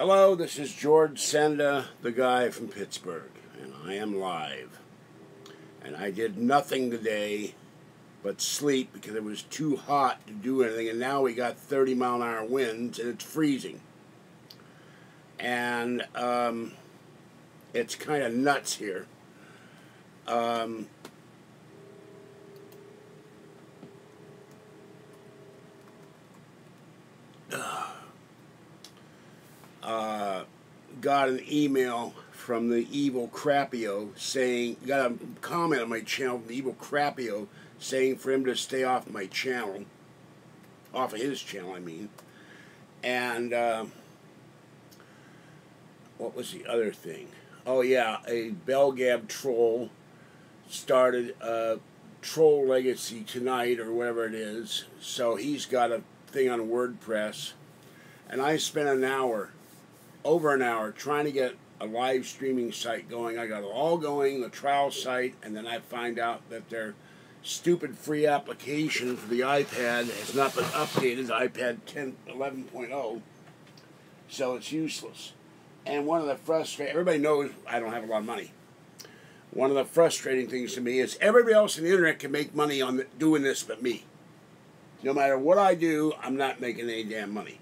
Hello, this is George Senda, the guy from Pittsburgh, and I am live. And I did nothing today but sleep because it was too hot to do anything, and now we got 30-mile-an-hour winds, and it's freezing. And it's kind of nuts here. Got an email from the evil Crapio saying, got a comment on my channel from the evil Crapio saying for him to stay off my channel, off of his channel, I mean. And what was the other thing? Oh yeah, a Belgab troll started a Troll Legacy tonight or whatever it is. So he's got a thing on WordPress, and I spent an hour, over an hour, trying to get a live streaming site going. I got it all going, the trial site, and then I find out that their stupid free application for the iPad has not been updated, iPad 11.0, so it's useless. And one of the frustrating, everybody knows I don't have a lot of money. One of the frustrating things to me is everybody else on the internet can make money on doing this but me. No matter what I do, I'm not making any damn money.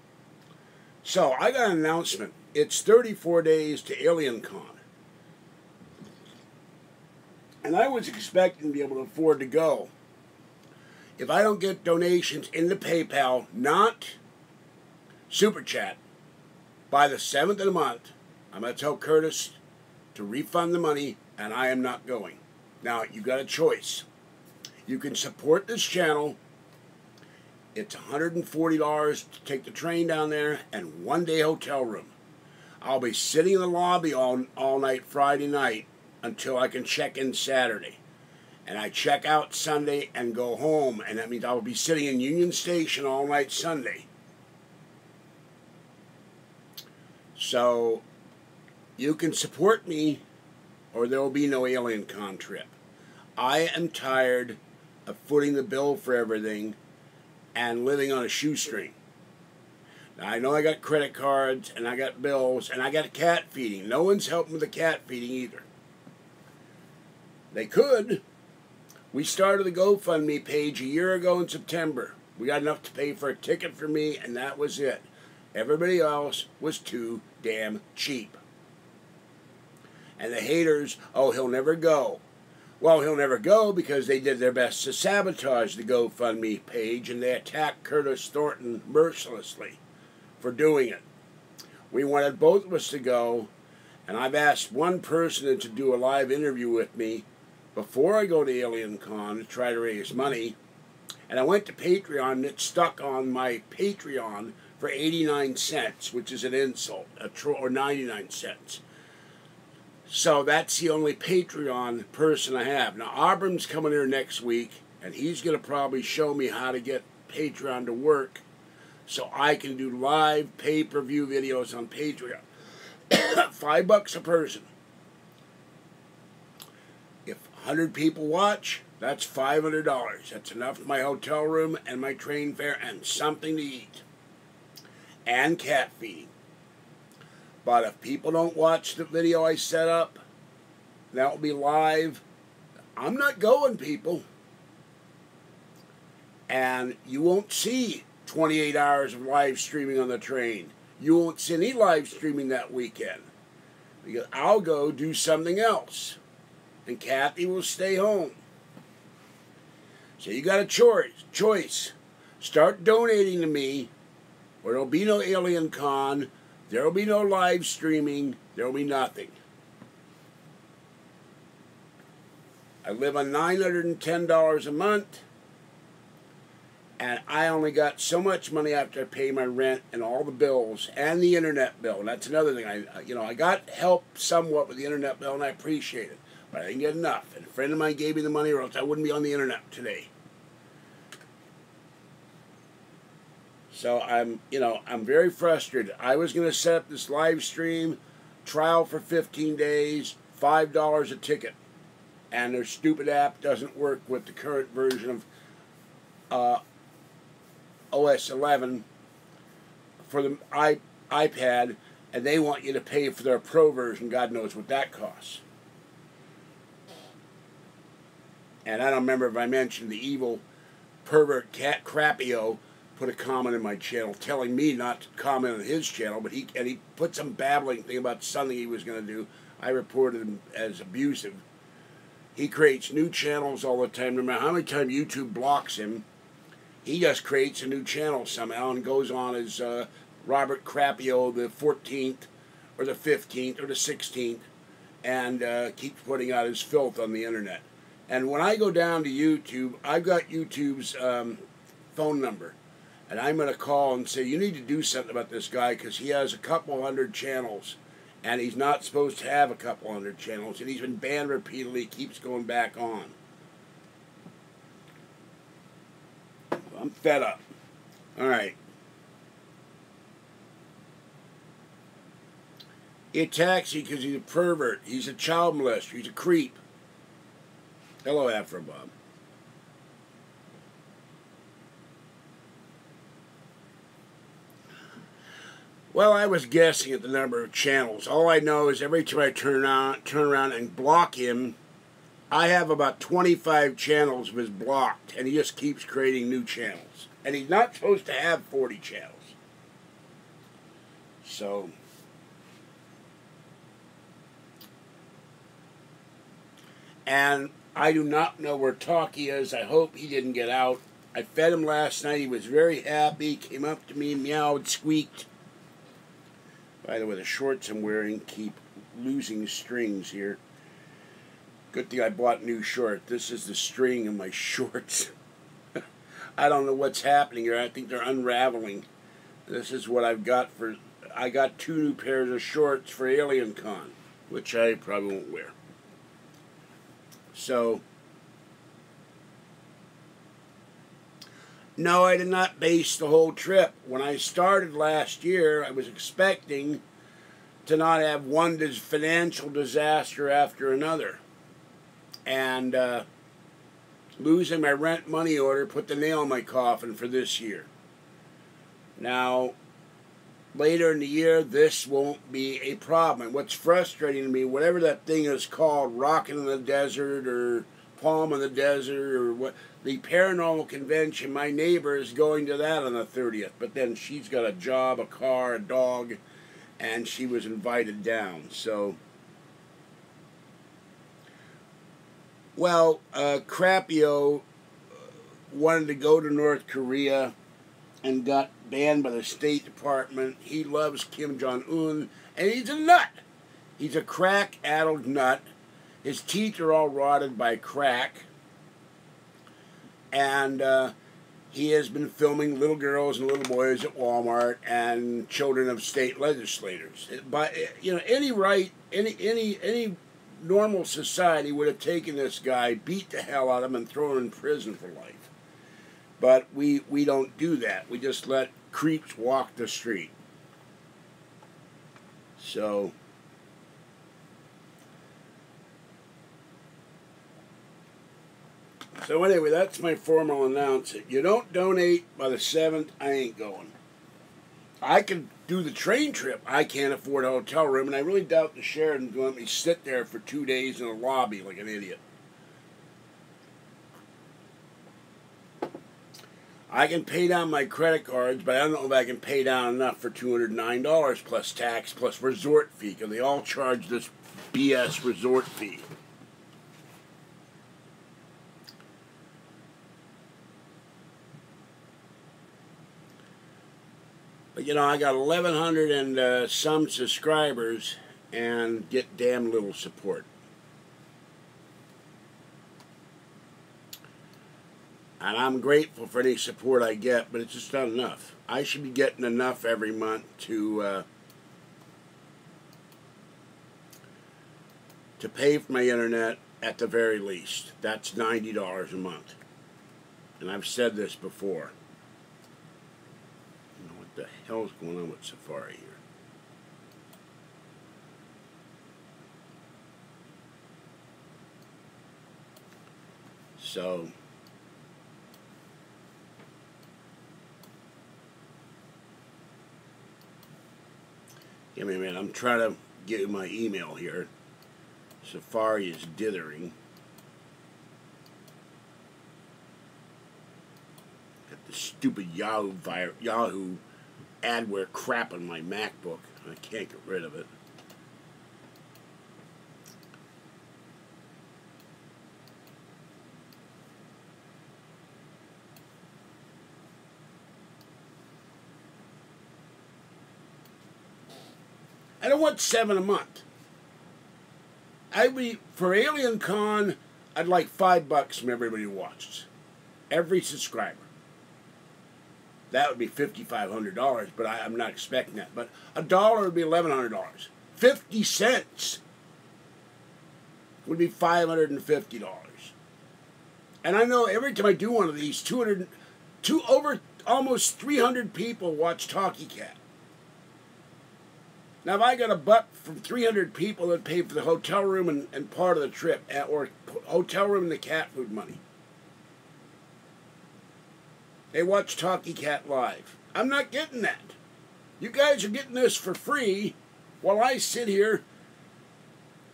So I got an announcement. It's 34 days to AlienCon. And I was expecting to be able to afford to go. If I don't get donations into PayPal, not Super Chat, by the 7th of the month, I'm going to tell Curtis to refund the money, and I am not going. Now, you got a choice. You can support this channel. It's $140 to take the train down there and one-day hotel room. I'll be sitting in the lobby all night Friday night until I can check in Saturday. And I check out Sunday and go home, and that means I'll be sitting in Union Station all night Sunday. So, you can support me, or there will be no AlienCon trip. I am tired of footing the bill for everything and living on a shoestring. Now, I know I got credit cards, and I got bills, and I got cat feeding. No one's helping with the cat feeding either. They could. We started the GoFundMe page a year ago in September. We got enough to pay for a ticket for me, and that was it. Everybody else was too damn cheap. And the haters, oh, he'll never go. Well, he'll never go because they did their best to sabotage the GoFundMe page, and they attacked Curtis Thornton mercilessly for doing it. We wanted both of us to go, and I've asked one person to do a live interview with me before I go to AlienCon to try to raise money. And I went to Patreon, and it stuck on my Patreon for 89 cents, which is an insult, or 99 cents. So that's the only Patreon person I have. Now, Abram's coming here next week, and he's going to probably show me how to get Patreon to work so I can do live pay-per-view videos on Patreon. $5 a person. If 100 people watch, that's $500. That's enough for my hotel room and my train fare and something to eat. And cat feeding. But if people don't watch the video I set up, that will be live. I'm not going, people. And you won't see 28 hours of live streaming on the train. You won't see any live streaming that weekend. Because I'll go do something else. And Kathy will stay home. So you got a choice. Start donating to me, or there'll be no AlienCon. There will be no live streaming. There will be nothing. I live on $910 a month, and I only got so much money after I pay my rent and all the bills and the internet bill. And that's another thing. I got help somewhat with the internet bill, and I appreciate it, but I didn't get enough. And a friend of mine gave me the money, or else I wouldn't be on the internet today. So I'm very frustrated. I was going to set up this live stream, trial for 15 days, $5 a ticket. And their stupid app doesn't work with the current version of OS 11 for the iPad. and they want you to pay for their pro version. God knows what that costs. And I don't remember if I mentioned the evil pervert cat Crapio put a comment in my channel telling me not to comment on his channel, but he put some babbling thing about something he was going to do. I reported him as abusive. He creates new channels all the time. No matter how many times YouTube blocks him, he just creates a new channel somehow and goes on as Robert Crapio the 14th or the 15th or the 16th and keeps putting out his filth on the internet. And when I go down to YouTube, I've got YouTube's phone number. And I'm going to call and say, you need to do something about this guy because he has a couple hundred channels. And he's not supposed to have a couple hundred channels. And he's been banned repeatedly. He keeps going back on. I'm fed up. All right. He attacks you because he's a pervert. He's a child molester. He's a creep. Hello, Abram. Well, I was guessing at the number of channels. All I know is every time I turn around and block him, I have about 25 channels of his blocked, and he just keeps creating new channels. And he's not supposed to have 40 channels. So, and I do not know where Talkie is. I hope he didn't get out. I fed him last night. He was very happy. Came up to me, meowed, squeaked. By the way, the shorts I'm wearing keep losing strings here. Good thing I bought new shorts. This is the string in my shorts. I don't know what's happening here. I think they're unraveling. This is what I've got for... I got 2 new pairs of shorts for Alien Con, which I probably won't wear. So... No, I did not base the whole trip. When I started last year, I was expecting to not have one financial disaster after another. And losing my rent money order put the nail in my coffin for this year. Now, later in the year, this won't be a problem. And what's frustrating to me, whatever that thing is called, Rockin' in the Desert or Palm in the Desert or what, the paranormal convention, my neighbor is going to that on the 30th, but then she's got a job, a car, a dog, and she was invited down. So, well, Crapio wanted to go to North Korea and got banned by the State Department. He loves Kim Jong-un, and he's a nut. He's a crack-addled nut. His teeth are all rotted by crack. And he has been filming little girls and little boys at Walmart and children of state legislators. But you know, any normal society would have taken this guy, beat the hell out of him, and thrown him in prison for life. But we don't do that. We just let creeps walk the street. So. So anyway, that's my formal announcement. You don't donate by the 7th, I ain't going. I can do the train trip. I can't afford a hotel room, and I really doubt the Sheraton's going to let me sit there for 2 days in a lobby like an idiot. I can pay down my credit cards, but I don't know if I can pay down enough for $209 plus tax plus resort fee, because they all charge this BS resort fee. But, you know, I got 1,100 and some subscribers and get damn little support. And I'm grateful for any support I get, but it's just not enough. I should be getting enough every month to pay for my internet at the very least. That's $90 a month. And I've said this before. What the hell is going on with Safari here? So, Give me a minute. I'm trying to get you my email here. Safari is dithering. Got the stupid Yahoo adware crap on my MacBook. I can't get rid of it. I don't want 7 a month. For Alien Con, I'd like $5 from everybody who watches. Every subscriber. That would be $5,500, but I'm not expecting that. But $1 would be $1,100. 50 cents would be $550. And I know every time I do one of these, almost 300 people watch Talkie Cat. Now, if I got $1 from 300 people that pay for the hotel room and part of the trip, or hotel room and the cat food money, they watch Talkie Cat live. I'm not getting that. You guys are getting this for free while I sit here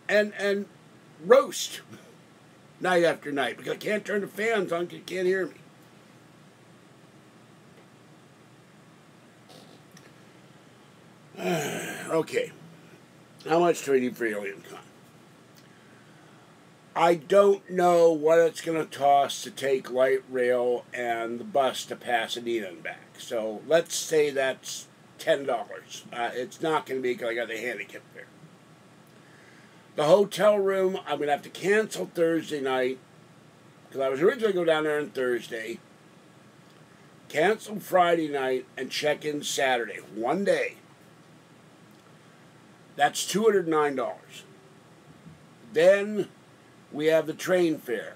and roast night after night because I can't turn the fans on because you can't hear me. Okay, how much do I need for Alien Con? I don't know what it's going to cost to take light rail and the bus to Pasadena and back. So let's say that's $10. It's not going to be because I got the handicap fare. The hotel room, I'm going to have to cancel Thursday night because I was originally going to go down there on Thursday. Cancel Friday night and check in Saturday. 1 day. That's $209. Then we have the train fare.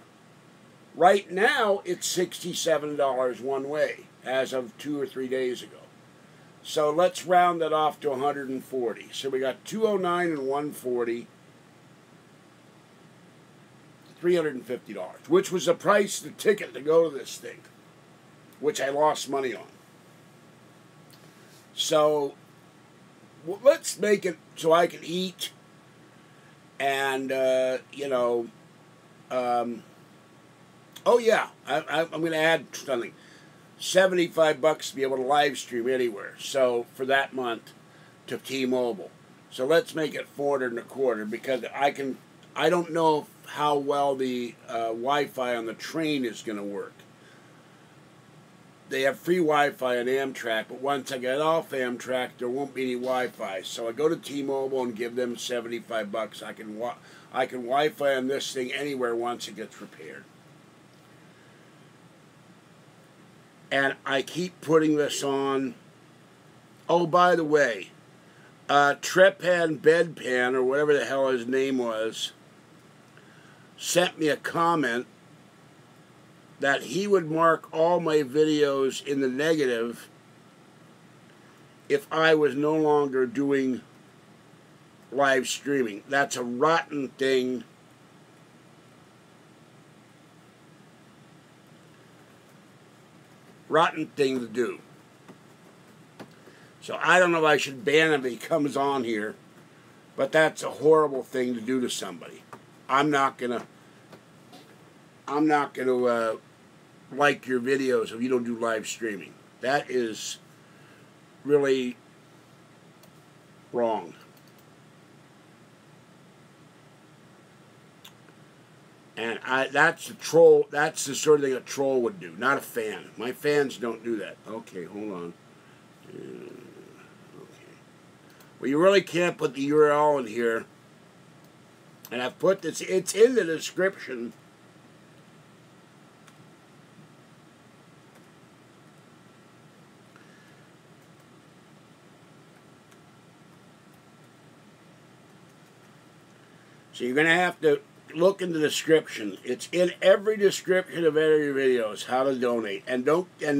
Right now, it's $67 one way, as of 2 or 3 days ago. So let's round that off to $140. So we got $209 and $140, $350, which was the price of the ticket to go to this thing, which I lost money on. So let's make it so I can eat and, oh yeah, I'm going to add something. $75 to be able to live stream anywhere. So for that month to T-Mobile. So let's make it $425 because I don't know how well the Wi-Fi on the train is going to work. They have free Wi-Fi on Amtrak, but once I get off Amtrak, there won't be any Wi-Fi. So I go to T-Mobile and give them $75. I can Wi-Fi on this thing anywhere once it gets repaired. And I keep putting this on. Oh, by the way, Trepan Bedpan, or whatever the hell his name was, sent me a comment that he would mark all my videos in the negative if I was no longer doing live streaming. That's a rotten thing. Rotten thing to do. So I don't know if I should ban him if he comes on here, but that's a horrible thing to do to somebody. I'm not gonna like your videos if you don't do live streaming. That is really wrong. And that's the troll. That's the sort of thing a troll would do, not a fan. My fans don't do that. Okay, hold on. Okay. Well, you really can't put the URL in here. And I've put this. It's in the description. So you're going to have to look in the description. It's in every description of every videos how to donate. And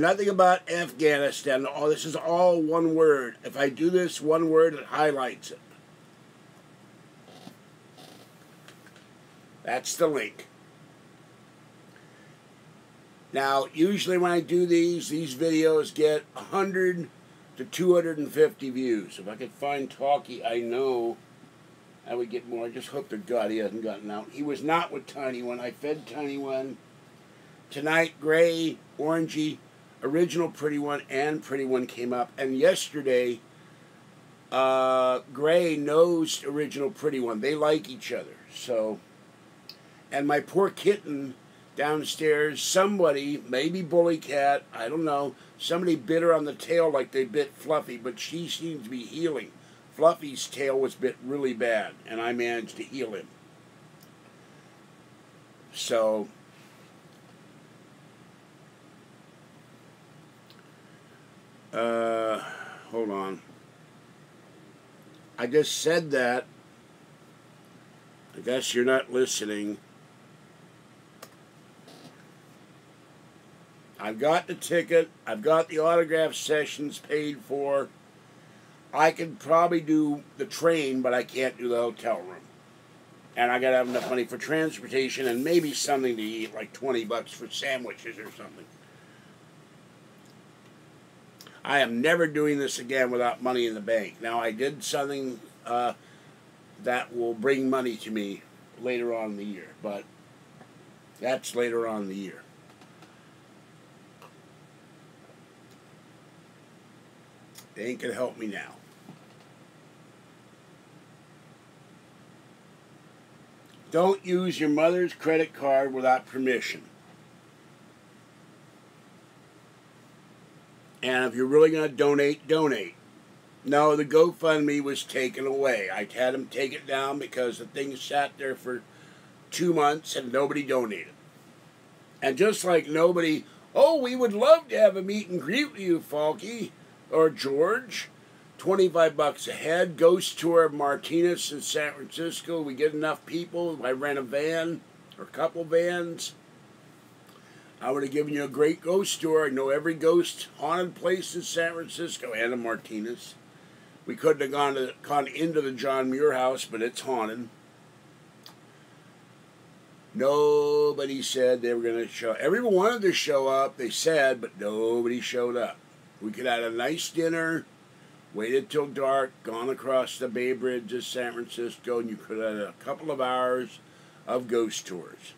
nothing about Afghanistan. Oh, this is all one word. If I do this one word, it highlights it. That's the link. Now, usually when I do these videos get 100 to 250 views. If I could find Talkie, I know I would get more. I just hope to God he hasn't gotten out. He was not with Tiny One. I fed Tiny One. Tonight, Gray, Orangey, Original Pretty One, and Pretty One came up. And yesterday, Gray knows Original Pretty One. They like each other. So, and my poor Kitten downstairs, somebody, maybe Bully Cat, I don't know, somebody bit her on the tail like they bit Fluffy, but she seems to be healing. Fluffy's tail was bit really bad, and I managed to heal him. So, hold on. I just said that. I guess you're not listening. I've got the ticket. I've got the autograph sessions paid for. I could probably do the train, but I can't do the hotel room. And I gotta have enough money for transportation and maybe something to eat, like 20 bucks for sandwiches or something. I am never doing this again without money in the bank. Now, I did something that will bring money to me later on in the year, but that's later on in the year. They ain't gonna help me now. Don't use your mother's credit card without permission. And if you're really going to donate, donate. No, the GoFundMe was taken away. I had them take it down because the thing sat there for 2 months and nobody donated. And just like nobody, oh, we would love to have a meet and greet with you, Falky, or George. 25 bucks a head. Ghost tour of Martinez in San Francisco. We get enough people. I rent a van or a couple vans. I would have given you a great ghost tour. I know every ghost haunted place in San Francisco and in Martinez. We couldn't have gone into the John Muir house, but it's haunted. Nobody said they were going to show. Everyone wanted to show up, they said, but nobody showed up. We could have had a nice dinner, waited till dark, gone across the Bay Bridge to San Francisco, and you could have had a couple of hours of ghost tours.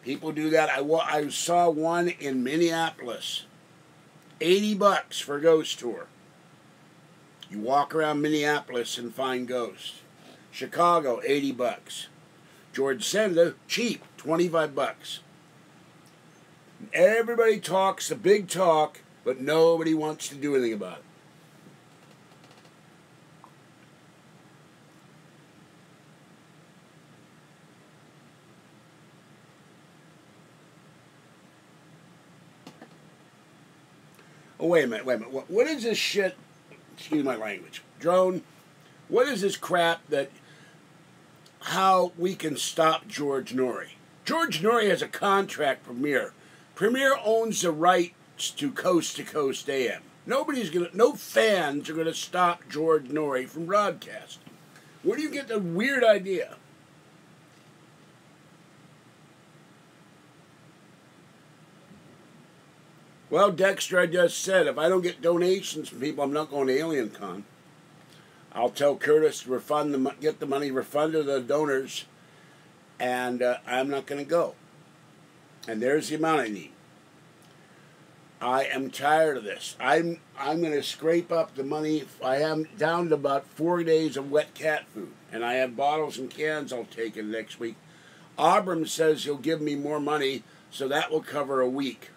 People do that. I saw one in Minneapolis. 80 bucks for a ghost tour. You walk around Minneapolis and find ghosts. Chicago, 80 bucks. George Senda, cheap, 25 bucks. Everybody talks the big talk, but nobody wants to do anything about it. Oh, wait a minute. What is this shit? Excuse my language. Drone, what is this crap that how we can stop George Norrie? George Norrie has a contract with Premier. Premier owns the rights to Coast AM. No fans are gonna stop George Norrie from broadcasting. Where do you get the weird idea? Well, Dexter, I just said, if I don't get donations from people, I'm not going to AlienCon. I'll tell Curtis to get the money refunded to the donors, and I'm not going to go. And there's the amount I need. I am tired of this. I'm going to scrape up the money. I am down to about 4 days of wet cat food, and I have bottles and cans I'll take in next week. Abram says he'll give me more money, so that will cover a week.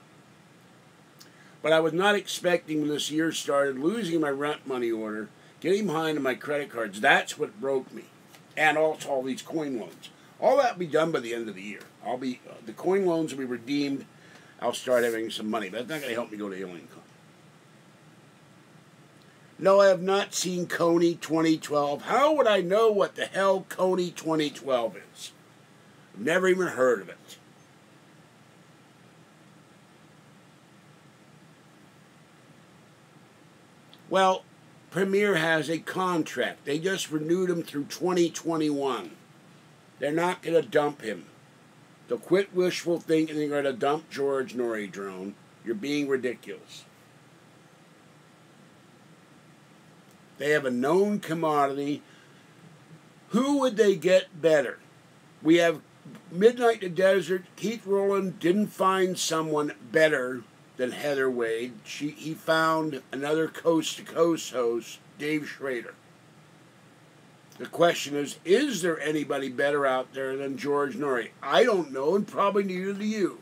But I was not expecting when this year started losing my rent money order, getting behind on my credit cards. That's what broke me. And also all these coin loans. All that will be done by the end of the year. The coin loans will be redeemed. I'll start having some money. But that's not going to help me go to AlienCon. No, I have not seen Coney 2012. How would I know what the hell Coney 2012 is? I've never even heard of it. Well, Premier has a contract. They just renewed him through 2021. They're not going to dump him. So quit wishful thinking they're going to dump George Norrie, Drone. You're being ridiculous. They have a known commodity. Who would they get better? We have Midnight in the Desert. Keith Rowland didn't find someone better than Heather Wade. He found another coast-to-coast host, Dave Schrader. The question is there anybody better out there than George Noory? I don't know, and probably neither do you.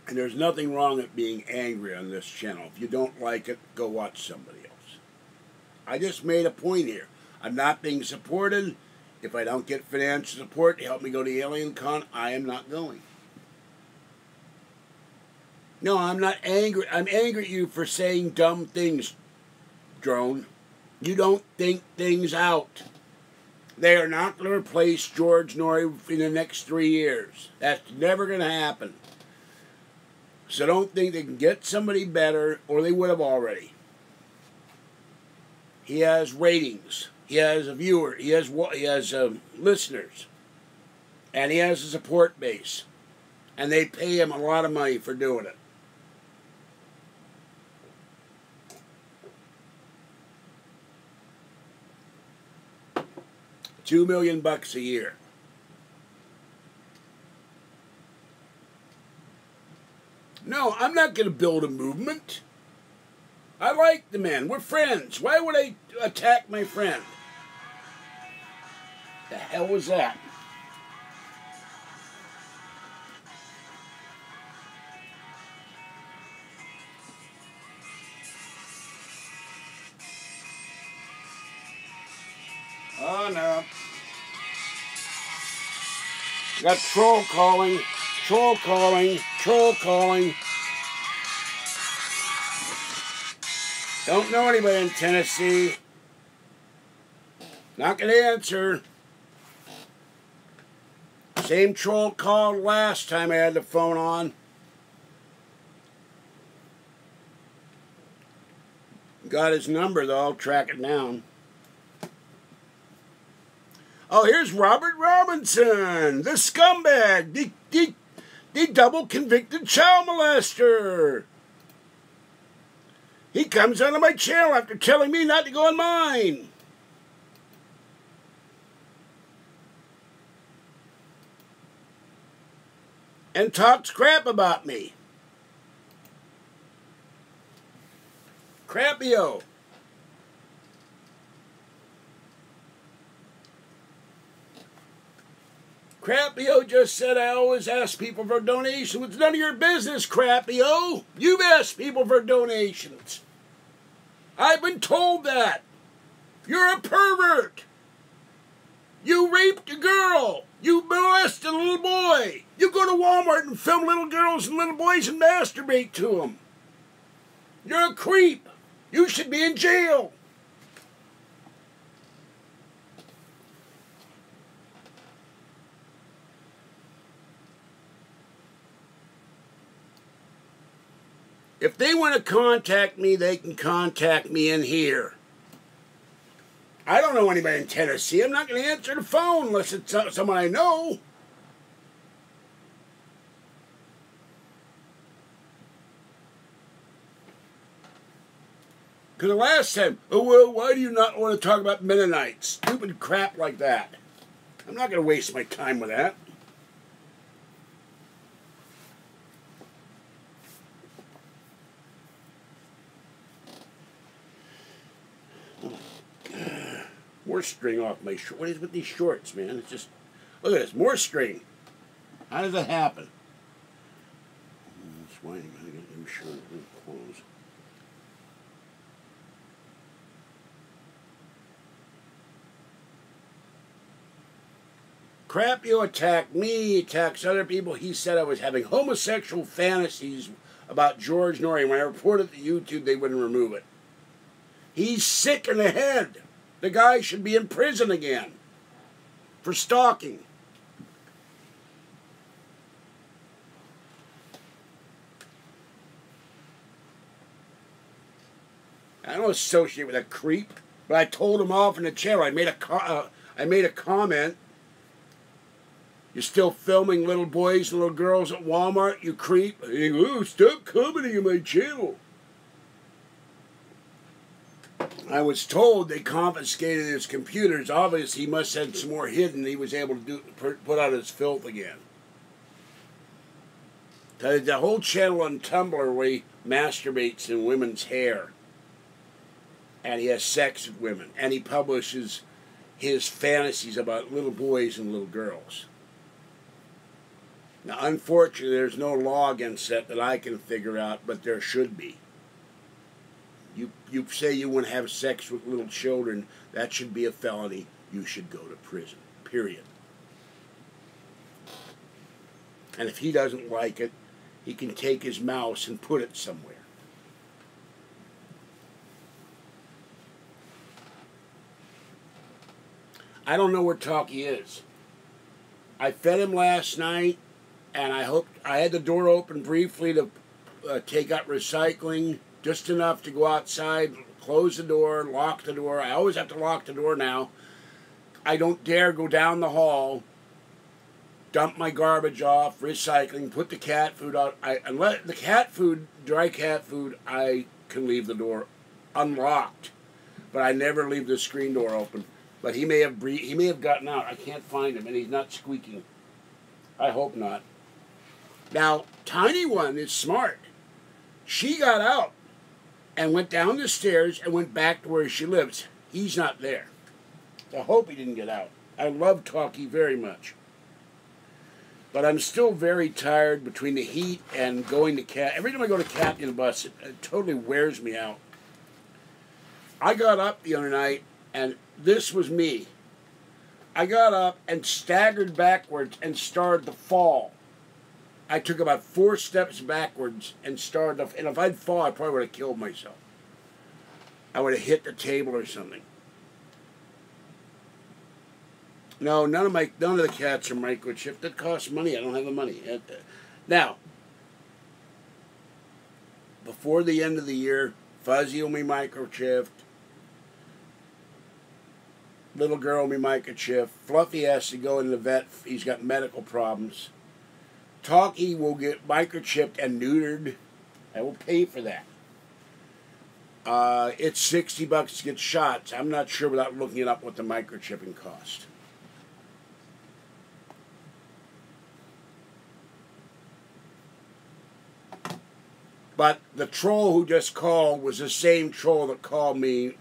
And there's nothing wrong with being angry on this channel. If you don't like it, go watch somebody else. I just made a point here. I'm not being supported. If I don't get financial support to help me go to AlienCon, I am not going. No, I'm not angry. I'm angry at you for saying dumb things, Drone. You don't think things out. They are not going to replace George Noory in the next 3 years. That's never going to happen. So don't think they can get somebody better, or they would have already. He has ratings. He has a viewer. He has listeners. And he has a support base. And they pay him a lot of money for doing it. $2 million a year. No, I'm not going to build a movement. I like the man. We're friends. Why would I attack my friend? The hell was that? Oh, no. Got troll calling. Troll calling. Troll calling. Don't know anybody in Tennessee. Not going to answer. Same troll called last time I had the phone on. Got his number, though. I'll track it down. Oh, here's Robert Robinson, the scumbag, the double convicted child molester. He comes onto my channel after telling me not to go on mine. And talks crap about me. Crapio. Crapio just said I always ask people for donations. It's none of your business, Crapio. You've asked people for donations. I've been told that. You're a pervert. You raped a girl. You molested a little boy. You go to Walmart and film little girls and little boys and masturbate to them. You're a creep. You should be in jail. If they want to contact me, they can contact me in here. I don't know anybody in Tennessee. I'm not going to answer the phone unless it's someone I know. Because the last time, oh, well, why do you not want to talk about Mennonites? Stupid crap like that. I'm not going to waste my time with that. More string off my shorts. What is with these shorts, man? It's just, look at this, more string. How does that happen? That's why I'm going to get new shirt and clothes. Crapio attacked me, he attacks other people. He said I was having homosexual fantasies about George Noory. When I reported to YouTube, they wouldn't remove it. He's sick in the head. The guy should be in prison again for stalking. I don't associate with a creep, but I told him off in the channel. I made a comment. You're still filming little boys and little girls at Walmart, you creep. Oh, stop commenting on my channel. I was told they confiscated his computers. Obviously, he must have had some more hidden. He was able to put out his filth again. The whole channel on Tumblr where he masturbates in women's hair. And he has sex with women. And he publishes his fantasies about little boys and little girls. Now, unfortunately, there's no law against that I can figure out, but there should be. You say you want to have sex with little children, that should be a felony. You should go to prison, period. And if he doesn't like it, he can take his mouse and put it somewhere. I don't know where Talkie is. I fed him last night, and I had the door open briefly to take out recycling, just enough to go outside, close the door, lock the door. I always have to lock the door now. I don't dare go down the hall, dump my garbage off, recycling, put the cat food out. Unless the cat food, dry cat food, I can leave the door unlocked, but I never leave the screen door open. But he may have gotten out. I can't find him, and he's not squeaking. I hope not. Now, Tiny One is smart. She got out and went down the stairs and went back to where she lives. He's not there. I hope he didn't get out. I love Talkie very much. But I'm still very tired between the heat and going to cat. Every time I go to cat in the bus, it totally wears me out. I got up the other night, and this was me. I got up and staggered backwards and started to fall. I took about 4 steps backwards and started to, and if I'd fall, I probably would have killed myself. I would have hit the table or something. No, none of the cats are microchipped. That costs money. I don't have the money. Now, before the end of the year, Fuzzy will be microchipped. Little girl will be microchipped. Fluffy has to go in the vet. He's got medical problems. Talkie will get microchipped and neutered. I will pay for that. It's $60 to get shots. I'm not sure without looking it up what the microchipping cost. But the troll who just called was the same troll that called me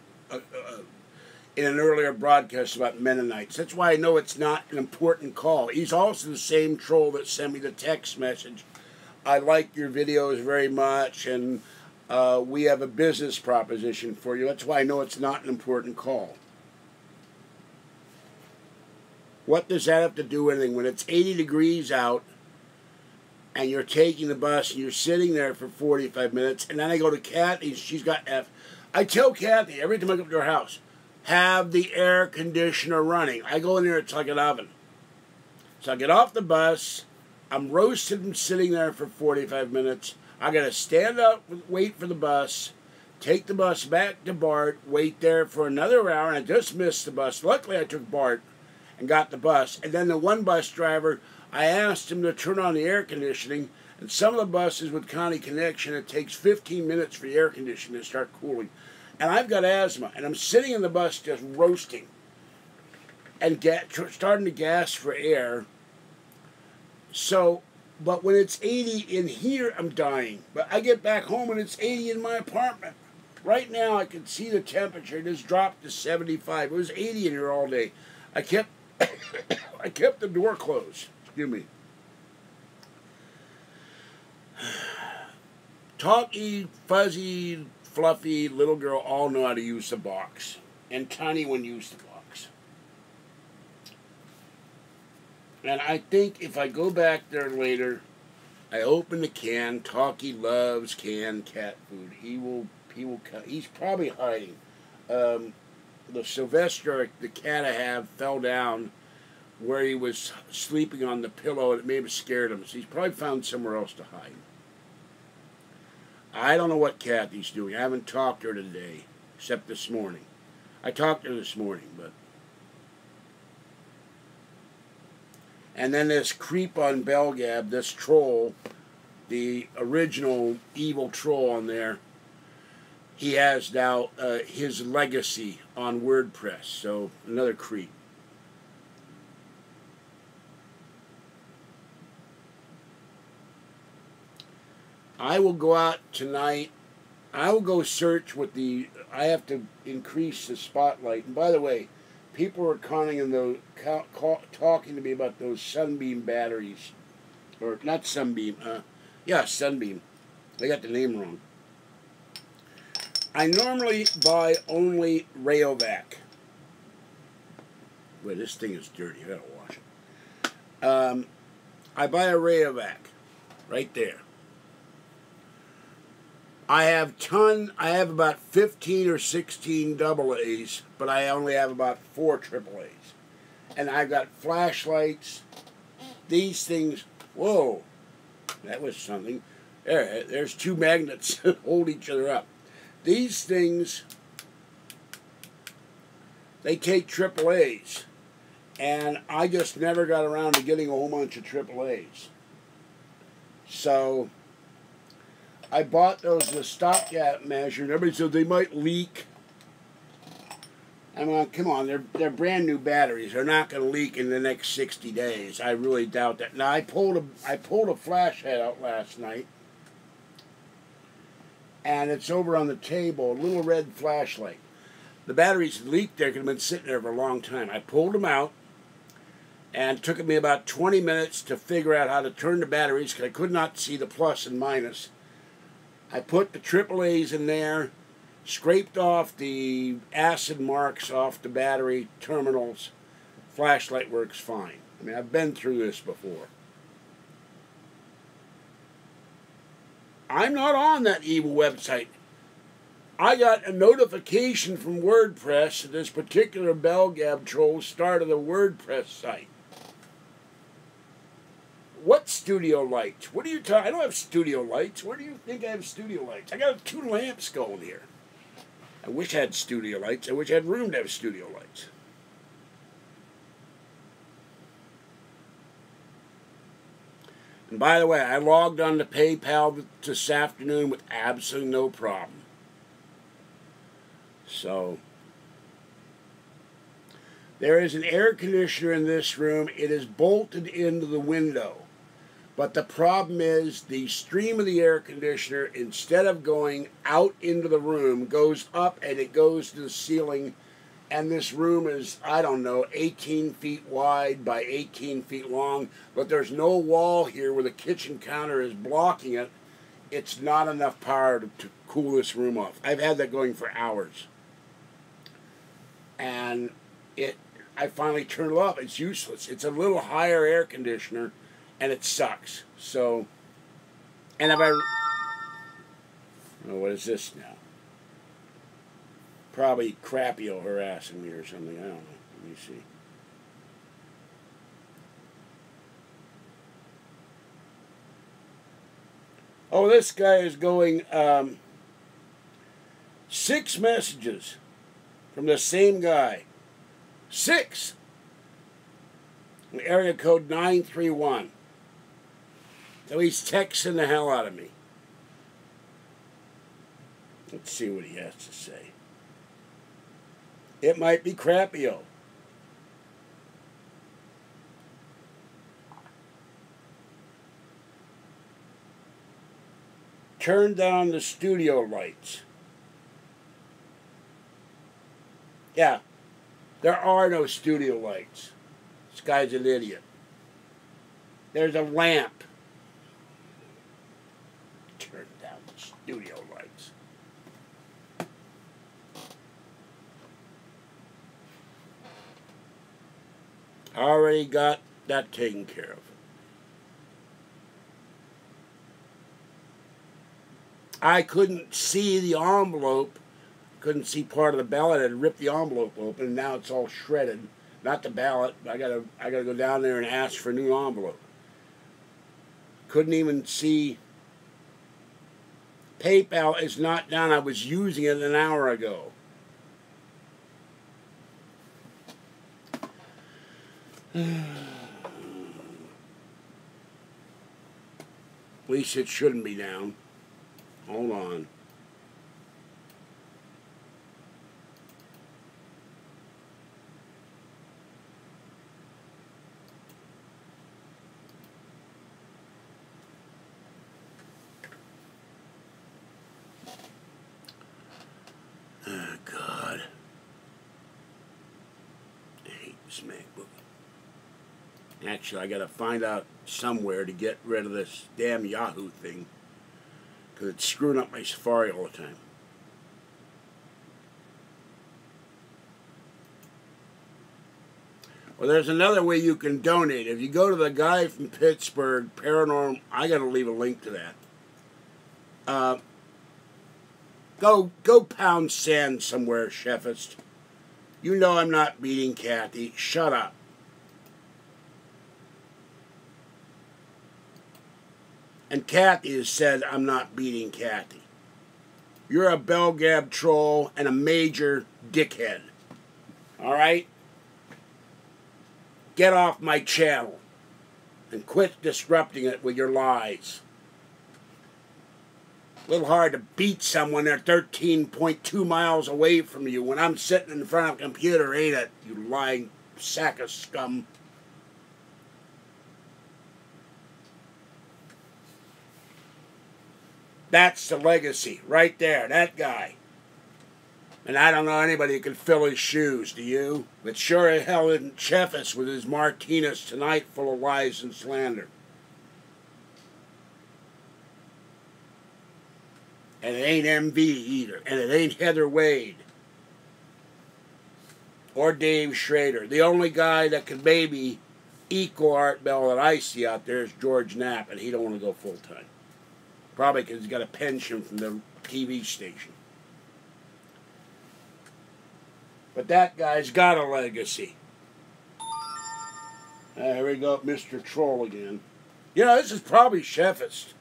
in an earlier broadcast about Mennonites. That's why I know it's not an important call. He's also the same troll that sent me the text message. I like your videos very much, and we have a business proposition for you. That's why I know it's not an important call. What does that have to do with anything? When it's 80 degrees out, and you're taking the bus, and you're sitting there for 45 minutes, and then I go to Kathy, she's got F. I tell Kathy every time I go to her house, have the air conditioner running. I go in there, it's like an oven. So I get off the bus, I'm roasted and sitting there for 45 minutes. I got to stand up, wait for the bus, take the bus back to Bart, wait there for another hour, and I just missed the bus. Luckily, I took Bart and got the bus. And then the one bus driver, I asked him to turn on the air conditioning, and some of the buses with county connection, it takes 15 minutes for the air conditioning to start cooling. And I've got asthma, and I'm sitting in the bus just roasting and starting to gasp for air. So, but when it's 80 in here, I'm dying. But I get back home and it's 80 in my apartment. Right now, I can see the temperature just dropped to 75. It was 80 in here all day. I kept the door closed. Excuse me. Talkie, Fuzzy, Fluffy, little girl all know how to use the box. And Tiny One used the box. And I think if I go back there later, I open the can. Talkie loves canned cat food. He's probably hiding. The Sylvester, the cat I have, fell down where he was sleeping on the pillow, and it may have scared him. So he's probably found somewhere else to hide. I don't know what Kathy's doing. I haven't talked to her today, except this morning. I talked to her this morning, but... And then this creep on Belgab, this troll, the original evil troll on there, he has now his legacy on WordPress. So another creep. I will go out tonight. I will go search with the... I have to increase the spotlight. And by the way, people are talking to me about those Sunbeam batteries. Or not Sunbeam. Yeah, Sunbeam. They got the name wrong. I normally buy only Rayovac. Wait, this thing is dirty. I gotta wash it. I buy a Rayovac. Right there. I have about 15 or 16 AA's, but I only have about 4 AAA's. And I've got flashlights. These things, whoa, that was something. There's 2 magnets that hold each other up. These things, they take AAA's. And I just never got around to getting a whole bunch of AAA's. So I bought those as a stopgap measure, and everybody said they might leak. I mean, come on, they're brand new batteries. They're not going to leak in the next 60 days. I really doubt that. Now, I pulled a flash head out last night, and it's over on the table, a little red flashlight. The batteries leaked there, could have been sitting there for a long time. I pulled them out, and it took me about 20 minutes to figure out how to turn the batteries, because I could not see the plus and minus. I put the AAA's in there, scraped off the acid marks off the battery terminals. Flashlight works fine. I mean, I've been through this before. I'm not on that evil website. I got a notification from WordPress that this particular Belgab troll started a WordPress site. What studio lights? What are you talking? I don't have studio lights. Where do you think I have studio lights? I got 2 lamps going here. I wish I had studio lights. I wish I had room to have studio lights. And by the way, I logged on to PayPal this afternoon with absolutely no problem. So, there is an air conditioner in this room. It is bolted into the window. But the problem is the stream of the air conditioner, instead of going out into the room, goes up and it goes to the ceiling. And this room is, I don't know, 18 feet wide by 18 feet long. But there's no wall here where the kitchen counter is blocking it. It's not enough power to cool this room off. I've had that going for hours. And I finally turned it off. It's useless. It's a little higher air conditioner. And it sucks. So, and if oh, what is this now? Probably Crappio harassing me or something. I don't know. Let me see. Oh, this guy is going 6 messages from the same guy. 6! Area code 931. So he's texting the hell out of me. Let's see what he has to say. It might be Crappio. Turn down the studio lights. Yeah, there are no studio lights. This guy's an idiot. There's a lamp. Turn down the studio lights. I already got that taken care of. I couldn't see the envelope. Couldn't see part of the ballot. I had ripped the envelope open, and now it's all shredded. Not the ballot. I gotta go down there and ask for a new envelope. Couldn't even see. PayPal is not down. I was using it an hour ago. At least it shouldn't be down. Hold on. Oh, God. I hate this MacBook. Actually, I gotta find out somewhere to get rid of this damn Yahoo thing, because it's screwing up my Safari all the time. Well, there's another way you can donate. If you go to the guy from Pittsburgh, Paranormal, I gotta leave a link to that. Go pound sand somewhere, chefist. You know I'm not beating Kathy. Shut up. And Kathy has said I'm not beating Kathy. You're a Belgab troll and a major dickhead. Alright? Get off my channel and quit disrupting it with your lies. A little hard to beat someone they're 13.2 miles away from you when I'm sitting in front of a computer, ain't it, you lying sack of scum. That's the legacy, right there, that guy. And I don't know anybody who can fill his shoes, do you? But sure as hell isn't Chefus with his Martinez tonight full of lies and slander. And it ain't MV either. And it ain't Heather Wade. Or Dave Schrader. The only guy that could maybe equal Art Bell that I see out there is George Knapp, and he don't want to go full-time. Probably because he's got a pension from the TV station. But that guy's got a legacy. Here we go, Mr. Troll again. You know, this is probably Chefist.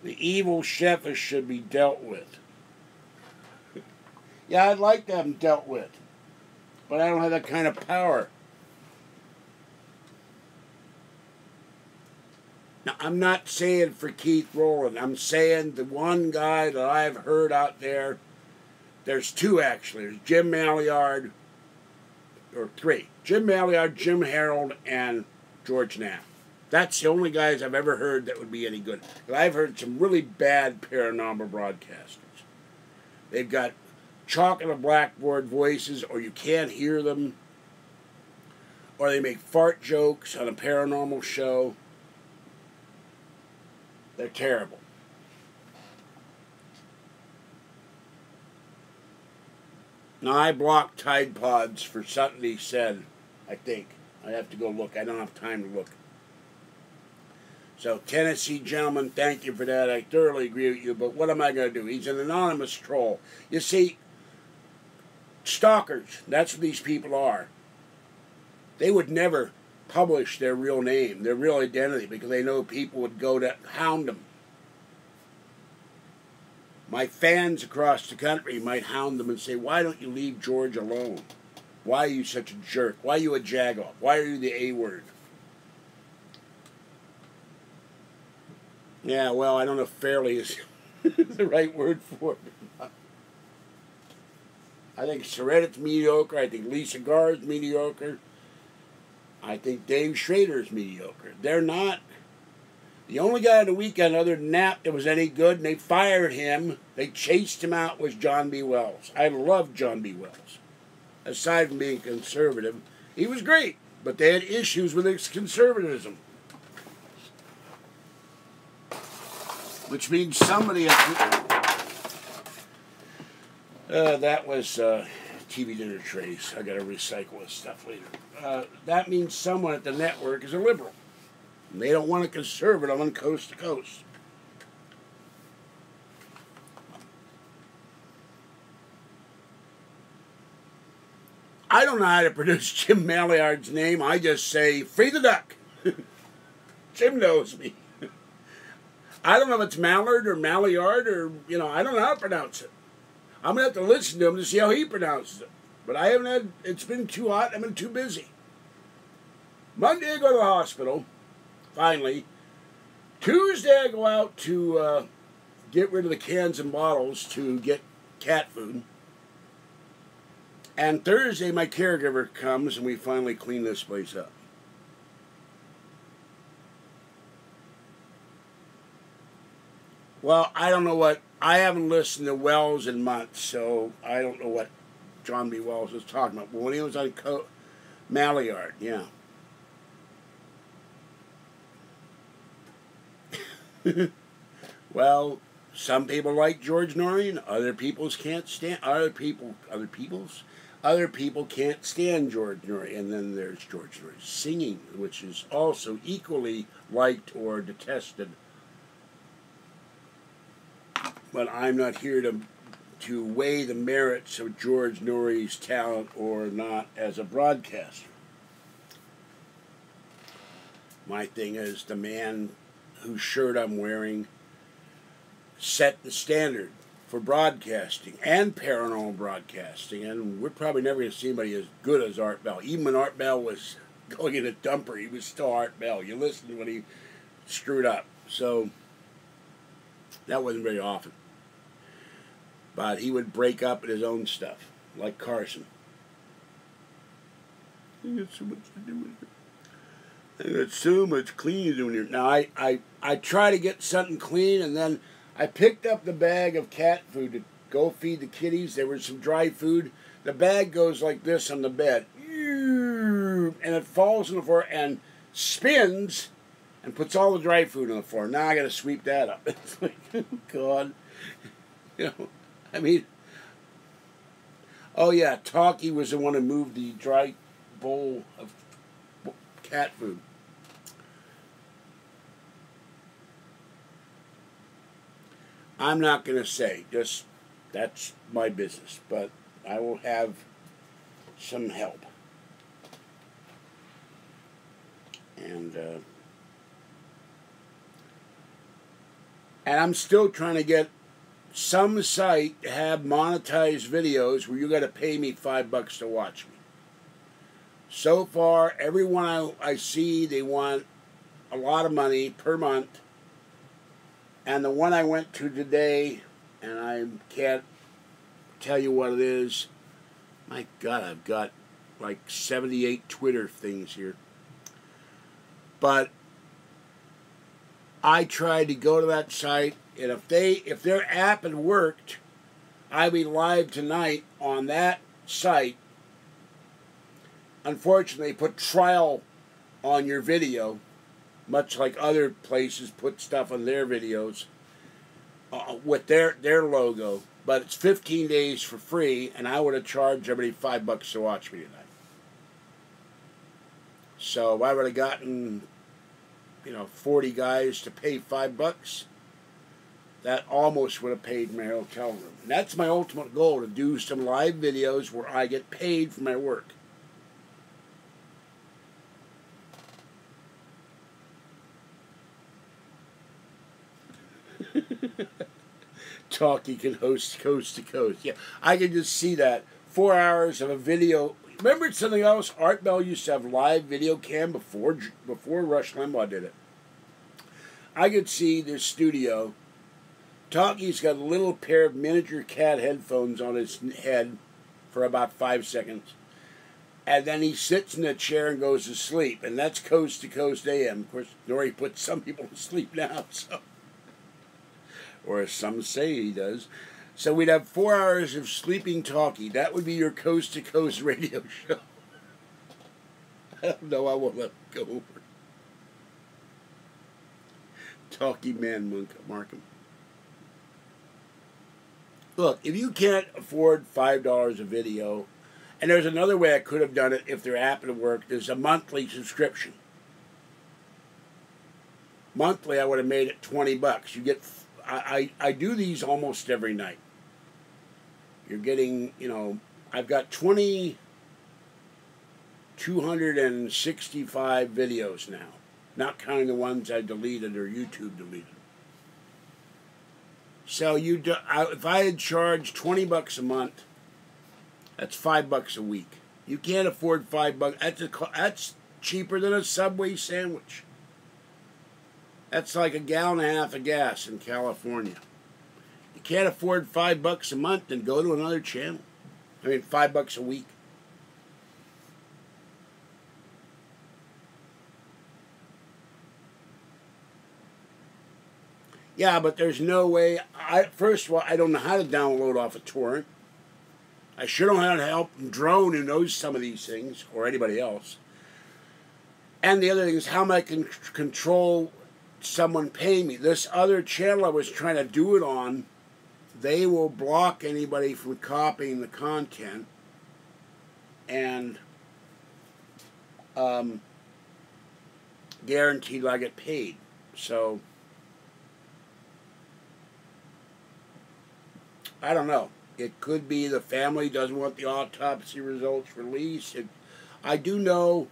The evil Chefist should be dealt with. Yeah, I'd like to have them dealt with. But I don't have that kind of power. Now, I'm not saying for Keith Rowland. I'm saying the one guy that I've heard out there, there's two actually. There's Jim Maillard, or three. Jim Maillard, Jim Harold, and George Knapp. That's the only guys I've ever heard that would be any good. But I've heard some really bad paranormal broadcasters. They've got chalk on a blackboard voices, or you can't hear them, or they make fart jokes on a paranormal show. They're terrible. Now, I blocked Tide Pods for something he said, I think. I have to go look. I don't have time to look. So, Tennessee gentleman, thank you for that. I thoroughly agree with you, but what am I going to do? He's an anonymous troll. You see, stalkers, that's what these people are. They would never publish their real name, their real identity, because they know people would go to hound them. My fans across the country might hound them and say, why don't you leave George alone? Why are you such a jerk? Why are you a jagoff? Why are you the A-word? Yeah, well, I don't know if fairly is the right word for it. I think Soret's mediocre. I think Lisa Gar's mediocre. I think Dave Schrader's mediocre. They're not. The only guy on the weekend other than Knapp that was any good, and they fired him, they chased him out, was John B. Wells. I love John B. Wells. Aside from being conservative, he was great, but they had issues with his conservatism. Which means somebody... that was TV dinner trays. I got to recycle this stuff later. That means someone at the network is a liberal. And they don't want a conservative on coast to coast. I don't know how to produce Jim Maillard's name. I just say, free the duck. Jim knows me. I don't know if it's Mallard or Mallard or, I don't know how to pronounce it. I'm going to have to listen to him to see how he pronounces it. But I haven't had, it's been too hot, I've been too busy. Monday I go to the hospital, finally. Tuesday I go out to get rid of the cans and bottles to get cat food. And Thursday my caregiver comes and we finally clean this place up. Well, I don't know what, I haven't listened to Wells in months, so I don't know what John B. Wells was talking about. But when he was on Mallard, yeah. Well, some people like George Norrie, and other people can't stand other people can't stand George Norrie. And then there's George Norrie singing, which is also equally liked or detested. But I'm not here to weigh the merits of George Norrie's talent or not as a broadcaster. My thing is the man whose shirt I'm wearing set the standard for broadcasting and paranormal broadcasting, and we're probably never going to see anybody as good as Art Bell. Even when Art Bell was going in a dumper, he was still Art Bell. You listen to when he screwed up. So that wasn't very often. But he would break up at his own stuff, like Carson. I got so much to do with it. I got so much cleaning to do in here. Now, I try to get something clean, and then I picked up the bag of cat food to go feed the kitties. There was some dry food. The bag goes like this on the bed. And it falls on the floor and spins and puts all the dry food on the floor. Now I got to sweep that up. It's like, oh, God. I mean, oh yeah, Talkie was the one who moved the dry bowl of cat food. I'm not going to say, just that's my business, but I will have some help. And I'm still trying to get some site to have monetized videos where you got to pay me $5 to watch me. So far, everyone I see, they want a lot of money per month. And the one I went to today, and I can't tell you what it is. My God, I've got like 78 Twitter things here. But I tried to go to that site, and if their app had worked, I'd be live tonight on that site. Unfortunately, they put trial on your video, much like other places put stuff on their videos with their logo. But it's 15 days for free, and I would have charged everybody $5 to watch me tonight. So if I would have gotten 40 guys to pay $5, that almost would have paid my hotel room. And that's my ultimate goal, to do some live videos where I get paid for my work. Talkie can host coast to coast. Yeah, I can just see that. 4 hours of a video. Remember something else? Art Bell used to have live video cam before Rush Limbaugh did it. I could see their studio. Talkie's got a little pair of miniature cat headphones on his head for about 5 seconds. And then he sits in a chair and goes to sleep. And that's Coast to Coast AM. Of course, Norrie puts some people to sleep now. So. Or as some say he does. So we'd have 4 hours of sleeping Talkie. That would be your Coast to Coast radio show. I don't know, I won't let it go over. Talkie man, Markham. Look, if you can't afford $5 a video, and there's another way I could have done it if their app had worked, there's a monthly subscription. Monthly, I would have made it $20. You get, I do these almost every night. You're getting, I've got 20 265 videos now, not counting the ones I deleted or YouTube deleted. So if I had charged $20 a month, that's $5 a week. You can't afford $5. That's cheaper than a Subway sandwich. That's like a gallon and a half of gas in California. You can't afford $5 a month, then go to another channel. I mean, $5 a week. Yeah, but there's no way. First of all, I don't know how to download off a torrent. I sure don't know how to help Drone, who knows some of these things, or anybody else. And the other thing is, how am I can control someone paying me? This other channel I was trying to do it on, they will block anybody from copying the content, and guaranteed I get paid. So I don't know. It could be the family doesn't want the autopsy results released. I do know,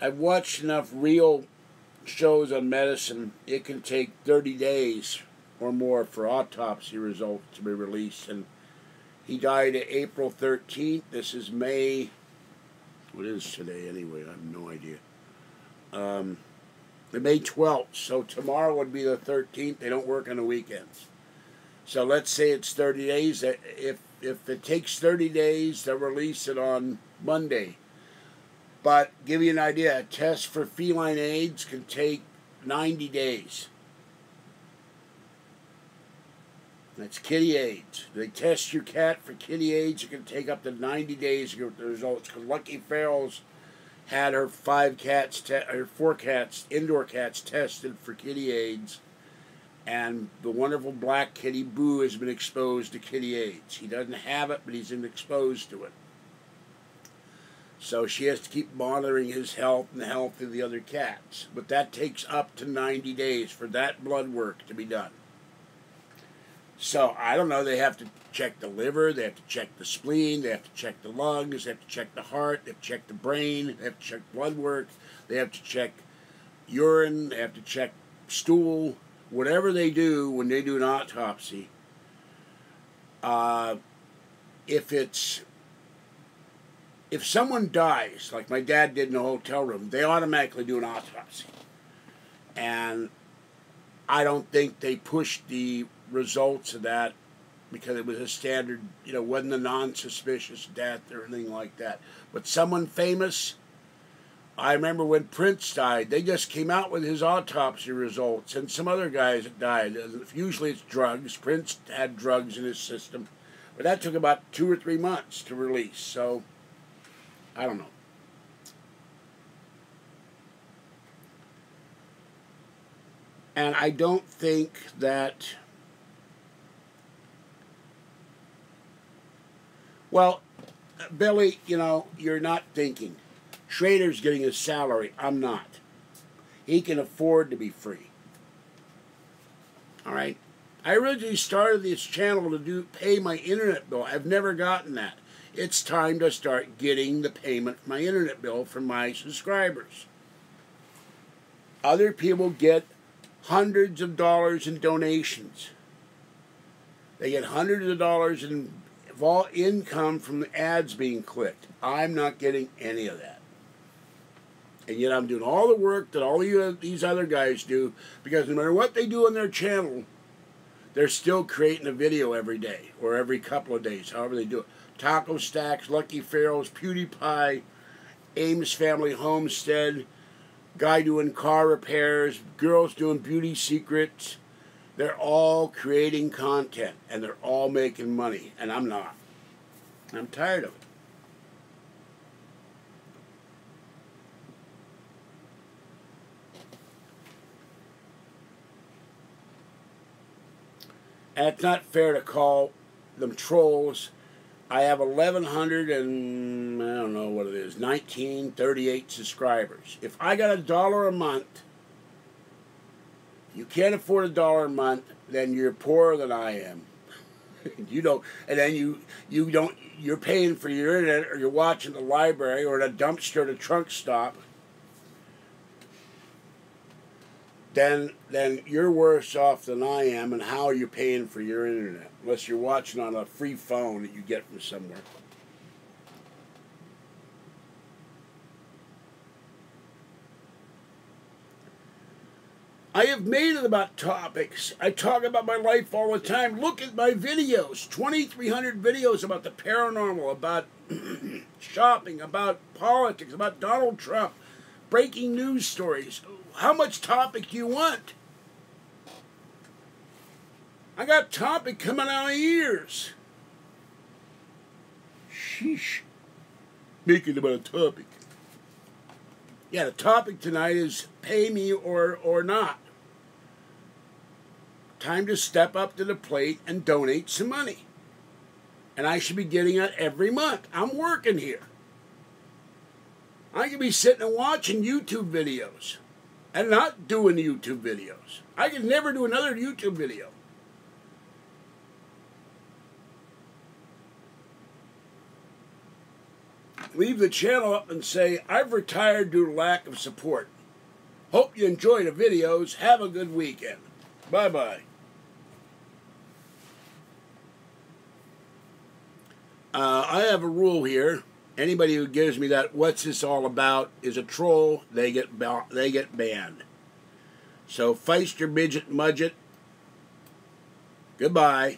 I've watched enough real shows on medicine. It can take 30 days or more for autopsy results to be released. And he died April 13th. This is May. What is today anyway? I have no idea. May 12th. So tomorrow would be the 13th. They don't work on the weekends. So let's say it's 30 days. If it takes 30 days, they'll release it on Monday. But give you an idea, a test for feline AIDS can take 90 days. That's kitty AIDS. They test your cat for kitty AIDS. It can take up to 90 days to get the results. Because Lucky Farrell's had her 4 cats, indoor cats, tested for kitty AIDS. And the wonderful black kitty Boo has been exposed to kitty AIDS. He doesn't have it, but he's been exposed to it. So she has to keep monitoring his health and the health of the other cats. But that takes up to 90 days for that blood work to be done. So, I don't know, they have to check the liver, they have to check the spleen, they have to check the lungs, they have to check the heart, they have to check the brain, they have to check blood work, they have to check urine, they have to check stool. Whatever they do when they do an autopsy, if someone dies, like my dad did in a hotel room, they automatically do an autopsy. And I don't think they pushed the results of that because it was a standard, wasn't a non-suspicious death or anything like that. But someone famous, I remember when Prince died, they just came out with his autopsy results, and some other guys that died. Usually it's drugs. Prince had drugs in his system. But that took about 2 or 3 months to release, so I don't know. And I don't think that... Well, Billy, you're not thinking. Schrader's getting his salary. I'm not. He can afford to be free. All right? I originally started this channel to pay my internet bill. I've never gotten that. It's time to start getting the payment for my internet bill from my subscribers. Other people get hundreds of dollars in donations. They get hundreds of dollars in income from the ads being clicked. I'm not getting any of that. And yet I'm doing all the work that all these other guys do, because no matter what they do on their channel, they're still creating a video every day, or every couple of days, however they do it. Taco Stacks, Lucky Farrell's, PewDiePie, Ames Family Homestead, guy doing car repairs, girls doing beauty secrets. They're all creating content, and they're all making money, and I'm not. I'm tired of it. And it's not fair to call them trolls. I have 1,100 and, I don't know what it is, 1938 subscribers. If I got $1 a month, you can't afford $1 a month, then you're poorer than I am. You don't, and then you don't. You're paying for your internet, or you're watching the library, or at a dumpster at a trunk stop. Then you're worse off than I am. And how are you paying for your internet? Unless you're watching on a free phone that you get from somewhere. I have made it about topics. I talk about my life all the time. Look at my videos. 2,300 videos about the paranormal, about shopping, about politics, about Donald Trump, breaking news stories. How much topic do you want? I got topic coming out of ears. Sheesh. Making about a topic. Yeah, the topic tonight is pay me or not. Time to step up to the plate and donate some money. And I should be getting it every month. I'm working here. I could be sitting and watching YouTube videos and not doing YouTube videos. I could never do another YouTube video. Leave the channel up and say, I've retired due to lack of support. Hope you enjoy the videos. Have a good weekend. Bye-bye. I have a rule here. Anybody who gives me that "what's this all about" is a troll. They get banned. So Feister, Midget, Mudget. Goodbye.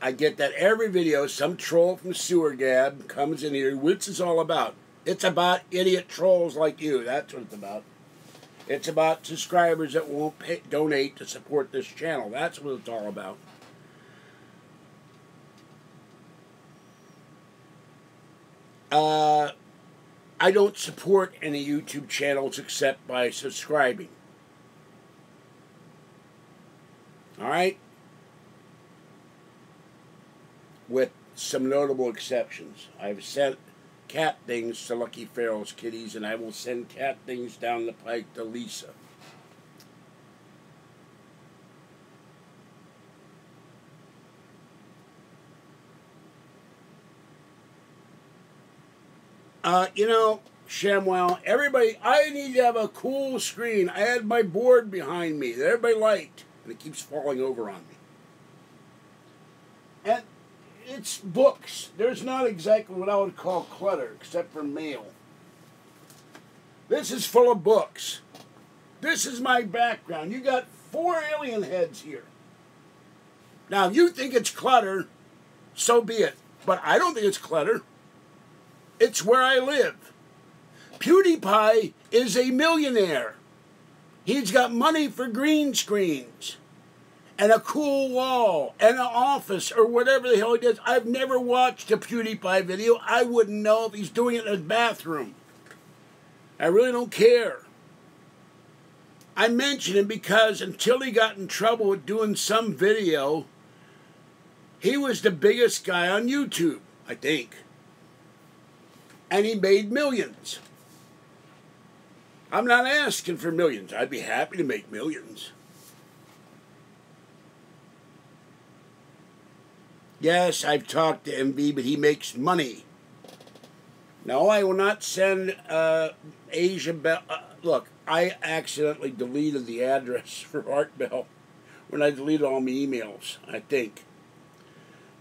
I get that every video. Some troll from Sewer Gab comes in here. What's this all about? It's about idiot trolls like you. That's what it's about. It's about subscribers that won't donate to support this channel. That's what it's all about. I don't support any YouTube channels except by subscribing. Alright? With some notable exceptions. I've sent cat things to Lucky Farrell's kitties, and I will send cat things down the pike to Lisa. You know, ShamWow, everybody, I need to have a cool screen. I had my board behind me that everybody liked, and it keeps falling over on me. And it's books. There's not exactly what I would call clutter, except for mail. This is full of books. This is my background. You got 4 alien heads here. Now, if you think it's clutter, so be it. But I don't think it's clutter. It's where I live. PewDiePie is a millionaire. He's got money for green screens and a cool wall and an office or whatever the hell he does. I've never watched a PewDiePie video. I wouldn't know if he's doing it in his bathroom. I really don't care. I mention him because until he got in trouble with doing some video, he was the biggest guy on YouTube, I think. And he made millions. I'm not asking for millions. I'd be happy to make millions. Yes, I've talked to MV, but he makes money. No, I will not send Asia Bell. Look, I accidentally deleted the address for Art Bell when I deleted all my emails, I think.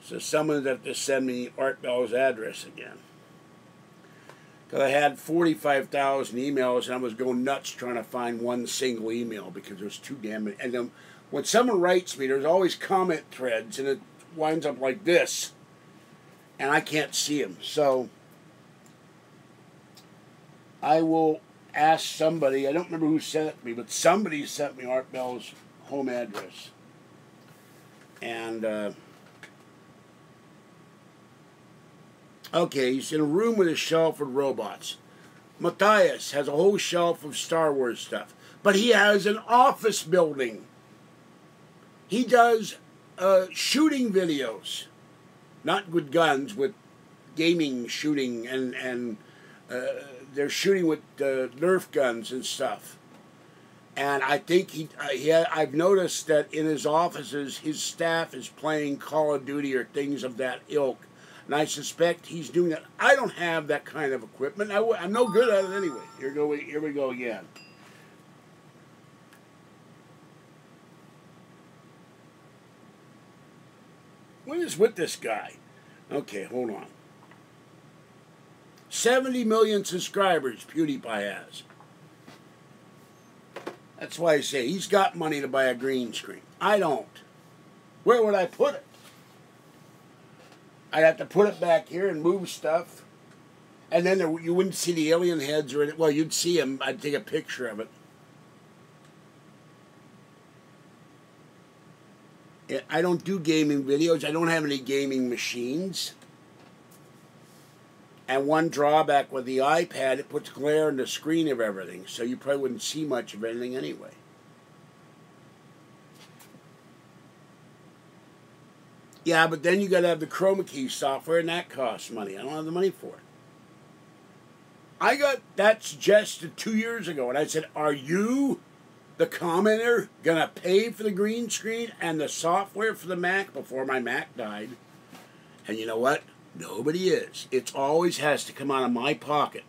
So someone's have to send me Art Bell's address again. Because I had 45,000 emails, and I was going nuts trying to find one single email because there's too damn many. And then when someone writes me, there's always comment threads, and it winds up like this. And I can't see them. So I will ask somebody. I don't remember who sent it to me, but somebody sent me Art Bell's home address. And okay, he's in a room with a shelf with robots. Matthias has a whole shelf of Star Wars stuff. But he has an office building. He does shooting videos. Not with guns, with gaming shooting and they're shooting with Nerf guns and stuff. And I think I've noticed that in his offices, his staff is playing Call of Duty or things of that ilk. And I suspect he's doing that. I don't have that kind of equipment. I'm no good at it anyway. Here we go again. What is with this guy? Okay, hold on. 70 million subscribers PewDiePie has. That's why I say he's got money to buy a green screen. I don't. Where would I put it? I'd have to put it back here and move stuff. And then you wouldn't see the alien heads or anything. Well, you'd see them. I'd take a picture of it. I don't do gaming videos. I don't have any gaming machines. And one drawback with the iPad, it puts glare on the screen of everything, so you probably wouldn't see much of anything anyway. Yeah, but then you got to have the chroma key software, and that costs money. I don't have the money for it. I got that suggested 2 years ago, and I said, are you, the commenter, going to pay for the green screen and the software for the Mac before my Mac died? And you know what? Nobody is. It always has to come out of my pocket.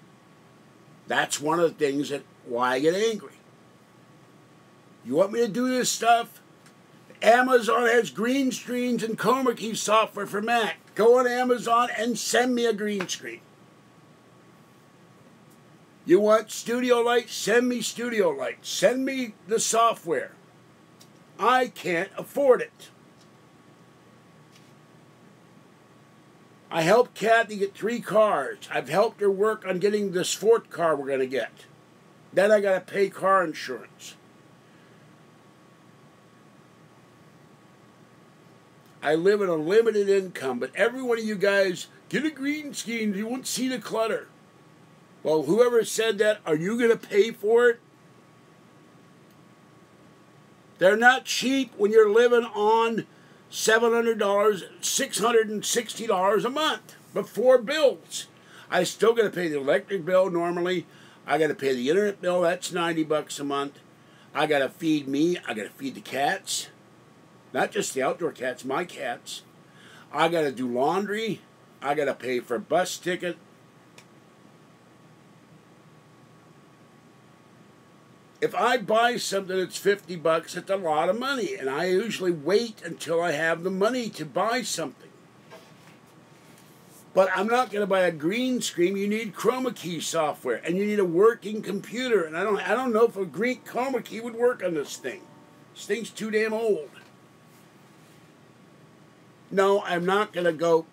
That's one of the things why I get angry. You want me to do this stuff? Amazon has green screens and chroma key software for Mac. Go on Amazon and send me a green screen. You want studio lights? Send me studio lights. Send me the software. I can't afford it. I helped Kathy get 3 cars. I've helped her work on getting this 4th car we're going to get. Then I got to pay car insurance. I live in a limited income, but every one of you guys, get a green screen, you won't see the clutter. Well, whoever said that, are you going to pay for it? They're not cheap when you're living on $700, $660 a month before bills. I still got to pay the electric bill normally. I got to pay the internet bill. That's $90 a month. I got to feed me. I got to feed the cats. Not just the outdoor cats, my cats. I got to do laundry. I got to pay for a bus ticket. If I buy something that's $50, it's a lot of money, and I usually wait until I have the money to buy something. But I'm not going to buy a green screen. You need chroma key software, and you need a working computer. And I don't know if a green chroma key would work on this thing. This thing's too damn old. No, I'm not going to go.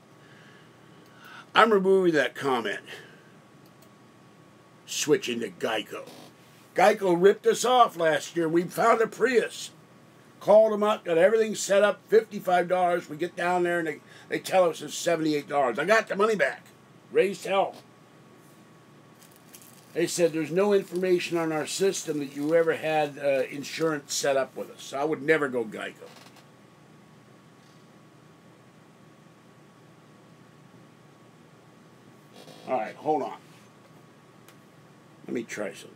I'm removing that comment. Switching to Geico. Geico ripped us off last year. We found a Prius. Called them up, got everything set up, $55. We get down there and they tell us it's $78. I got the money back. Raised hell. They said there's no information on our system that you ever had insurance set up with us. So I would never go Geico. All right, hold on. Let me try something.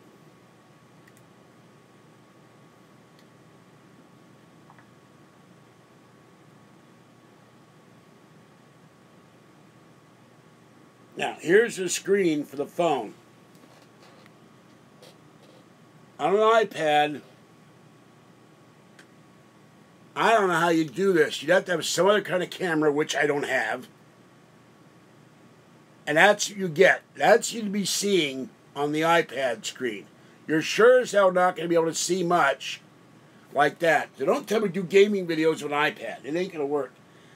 Now, here's the screen for the phone. On an iPad, I don't know how you do this. You'd have to have some other kind of camera, which I don't have. And that's what you get. That's you'd be seeing on the iPad screen. You're sure as hell not going to be able to see much like that. So don't tell me do gaming videos with an iPad. It ain't going to work.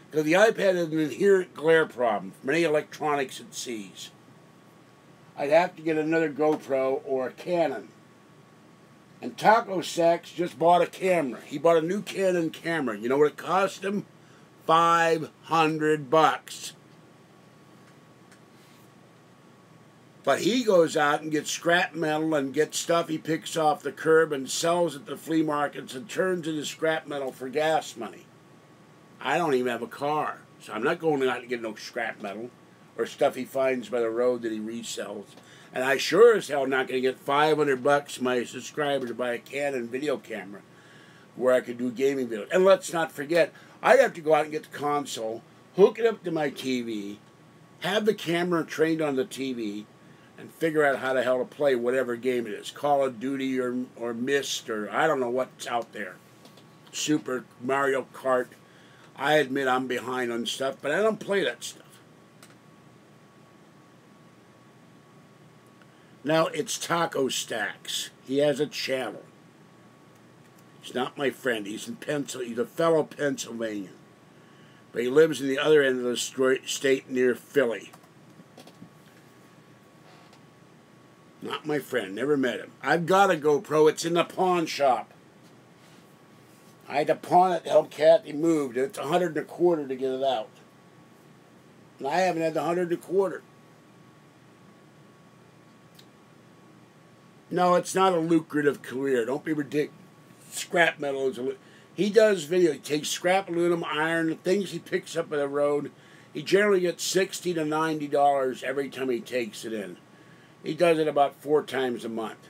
Because the iPad has an inherent glare problem from any electronics it sees. I'd have to get another GoPro or a Canon. And Taco Sacks just bought a camera. He bought a new Canon camera. You know what it cost him? $500. But he goes out and gets scrap metal and gets stuff he picks off the curb and sells at the flea markets and turns into scrap metal for gas money. I don't even have a car, so I'm not going out to get no scrap metal or stuff he finds by the road that he resells. And I sure as hell not going to get $500 my subscriber to buy a Canon video camera where I could do gaming videos. And let's not forget, I'd have to go out and get the console, hook it up to my TV, have the camera trained on the TV, and figure out how the hell to play whatever game it is. Call of Duty or Myst or I don't know what's out there. Super Mario Kart. I admit I'm behind on stuff, but I don't play that stuff. Now it's Taco Stacks. He has a channel. He's not my friend. He's a fellow Pennsylvanian. But he lives in the other end of the state near Philly. Not my friend. Never met him. I've got a GoPro. It's in the pawn shop. I had to pawn it to help Kathy move. It's $125 to get it out. And I haven't had the $125. No, it's not a lucrative career. Don't be ridiculous. Scrap metal is he does video. He takes scrap aluminum, iron, the things he picks up on the road. He generally gets $60 to $90 every time he takes it in. He does it about 4 times a month.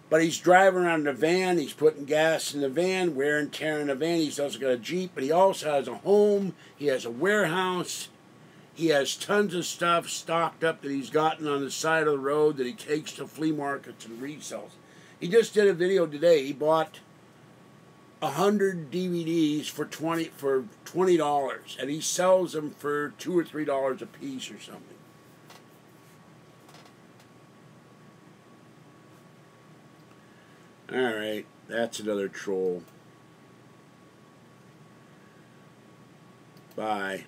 But he's driving around in a van. He's putting gas in the van, wear and tear in the van. He's also got a Jeep, but he also has a home. He has a warehouse. He has tons of stuff stocked up that he's gotten on the side of the road that he takes to flea markets and resells. He just did a video today. He bought 100 DVDs for $20, and he sells them for $2 or $3 a piece or something. All right, that's another troll. Bye.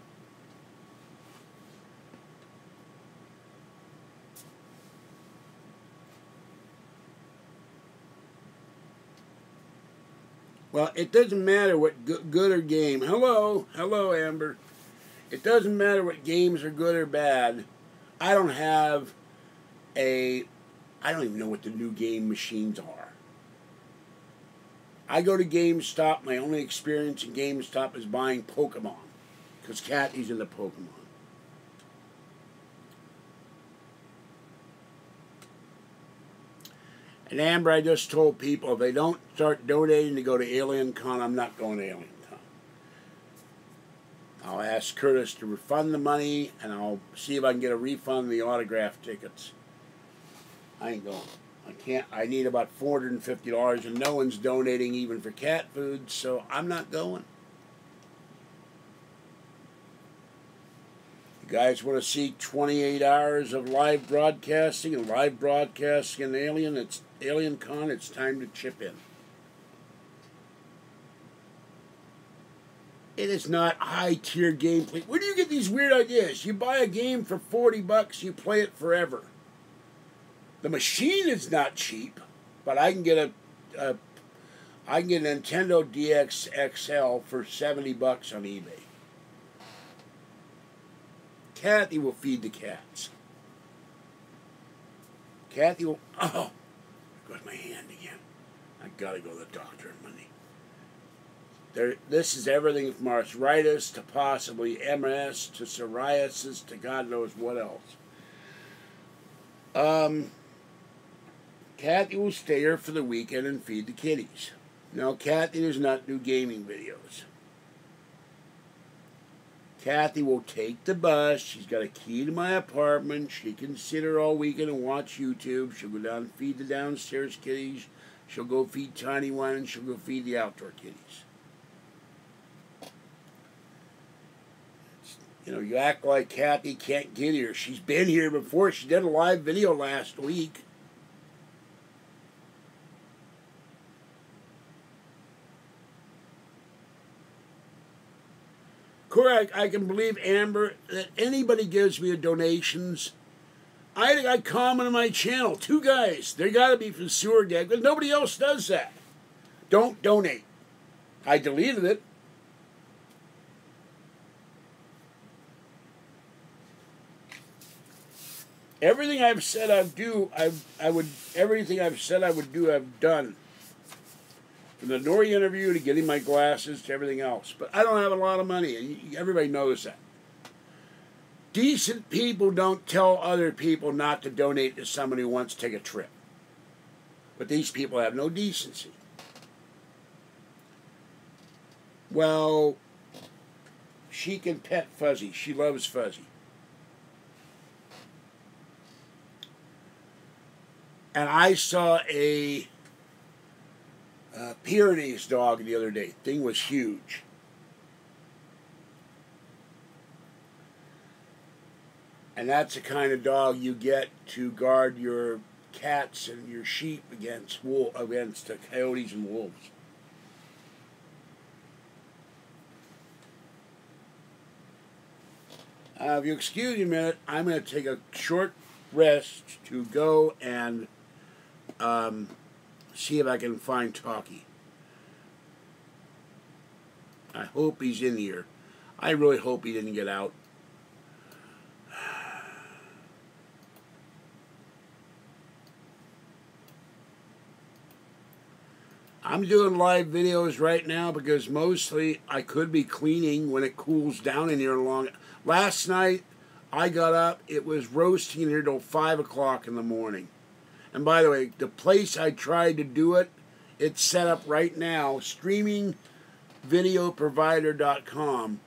Well, it doesn't matter what good or game. Hello, Amber. It doesn't matter what games are good or bad. I don't even know what the new game machines are. I go to GameStop. My only experience in GameStop is buying Pokemon, because Kathy's into Pokemon. And Amber, I just told people, if they don't start donating to go to AlienCon, I'm not going to AlienCon. I'll ask Curtis to refund the money, and I'll see if I can get a refund of the autograph tickets. I ain't going. I can't. I need about $450, and no one's donating even for cat food, so I'm not going. You guys want to see 28 hours of live broadcasting and live broadcasting in AlienCon, it's time to chip in. It is not high-tier gameplay. Where do you get these weird ideas? You buy a game for $40, you play it forever. The machine is not cheap, but I can get a Nintendo DX XL for $70 on eBay. Kathy will feed the cats. Kathy will... Oh! There goes my hand again. I gotta go to the doctor on Monday. This is everything from arthritis to possibly MS to psoriasis to God knows what else. Kathy will stay here for the weekend and feed the kitties. No, Kathy does not do gaming videos. Kathy will take the bus. She's got a key to my apartment. She can sit here all weekend and watch YouTube. She'll go down and feed the downstairs kitties. She'll go feed Tiny One, and she'll go feed the outdoor kitties. You know, you act like Kathy can't get here. She's been here before. She did a live video last week. Correct. I can believe, Amber, that anybody gives me donations. I comment on my channel. 2 guys. They got to be from Sewer Gag, but nobody else does that. Don't donate. I deleted it. Everything I've said I'd do, everything I've said I would do, I've done. From the Nori interview to getting my glasses to everything else. But I don't have a lot of money, and everybody knows that. Decent people don't tell other people not to donate to someone who wants to take a trip. But these people have no decency. Well, she can pet Fuzzy. She loves Fuzzy. And I saw a Pyrenees dog the other day. Thing was huge. And that's the kind of dog you get to guard your cats and your sheep against the coyotes and wolves. If you excuse me a minute, I'm going to take a short rest to go and see if I can find Talkie. I hope he's in here. I really hope he didn't get out. I'm doing live videos right now because mostly I could be cleaning when it cools down in here long. Last night I got up, it was roasting here till 5 o'clock in the morning. And by the way, the place I tried to do it, it's set up right now, streamingvideoprovider.com.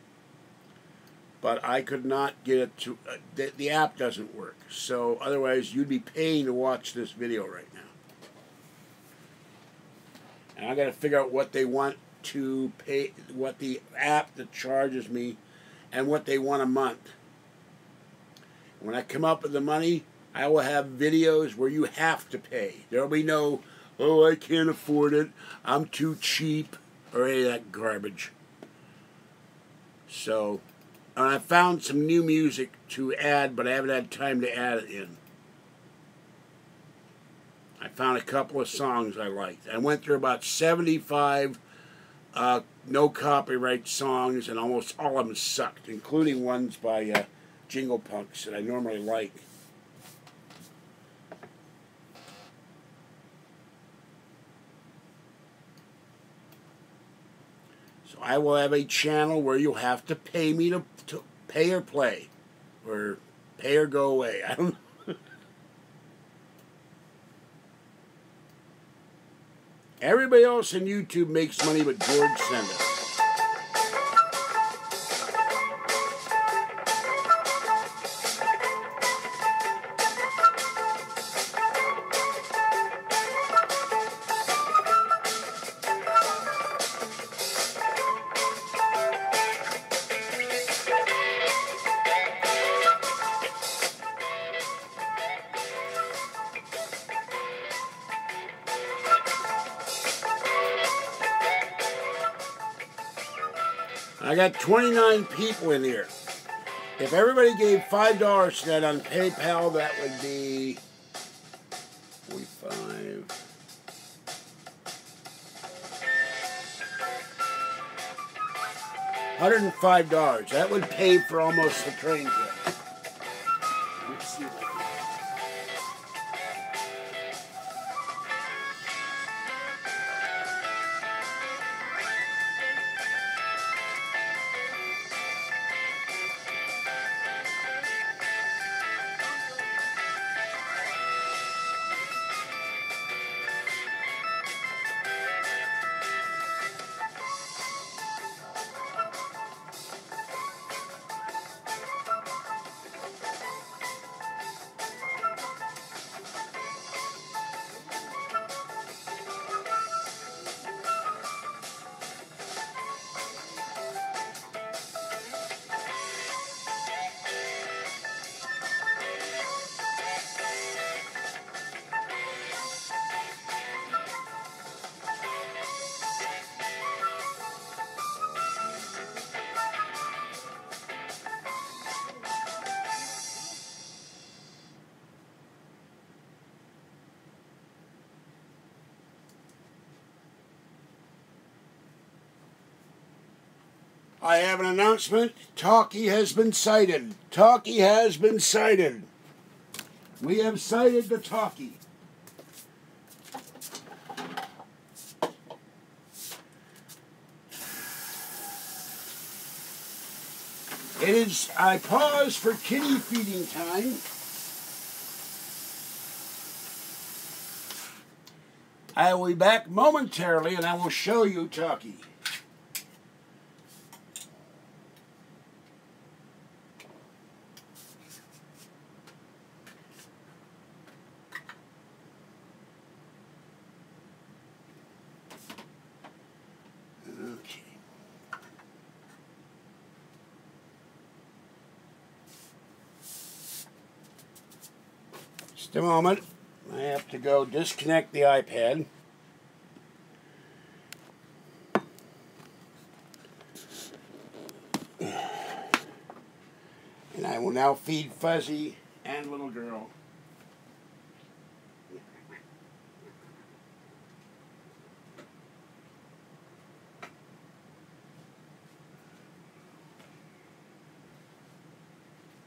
But I could not get it to, the app doesn't work. So otherwise you'd be paying to watch this video right now. And I got to figure out what they want to pay, what the app that charges me, and what they want a month. When I come up with the money, I will have videos where you have to pay. There will be no, oh, I can't afford it, I'm too cheap, or any of that garbage. So, and I found some new music to add, but I haven't had time to add it in. I found a couple of songs I liked. I went through about 75 no copyright songs, and almost all of them sucked, including ones by Jingle Punks that I normally like. So I will have a channel where you'll have to pay me to pay or play, or pay or go away. I don't know. Everybody else on YouTube makes money but George Senda. I got 29 people in here. If everybody gave $5 to that on PayPal, that would be 45. $105. That would pay for almost the train trip. Let's see. I have an announcement. Talkie has been sighted. Talkie has been sighted. We have sighted the Talkie. I pause for kitty feeding time. I will be back momentarily and I will show you Talkie. Okay. Just a moment. I have to go disconnect the iPad. And I will now feed Fuzzy and little girl.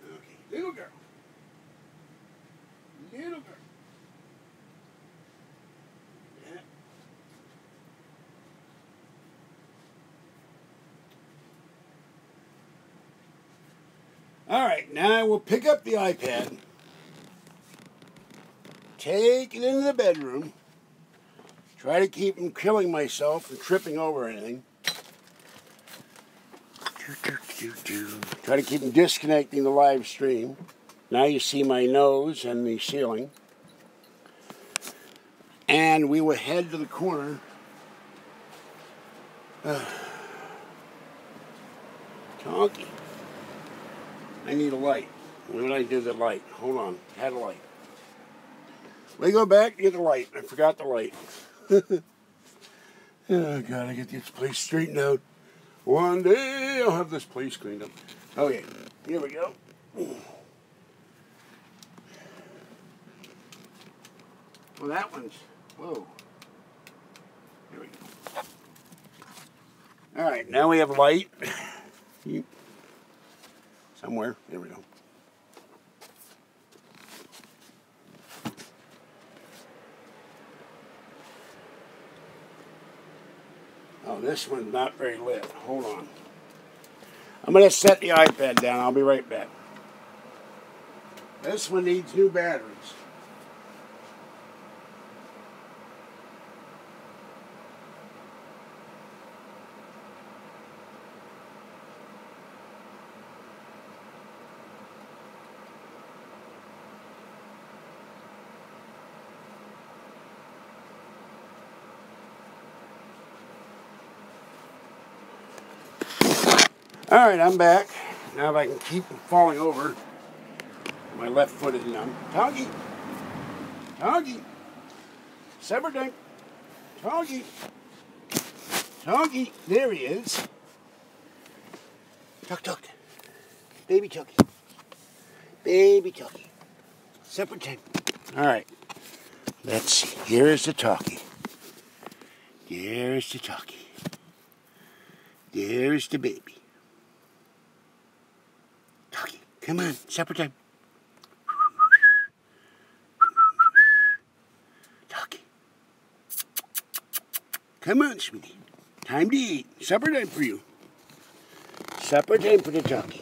Okay, little girl. Little girl. Yeah. All right, now I will pick up the iPad, take it into the bedroom, try to keep from killing myself and tripping over anything. Try to keep from disconnecting the live stream. Now you see my nose and the ceiling. And we will head to the corner. Talkie. I need a light. When did I do the light? Hold on. Had a light. Let me go back and get the light. I forgot the light. Oh, God, I get this place straightened out. One day I'll have this place cleaned up. Okay, here we go. Well, that one's... Whoa. Here we go. All right, now we have light. Somewhere. There we go. Oh, this one's not very lit. Hold on. I'm going to set the iPad down. I'll be right back. This one needs new batteries. All right, I'm back. Now if I can keep from falling over, my left foot is numb. Talkie, Talkie, supper time. Talkie, Talkie. There he is. Tuck, baby Talkie, baby Talkie. Supper time. All right. Let's see. Here's the Talkie. There's the Talkie. There's the baby. Come on, supper time. Talkie. Come on, sweetie. Time to eat. Supper time for you. Supper time for the Talkie.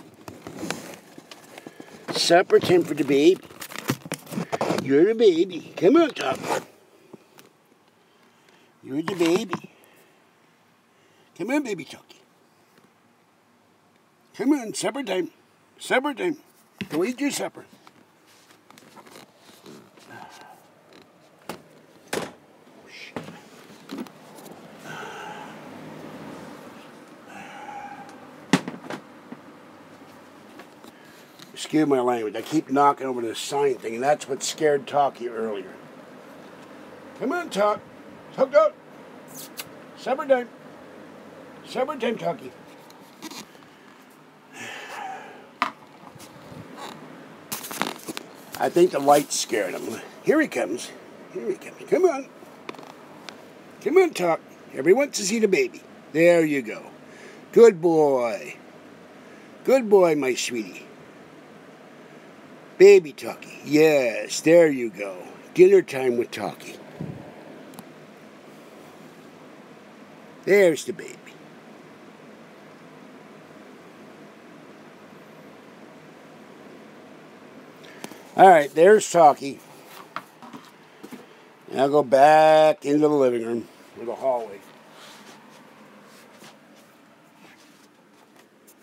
Supper time for the baby. You're the baby. Come on, Talkie. You're the baby. Come on, baby Talkie. Come on, supper time. Supper time. Go eat your supper. Excuse my language. I keep knocking over this sign thing, and that's what scared Talkie earlier. Come on, Talk. Talk out. Supper time. Supper time, Talkie. I think the light scared him. Here he comes. Here he comes. Come on. Come on, Talk. Everyone wants to see the baby. There you go. Good boy. Good boy, my sweetie. Baby Talkie. Yes, there you go. Dinner time with Talkie. There's the baby. Alright, there's Talkie. Now go back into the living room or the hallway.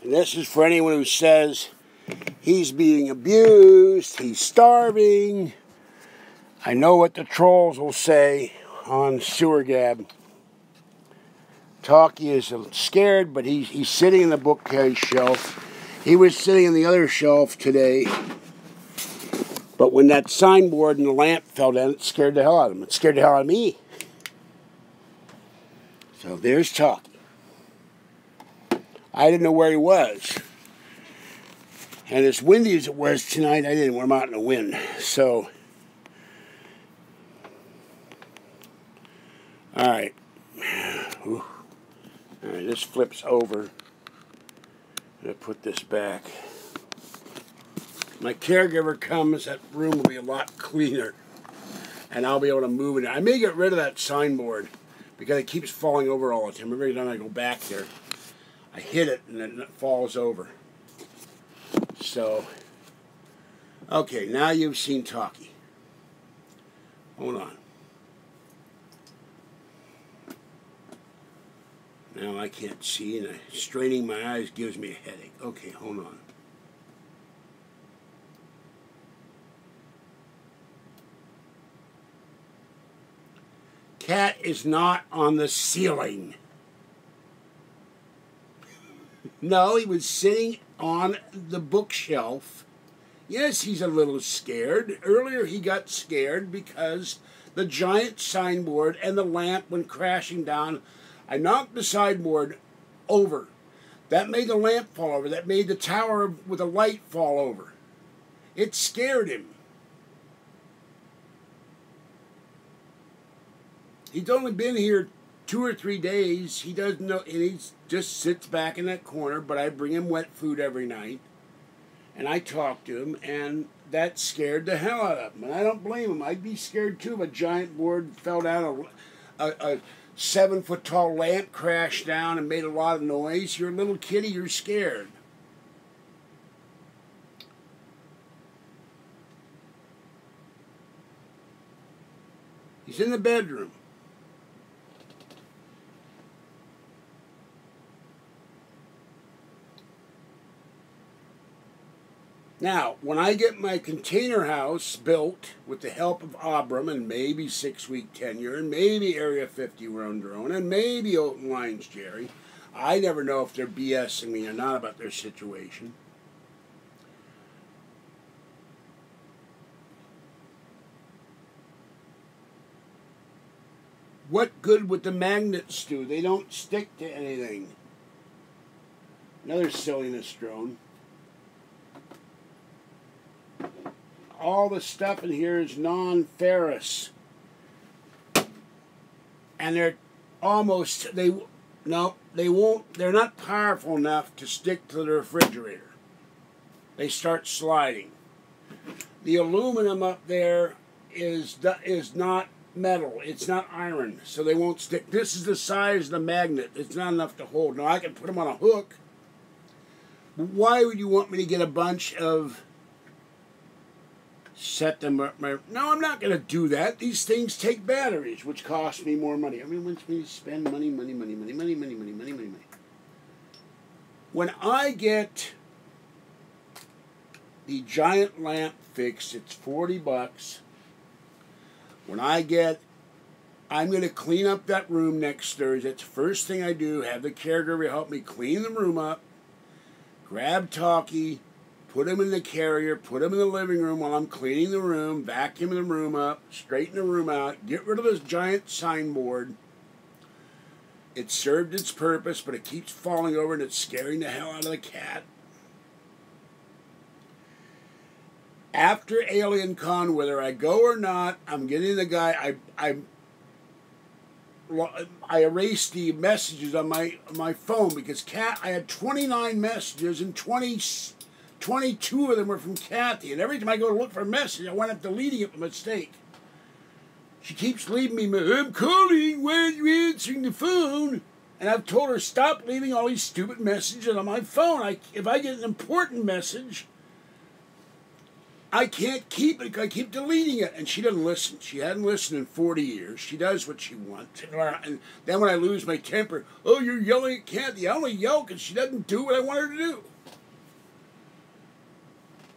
And this is for anyone who says he's being abused, he's starving. I know what the trolls will say on Sewer Gab. Talkie is scared, but he's sitting in the bookcase shelf. He was sitting in the other shelf today. But when that signboard and the lamp fell down, it scared the hell out of him. It scared the hell out of me. So there's Talkie. I didn't know where he was. And as windy as it was tonight, I didn't want him out in the wind. So, alright. Alright, this flips over. I'm going to put this back. My caregiver comes, that room will be a lot cleaner. And I'll be able to move it. I may get rid of that signboard because it keeps falling over all the time. Every time I go back there, I hit it and then it falls over. So, okay, now you've seen Talkie. Hold on. Now I can't see, and straining my eyes gives me a headache. Okay, hold on. Cat is not on the ceiling. No, he was sitting on the bookshelf. Yes, he's a little scared. Earlier he got scared because the giant signboard and the lamp went crashing down. I knocked the signboard over. That made the lamp fall over. That made the tower with a light fall over. It scared him. He's only been here 2 or 3 days. He doesn't know, and he just sits back in that corner, but I bring him wet food every night. And I talk to him, and that scared the hell out of him. And I don't blame him. I'd be scared too if a giant board fell down, a 7-foot-tall lamp crashed down and made a lot of noise. You're a little kitty, you're scared. He's in the bedroom. Now, when I get my container house built with the help of Abram and maybe 6-week tenure and maybe Area 50 run drone and maybe Open Lines Jerry, I never know if they're BSing me or not about their situation. What good would the magnets do? They don't stick to anything. Another silliness drone. All the stuff in here is non-ferrous. And they're almost, they're not powerful enough to stick to the refrigerator. They start sliding. The aluminum up there is not metal. It's not iron, so they won't stick. This is the size of the magnet. It's not enough to hold. Now, I can put them on a hook. But why would you want me to get a bunch of... set them up? No, I'm not going to do that. These things take batteries, which cost me more money. Everyone wants me to spend money. When I get the giant lamp fixed, it's $40. When I'm going to clean up that room next Thursday. It's the first thing I do. Have the caregiver help me clean the room up. Grab Talkie. Put him in the carrier, put him in the living room while I'm cleaning the room, vacuum the room up, straighten the room out, get rid of this giant signboard. It served its purpose, but it keeps falling over and it's scaring the hell out of the cat. After Alien Con, whether I go or not, I'm getting the guy, I erased the messages on my phone because I had 29 messages and 22 of them were from Kathy, and every time I go to look for a message, I wind up deleting it by mistake. She keeps leaving me, I'm calling, why are you answering the phone? And I've told her, stop leaving all these stupid messages on my phone. If I get an important message, I can't keep it. I keep deleting it. And she doesn't listen. She hadn't listened in 40 years. She does what she wants. And then when I lose my temper, oh, you're yelling at Kathy. I only yell because she doesn't do what I want her to do.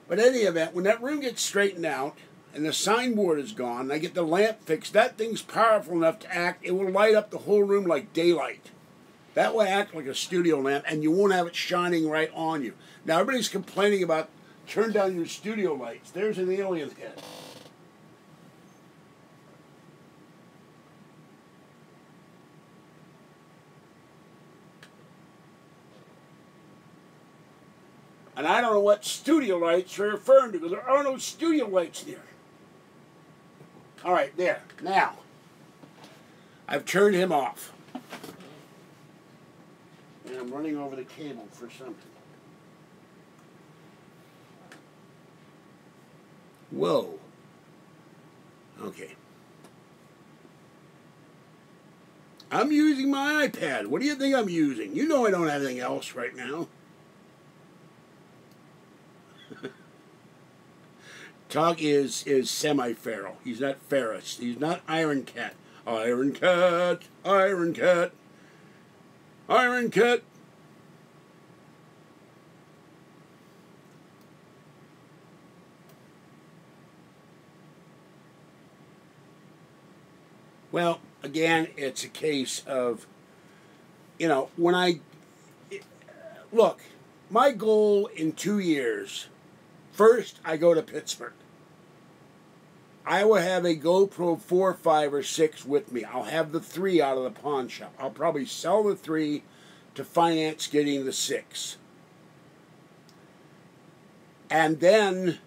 But in any event, when that room gets straightened out and the signboard is gone, and I get the lamp fixed, that thing's powerful enough to act. It will light up the whole room like daylight. That will act like a studio lamp, and you won't have it shining right on you. Now, everybody's complaining about turn down your studio lights. There's an alien head. And I don't know what studio lights you're referring to, because there are no studio lights here. All right, there. Now, I've turned him off. And I'm running over the cable for something. Whoa. Okay. I'm using my iPad. What do you think I'm using? You know I don't have anything else right now. Talkie is semi-feral. He's not ferrous. He's not Iron Cat. Iron Cat, Iron Cat, Iron Cat. Well, again, it's a case of, you know, look, my goal in 2 years, first I go to Pittsburgh. I will have a GoPro 4, 5, or 6 with me. I'll have the 3 out of the pawn shop. I'll probably sell the 3 to finance getting the 6. And then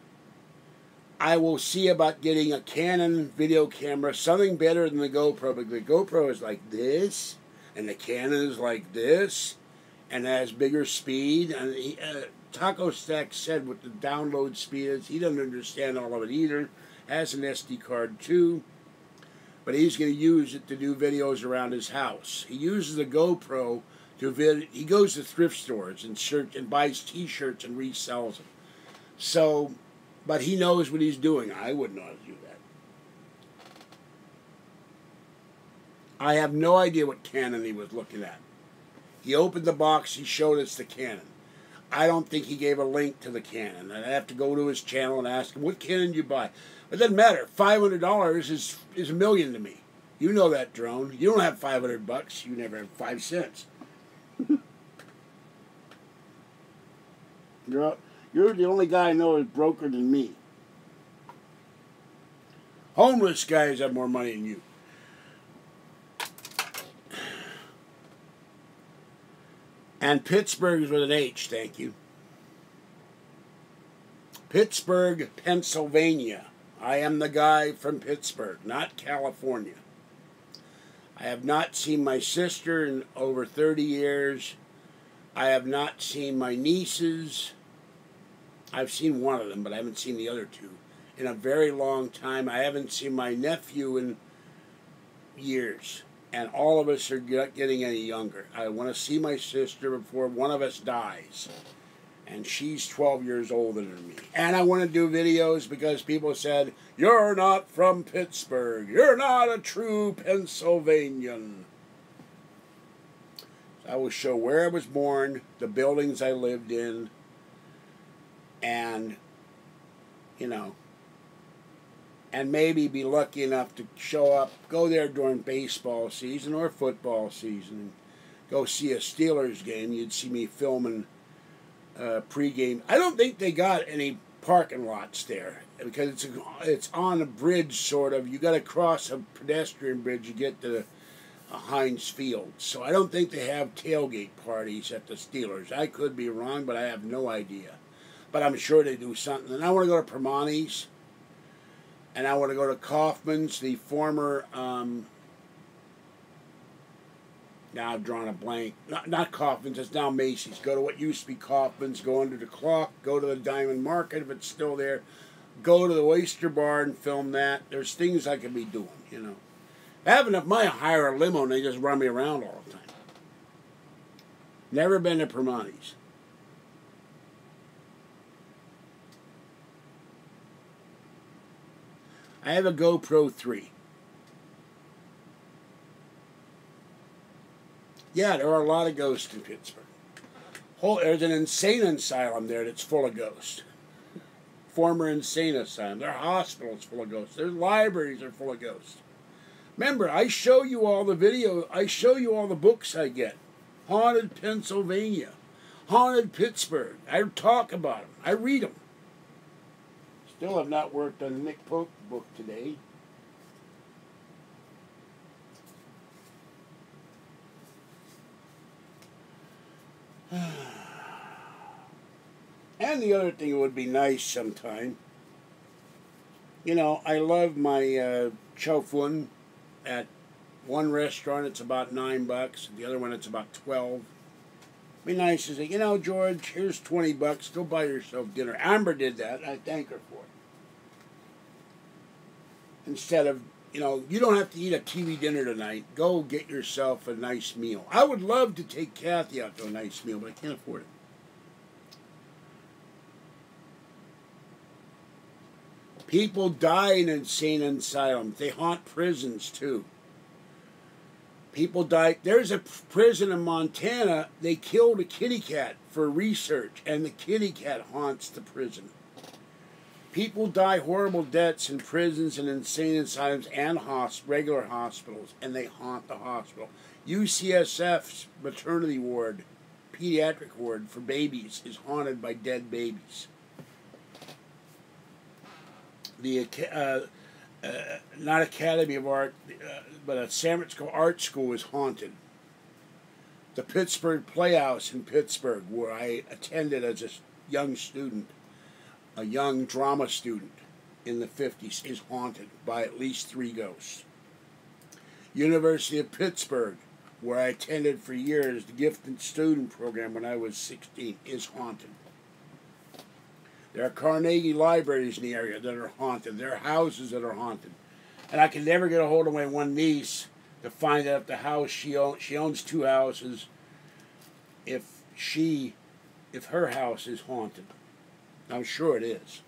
I will see about getting a Canon video camera, something better than the GoPro, because the GoPro is like this, and the Canon is like this, and it has bigger speed. And Taco Stack said what the download speed is. He doesn't understand all of it either. Has an SD card too, but he's going to use it to do videos around his house. He uses the GoPro to he goes to thrift stores and buys T-shirts and resells them. So, but he knows what he's doing. I wouldn't know how to do that. I have no idea what Canon he was looking at. He opened the box. He showed us the Canon. I don't think he gave a link to the Canon. I'd have to go to his channel and ask him, what Canon did you buy? It doesn't matter. $500 is $1 million to me. You know that, Drone. You don't have $500. You never have 5 cents. You're the only guy I know is broker than me. Homeless guys have more money than you. And Pittsburgh is with an H, thank you. Pittsburgh, Pennsylvania. I am the guy from Pittsburgh, not California. I have not seen my sister in over 30 years. I have not seen my nieces. I've seen one of them, but I haven't seen the other 2 in a very long time. I haven't seen my nephew in years. And all of us are not getting any younger. I want to see my sister before one of us dies. And she's 12 years older than me. And I want to do videos because people said, you're not from Pittsburgh. You're not a true Pennsylvanian. So I will show where I was born, the buildings I lived in, and, you know, and maybe be lucky enough to show up, go there during baseball season or football season, and go see a Steelers game. You'd see me filming pregame. I don't think they got any parking lots there because it's on a bridge, sort of. You got to cross a pedestrian bridge to get to Heinz Field. So I don't think they have tailgate parties at the Steelers. I could be wrong, but I have no idea. But I'm sure they do something. And I want to go to Permani's. And I want to go to Kaufman's, the former, now I've drawn a blank. Not Kaufman's, it's now Macy's. Go to what used to be Kaufman's, go under the clock, go to the Diamond Market if it's still there, go to the Oyster Bar and film that. There's things I could be doing, you know. If I have enough money, I'll hire a limo and they just run me around all the time. Never been to Permani's. I have a GoPro 3. Yeah, there are a lot of ghosts in Pittsburgh. There's an insane asylum there that's full of ghosts. Former insane asylum. There are hospitals full of ghosts. Their libraries are full of ghosts. Remember, I show you all the video. I show you all the books I get. Haunted Pennsylvania. Haunted Pittsburgh. I talk about them. I read them. Still have not worked on the Nick Pope book today. And the other thing would be nice sometime. You know, I love my chow fun. At one restaurant, it's about $9. The other one, it's about $12. Be nice to say, you know, George, here's $20. Go buy yourself dinner. Amber did that. I thank her for it. Instead of, you know, you don't have to eat a TV dinner tonight. Go get yourself a nice meal. I would love to take Kathy out to a nice meal, but I can't afford it. People die in insane asylums. They haunt prisons, too. People die. There's a prison in Montana. They killed a kitty cat for research, and the kitty cat haunts the prison. People die horrible deaths in prisons and insane asylums and regular hospitals, and they haunt the hospital. UCSF's maternity ward, pediatric ward for babies, is haunted by dead babies. The not Academy of Art, but a San Francisco art school is haunted. The Pittsburgh Playhouse in Pittsburgh, where I attended as a young student, a young drama student in the 50s, is haunted by at least 3 ghosts. University of Pittsburgh, where I attended for years, the gifted student program when I was 16, is haunted. There are Carnegie libraries in the area that are haunted. There are houses that are haunted. And I can never get a hold of my one niece to find out if the house she owns 2 houses, if her house is haunted. I'm sure it is.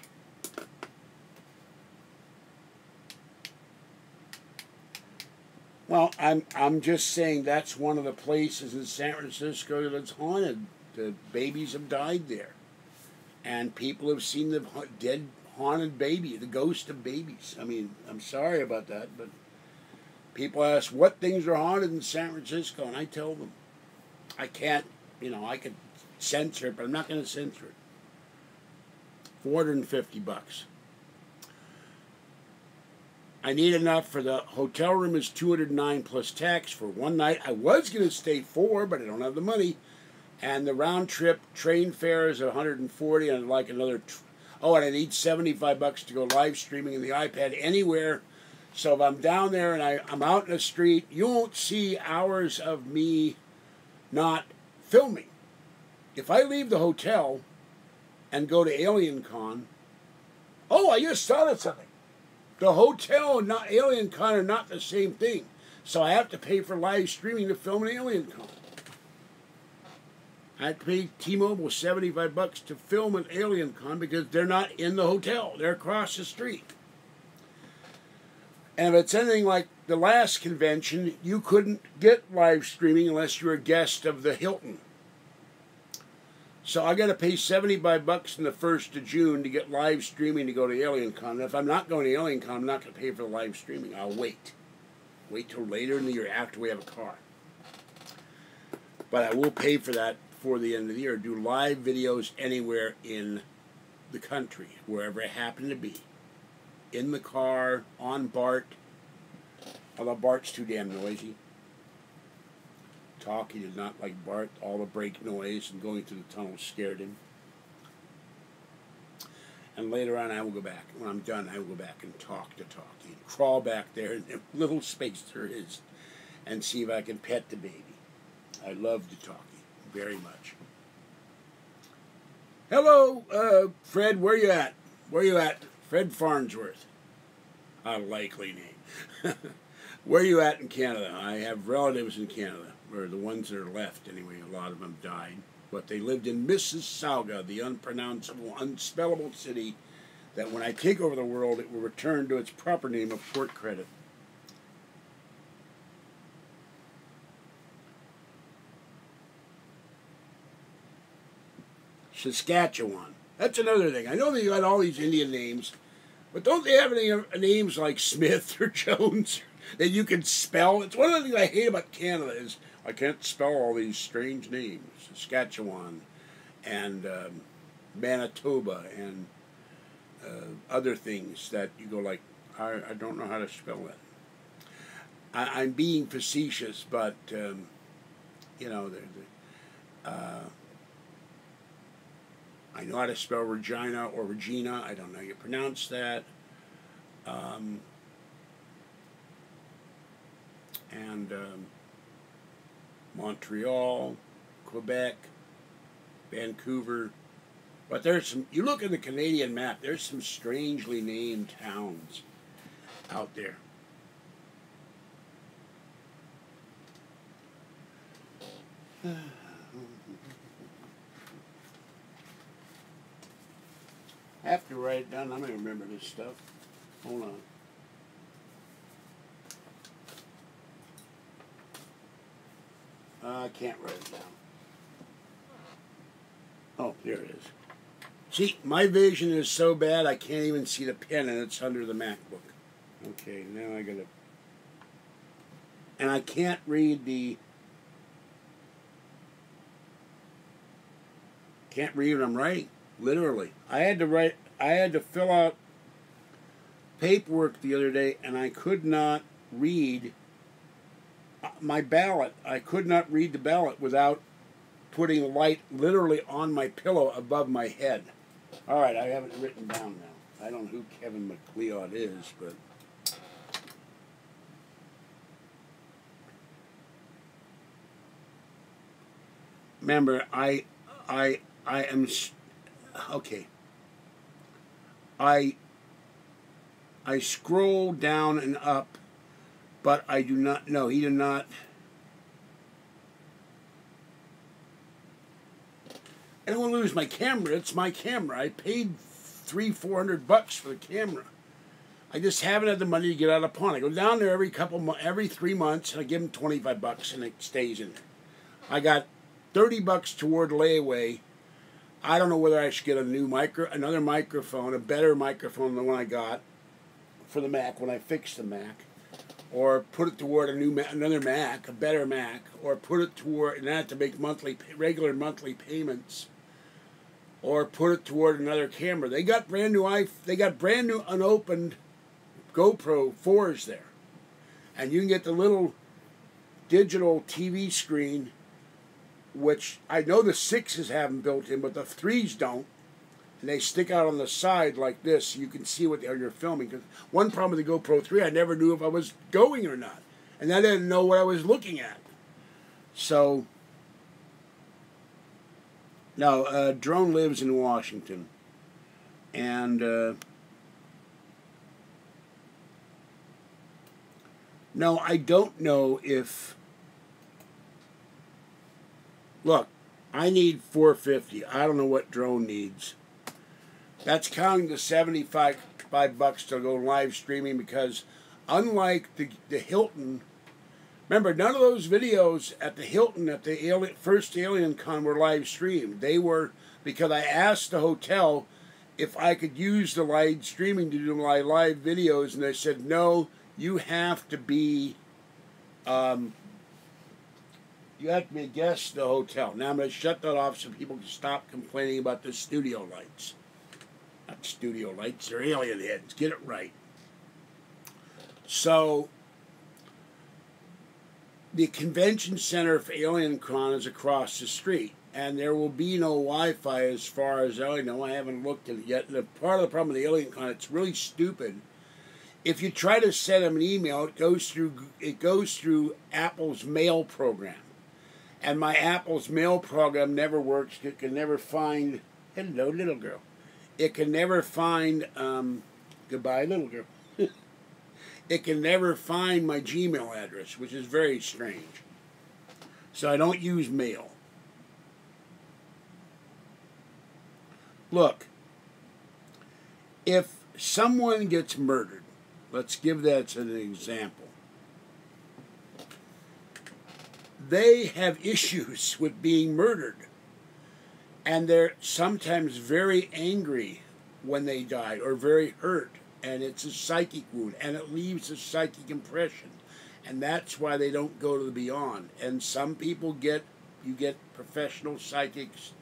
Well, I'm just saying that's one of the places in San Francisco that's haunted. The babies have died there. And people have seen the dead, haunted baby, the ghost of babies. I mean, I'm sorry about that, but people ask what things are haunted in San Francisco, and I tell them. I can't, you know, I could censor it, but I'm not going to censor it. $450. I need enough for the hotel room is $209 plus tax for one night. I was going to stay 4, but I don't have the money. And the round trip train fare is $140, and I'd like another. And I need $75 to go live streaming in the iPad anywhere. So if I'm down there and I'm out in the street, you won't see hours of me not filming. If I leave the hotel and go to Alien Con, I just thought of something. The hotel and not Alien Con are not the same thing. So I have to pay for live streaming to film an Alien Con. I had to pay T-Mobile $75 to film an Alien Con because they're not in the hotel. They're across the street. And if it's anything like the last convention, you couldn't get live streaming unless you were a guest of the Hilton. So I got to pay $75 on the 1st of June to get live streaming to go to Alien Con. And if I'm not going to Alien Con, I'm not going to pay for the live streaming. I'll wait. Wait till later in the year after we have a car. But I will pay for that before the end of the year. Do live videos anywhere in the country, wherever I happen to be. In the car, on BART. Although BART's too damn noisy. Talkie did not like BART. All the brake noise and going through the tunnel scared him. And later on I will go back. When I'm done, I will go back and talk to Talkie. And crawl back there in the little space there is. And see if I can pet the baby. I love the Talkie very much. Hello, Fred, where you at? Where you at? Fred Farnsworth. A likely name. Where you at in Canada? I have relatives in Canada, or the ones that are left anyway. A lot of them died. But they lived in Mississauga, the unpronounceable, unspellable city that when I take over the world, it will return to its proper name of Port Credit. Saskatchewan. That's another thing. I know they got all these Indian names, but don't they have any names like Smith or Jones that you can spell? It's one of the things I hate about Canada is I can't spell all these strange names. Saskatchewan and Manitoba and other things that you go like, I don't know how to spell that. I'm being facetious, but you know, I know how to spell Regina or Regina. I don't know how you pronounce that. Montreal, Quebec, Vancouver. But there's some, you look at the Canadian map, there's some strangely named towns out there. I have to write it down. I'm going to remember this stuff. Hold on. I can't write it down. Oh, there it is. See, my vision is so bad I can't even see the pen, and it's under the MacBook. Okay, now I got to... And I can't read the... Can't read what I'm writing. Literally. I had to fill out paperwork the other day, and I could not read my ballot. I could not read the ballot without putting a light literally on my pillow above my head. All right, I have it written down now. I don't know who Kevin McLeod is, but... Remember, I am... Okay. I scroll down and up, but I do not... No, he did not... I don't want to lose my camera. It's my camera. I paid $300-400 for the camera. I just haven't had the money to get out of pawn. I go down there every 3 months, and I give them $25, and it stays in there. I got $30 toward layaway. I don't know whether I should get another microphone, a better microphone than the one I got for the Mac when I fixed the Mac, or put it toward another Mac, a better Mac, or put it toward, and I have to make regular monthly payments, or put it toward another camera. They got brand new unopened GoPro 4s there, and you can get the little digital TV screen, which I know the 6s have them built in, but the 3s don't. And they stick out on the side like this, so you can see what you're filming. Because one problem with the GoPro 3, I never knew if I was going or not. And I didn't know what I was looking at. So, now, Drone lives in Washington. And, no, I don't know if... Look, I need $450. I don't know what Drone needs. That's counting the $75 to go live streaming, because unlike the Hilton, remember, none of those videos at the Hilton at the first Alien Con were live streamed. They were, because I asked the hotel if I could use the live streaming to do my live videos, and they said, no, you have to be... you have to be a guest at the hotel. Now I'm going to shut that off so people can stop complaining about the studio lights. Not studio lights, they're alien heads. Get it right. So, the convention center for AlienCon is across the street, and there will be no Wi-Fi as far as I know. I haven't looked at it yet. And part of the problem with the AlienCon, it's really stupid. If you try to send them an email, it goes through Apple's mail program. And my Apple's mail program never works. It can never find... Hello, little girl. It can never find... goodbye, little girl. It can never find my Gmail address, which is very strange. So I don't use mail. Look, If someone gets murdered, let's give that as an example. They have issues with being murdered. And they're sometimes very angry when they died, or very hurt. And it's a psychic wound, and it leaves a psychic impression. And that's why they don't go to the beyond. And some people you get professional psychics,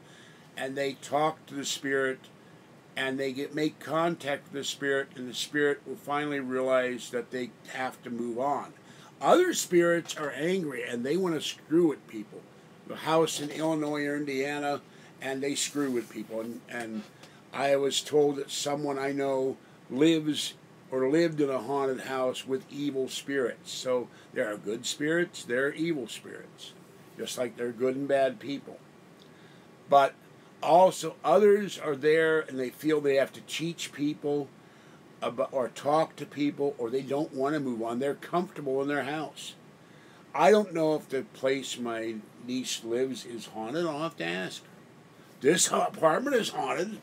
and they talk to the spirit, and they make contact with the spirit, and the spirit will finally realize that they have to move on. Other spirits are angry, and they want to screw with people. The house in Illinois or Indiana, and they screw with people. And I was told that someone I know lives or lived in a haunted house with evil spirits. So there are good spirits, there are evil spirits, just like there are good and bad people. But also others are there and they feel they have to teach people about, or talk to people, or they don't want to move on. They're comfortable in their house. I don't know if the place my niece lives is haunted. I'll have to ask her. This apartment is haunted.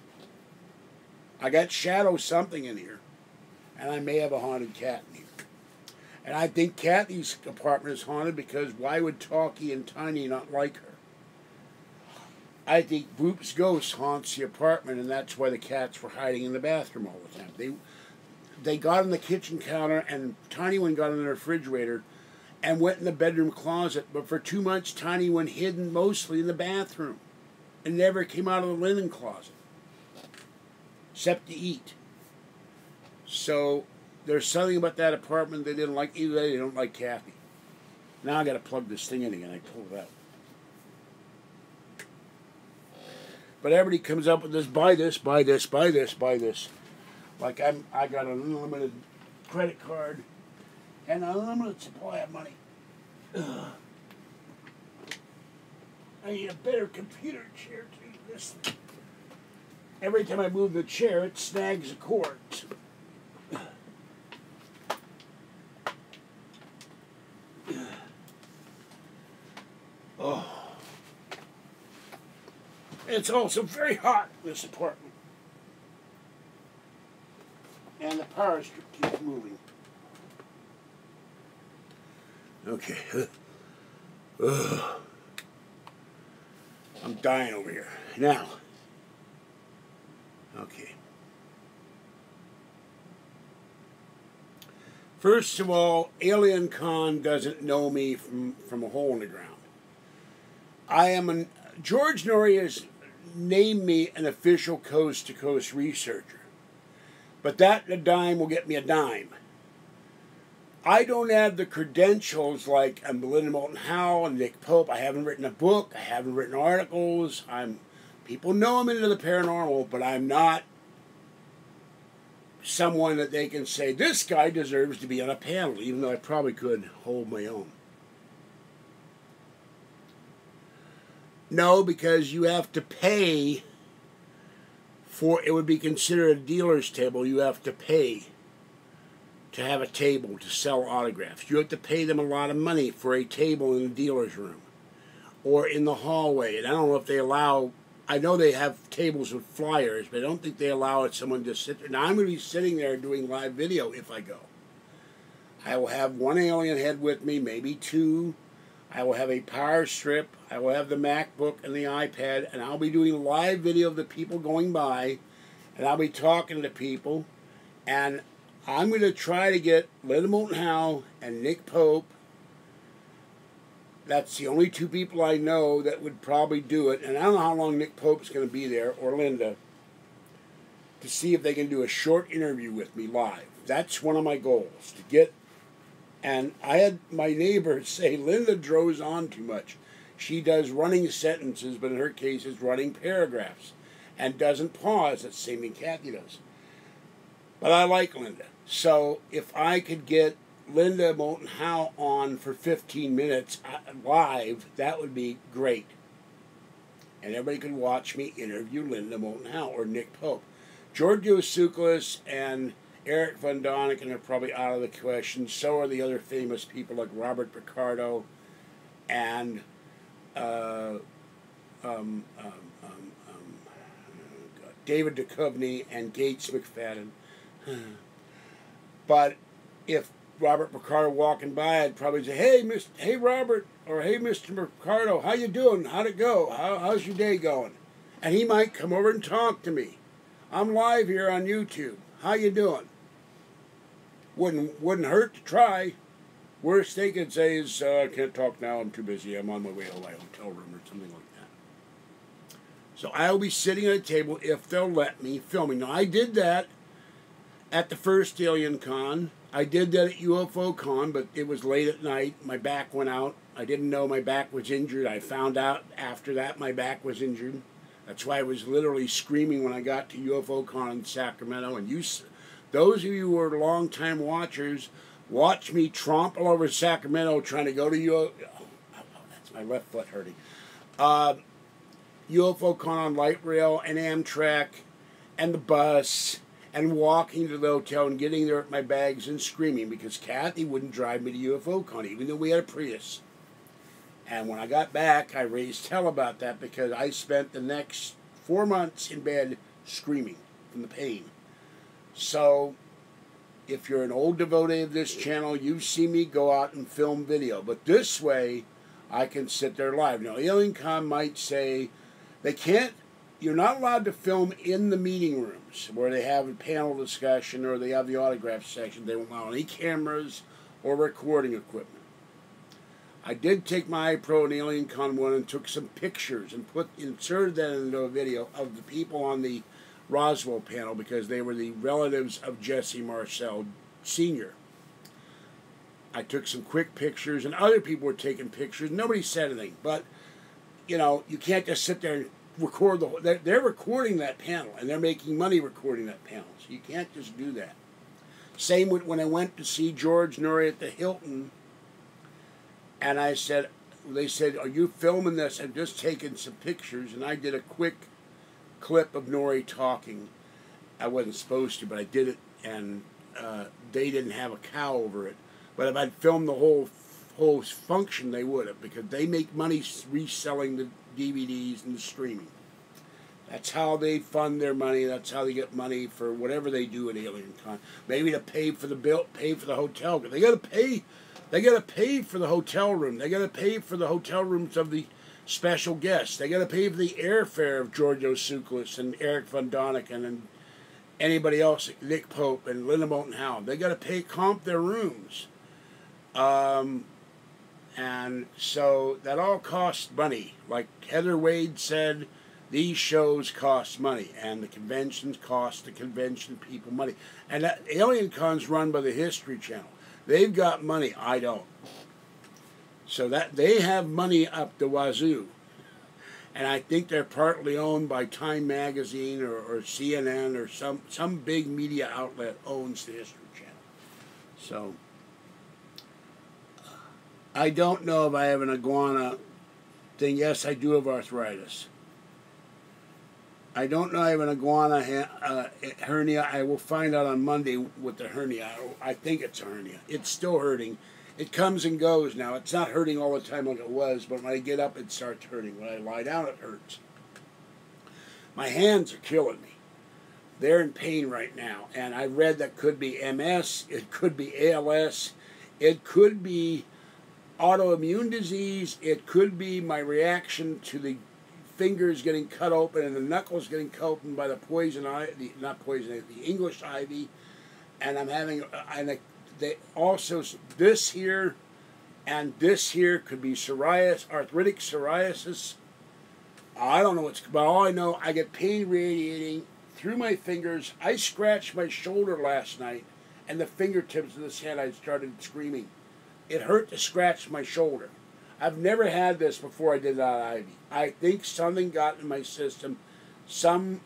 I got shadow something in here. And I may have a haunted cat in here. And I think Kathy's apartment is haunted because why would Talkie and Tiny not like her? I think Boop's ghost haunts the apartment, and that's why the cats were hiding in the bathroom all the time. They got on the kitchen counter, and Tiny one got in the refrigerator and went in the bedroom closet. But for 2 months, Tiny one hidden mostly in the bathroom and never came out of the linen closet, except to eat. So there's something about that apartment they didn't like. Either they don't like Kathy. Now I got to plug this thing in again. I pull it out. But everybody comes up with this: buy this, buy this, buy this, buy this. Like I got an unlimited credit card and an unlimited supply of money. Ugh. I need a better computer chair to do this. Every time I move the chair, it snags the cords. Oh. It's also very hot in this apartment. And the power strip keeps moving. Okay. I'm dying over here. Now. Okay. First of all, Alien Con doesn't know me from a hole in the ground. George Norrie has named me an official coast-to-coast researcher. But that a dime will get me a dime. I don't have the credentials like Linda Moulton Howe and Nick Pope. I haven't written a book. I haven't written articles. People know I'm into the paranormal, but I'm not someone that they can say, this guy deserves to be on a panel, even though I probably could hold my own. No, because you have to pay for, it would be considered a dealer's table. You have to pay to have a table to sell autographs. You have to pay them a lot of money for a table in the dealer's room or in the hallway. And I don't know if they allow, I know they have tables with flyers, but I don't think they allow someone to sit there. Now, I'm going to be sitting there doing live video if I go. I will have one alien head with me, maybe two. I will have a power strip. I will have the MacBook and the iPad, and I'll be doing live video of the people going by, and I'll be talking to people, and I'm going to try to get Linda Moulton Howe and Nick Pope. That's the only two people I know that would probably do it, and I don't know how long Nick Pope's going to be there, or Linda, to see if they can do a short interview with me live. That's one of my goals, to get. And I had my neighbor say, Linda drones on too much. She does running sentences, but in her case it's running paragraphs. And doesn't pause, that's the same thing Kathy does. But I like Linda. So if I could get Linda Moulton Howe on for 15 minutes live, that would be great. And everybody could watch me interview Linda Moulton Howe or Nick Pope. Giorgio Tsoukalos and Eric Von Doniken are probably out of the question. So are the other famous people like Robert Picardo and David Duchovny and Gates McFadden. But if Robert Picardo walking by, I'd probably say, hey Robert, or hey Mr. Picardo, how you doing? How'd it go? How's your day going? And he might come over and talk to me. I'm live here on YouTube. How you doing? Wouldn't hurt to try. Worst they could say is, I can't talk now, I'm too busy, I'm on my way to my hotel room, or something like that. So I'll be sitting at a table, if they'll let me, filming. Now, I did that at the first Alien Con. I did that at UFO Con, but it was late at night. My back went out. I didn't know my back was injured. I found out after that my back was injured. That's why I was literally screaming when I got to UFO Con in Sacramento. And those of you who are long-time watchers, watch me tromp all over Sacramento trying to go to UFO. Oh, that's my left foot hurting. UFO Con on light rail and Amtrak and the bus and walking to the hotel and getting there with my bags and screaming because Kathy wouldn't drive me to UFO Con even though we had a Prius. And when I got back, I raised hell about that because I spent the next 4 months in bed screaming from the pain. So, if you're an old devotee of this channel, you see me go out and film video. But this way, I can sit there live. Now, AlienCon might say they can't, you're not allowed to film in the meeting rooms where they have a panel discussion or they have the autograph section. They won't allow any cameras or recording equipment. I did take my iPro and AlienCon 1 and took some pictures and inserted that into a video of the people on the Roswell panel because they were the relatives of Jesse Marcel Sr. I took some quick pictures and other people were taking pictures. Nobody said anything, but you know, you can't just sit there and record they're recording that panel and they're making money recording that panel, so you can't just do that. Same with when I went to see George Norrie at the Hilton. And they said, are you filming this? I'm just taking some pictures. And I did a quick clip of Norrie talking. I wasn't supposed to, but I did it. And they didn't have a cow over it. But if I'd filmed the whole function, they would have. Because they make money reselling the DVDs and the streaming. That's how they fund their money. That's how they get money for whatever they do at AlienCon. Maybe to pay for the bill, pay for the hotel. Because they got to pay. They got to pay for the hotel room. They got to pay for the hotel rooms of the special guests. They got to pay for the airfare of Giorgio Tsoukalos and Eric Von Doniken and anybody else, Nick Pope and Linda Moulton Howe. They got to comp their rooms. And so that all costs money. Like Heather Wade said, these shows cost money. And the conventions cost the convention people money. And that AlienCon's run by the History Channel. They've got money, I don't. So that they have money up the wazoo. And I think they're partly owned by Time Magazine or CNN or some big media outlet owns the History Channel. So I don't know if I have an iguana thing. Yes, I do have arthritis. I don't know I have an iguana hernia. I will find out on Monday with the hernia. I think it's a hernia. It's still hurting. It comes and goes now. It's not hurting all the time like it was, but when I get up, it starts hurting. When I lie down, it hurts. My hands are killing me. They're in pain right now. And I read that could be MS. It could be ALS. It could be autoimmune disease. It could be my reaction to the fingers getting cut open and the knuckles getting cut open by the poison ivy, the English ivy, and I'm having, they also, this here and this here could be arthritic psoriasis. I don't know what's, but all I know, I get pain radiating through my fingers. I scratched my shoulder last night, and the fingertips of this hand, I started screaming. It hurt to scratch my shoulder. I've never had this before I did that ivy. I think something got in my system, some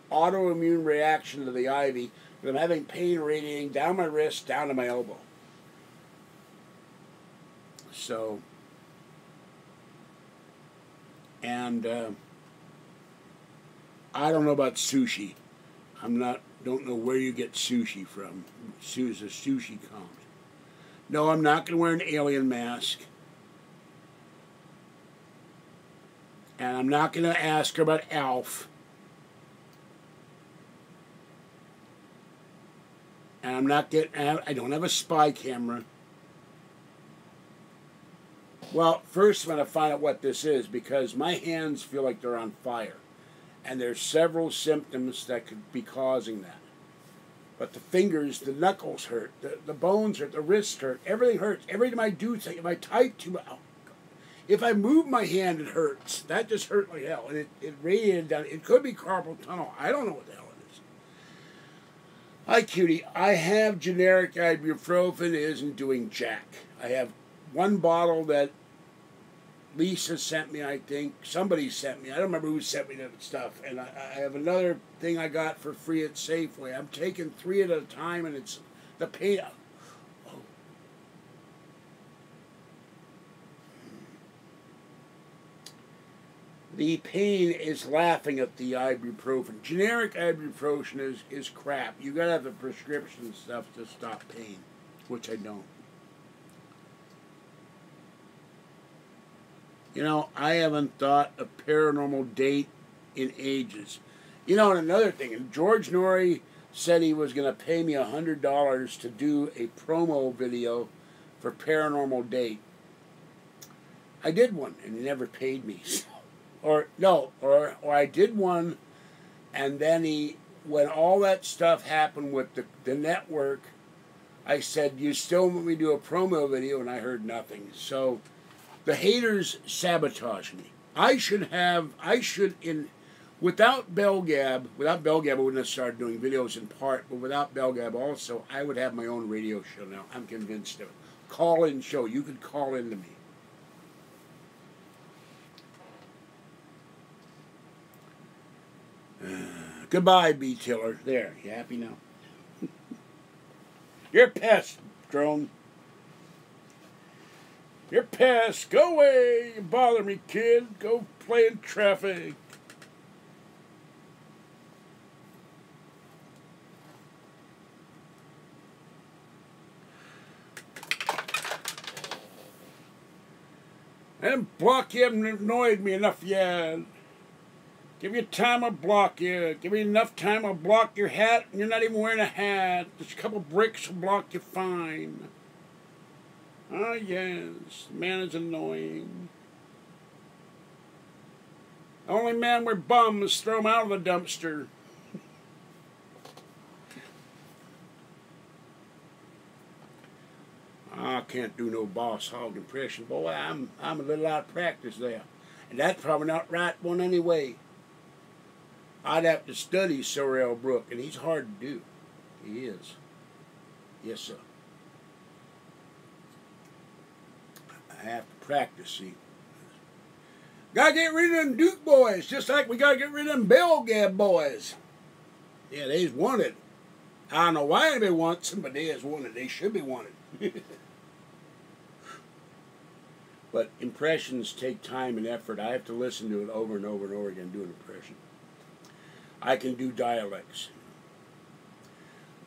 autoimmune reaction to the ivy, but I'm having pain radiating down my wrist, down to my elbow. So, and I don't know about sushi. Don't know where you get sushi from. As a sushi comes. No, I'm not going to wear an alien mask. And I'm not going to ask her about Alf. And I'm not getting, I don't have a spy camera. Well, first I'm going to find out what this is, because my hands feel like they're on fire. And there's several symptoms that could be causing that. But the fingers, the knuckles hurt, the bones hurt, the wrists hurt, everything hurts. Every time I do something, if I type too much, if I move my hand, it hurts. That just hurt like hell. And it radiated down. It could be carpal tunnel. I don't know what the hell it is. Hi, cutie. I have generic ibuprofen. It isn't doing jack. I have one bottle that Lisa sent me, I think. Somebody sent me. I don't remember who sent me that stuff. And I have another thing I got for free at Safeway. I'm taking 3 at a time, and it's the pain. Oh. The pain is laughing at the ibuprofen. Generic ibuprofen is crap. You gotta have the prescription stuff to stop pain, which I don't. You know, I haven't thought a paranormal date in ages. You know, and another thing, George Norrie said he was going to pay me $100 to do a promo video for Paranormal Date. I did one, and he never paid me. Or I did one, and then when all that stuff happened with the network, I said, you still want me to do a promo video? And I heard nothing. So the haters sabotage me. Without Bell Gab, I wouldn't have started doing videos in part, but without Bell Gab also, I would have my own radio show now. I'm convinced of it. Call-in show. You could call in to me. Goodbye, B. Tiller. There, you happy now? You're a pest, drone. You're a pest. Go away. You bother me, kid. Go play in traffic. And block you haven't annoyed me enough yet. Give you time, I'll block you. Give me enough time, I'll block your hat, and you're not even wearing a hat. Just a couple bricks will block you fine. Oh, yes, man is annoying. Only man we're bums, throw him out of the dumpster. I can't do no boss hog impression. Boy, I'm a little out of practice there. And that's probably not right one anyway. I'd have to study Sorrel Brook, and he's hard to do. He is. Yes, sir. I have to practice, see. Gotta get rid of them Duke boys, just like we gotta get rid of them Bell Gab boys. Yeah, they's wanted. I don't know why anybody wants them, but they is wanted. They should be wanted. But impressions take time and effort. I have to listen to it over and over and over again, do an impression. I can do dialects.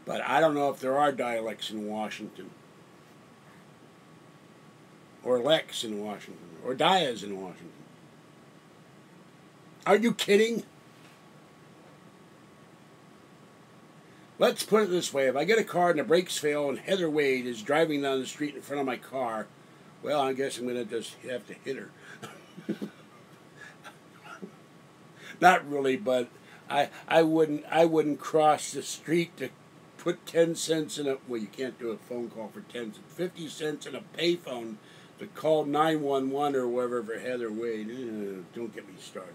But I don't know if there are dialects in Washington. Or Lex in Washington. Or Dias in Washington. Are you kidding? Let's put it this way. If I get a car and the brakes fail and Heather Wade is driving down the street in front of my car, well, I guess I'm going to just have to hit her. Not really, but I wouldn't cross the street to put 10 cents in a, well, you can't do a phone call for 10 cents, 50 cents in a payphone to call 911 or whatever for Heather Wade. Don't get me started.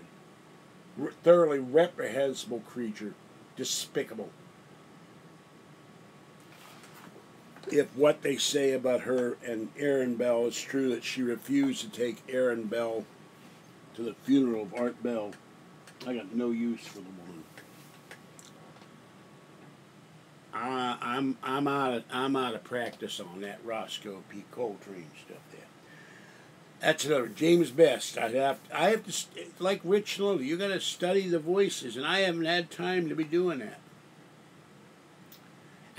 Thoroughly reprehensible creature. Despicable. If what they say about her and Aaron Bell is true, that she refused to take Aaron Bell to the funeral of Art Bell, I got no use for the woman. I'm out of practice on that Roscoe P. Coltrane stuff there. That's another James Best. I have to like Rich Little. You got to study the voices, and I haven't had time to be doing that.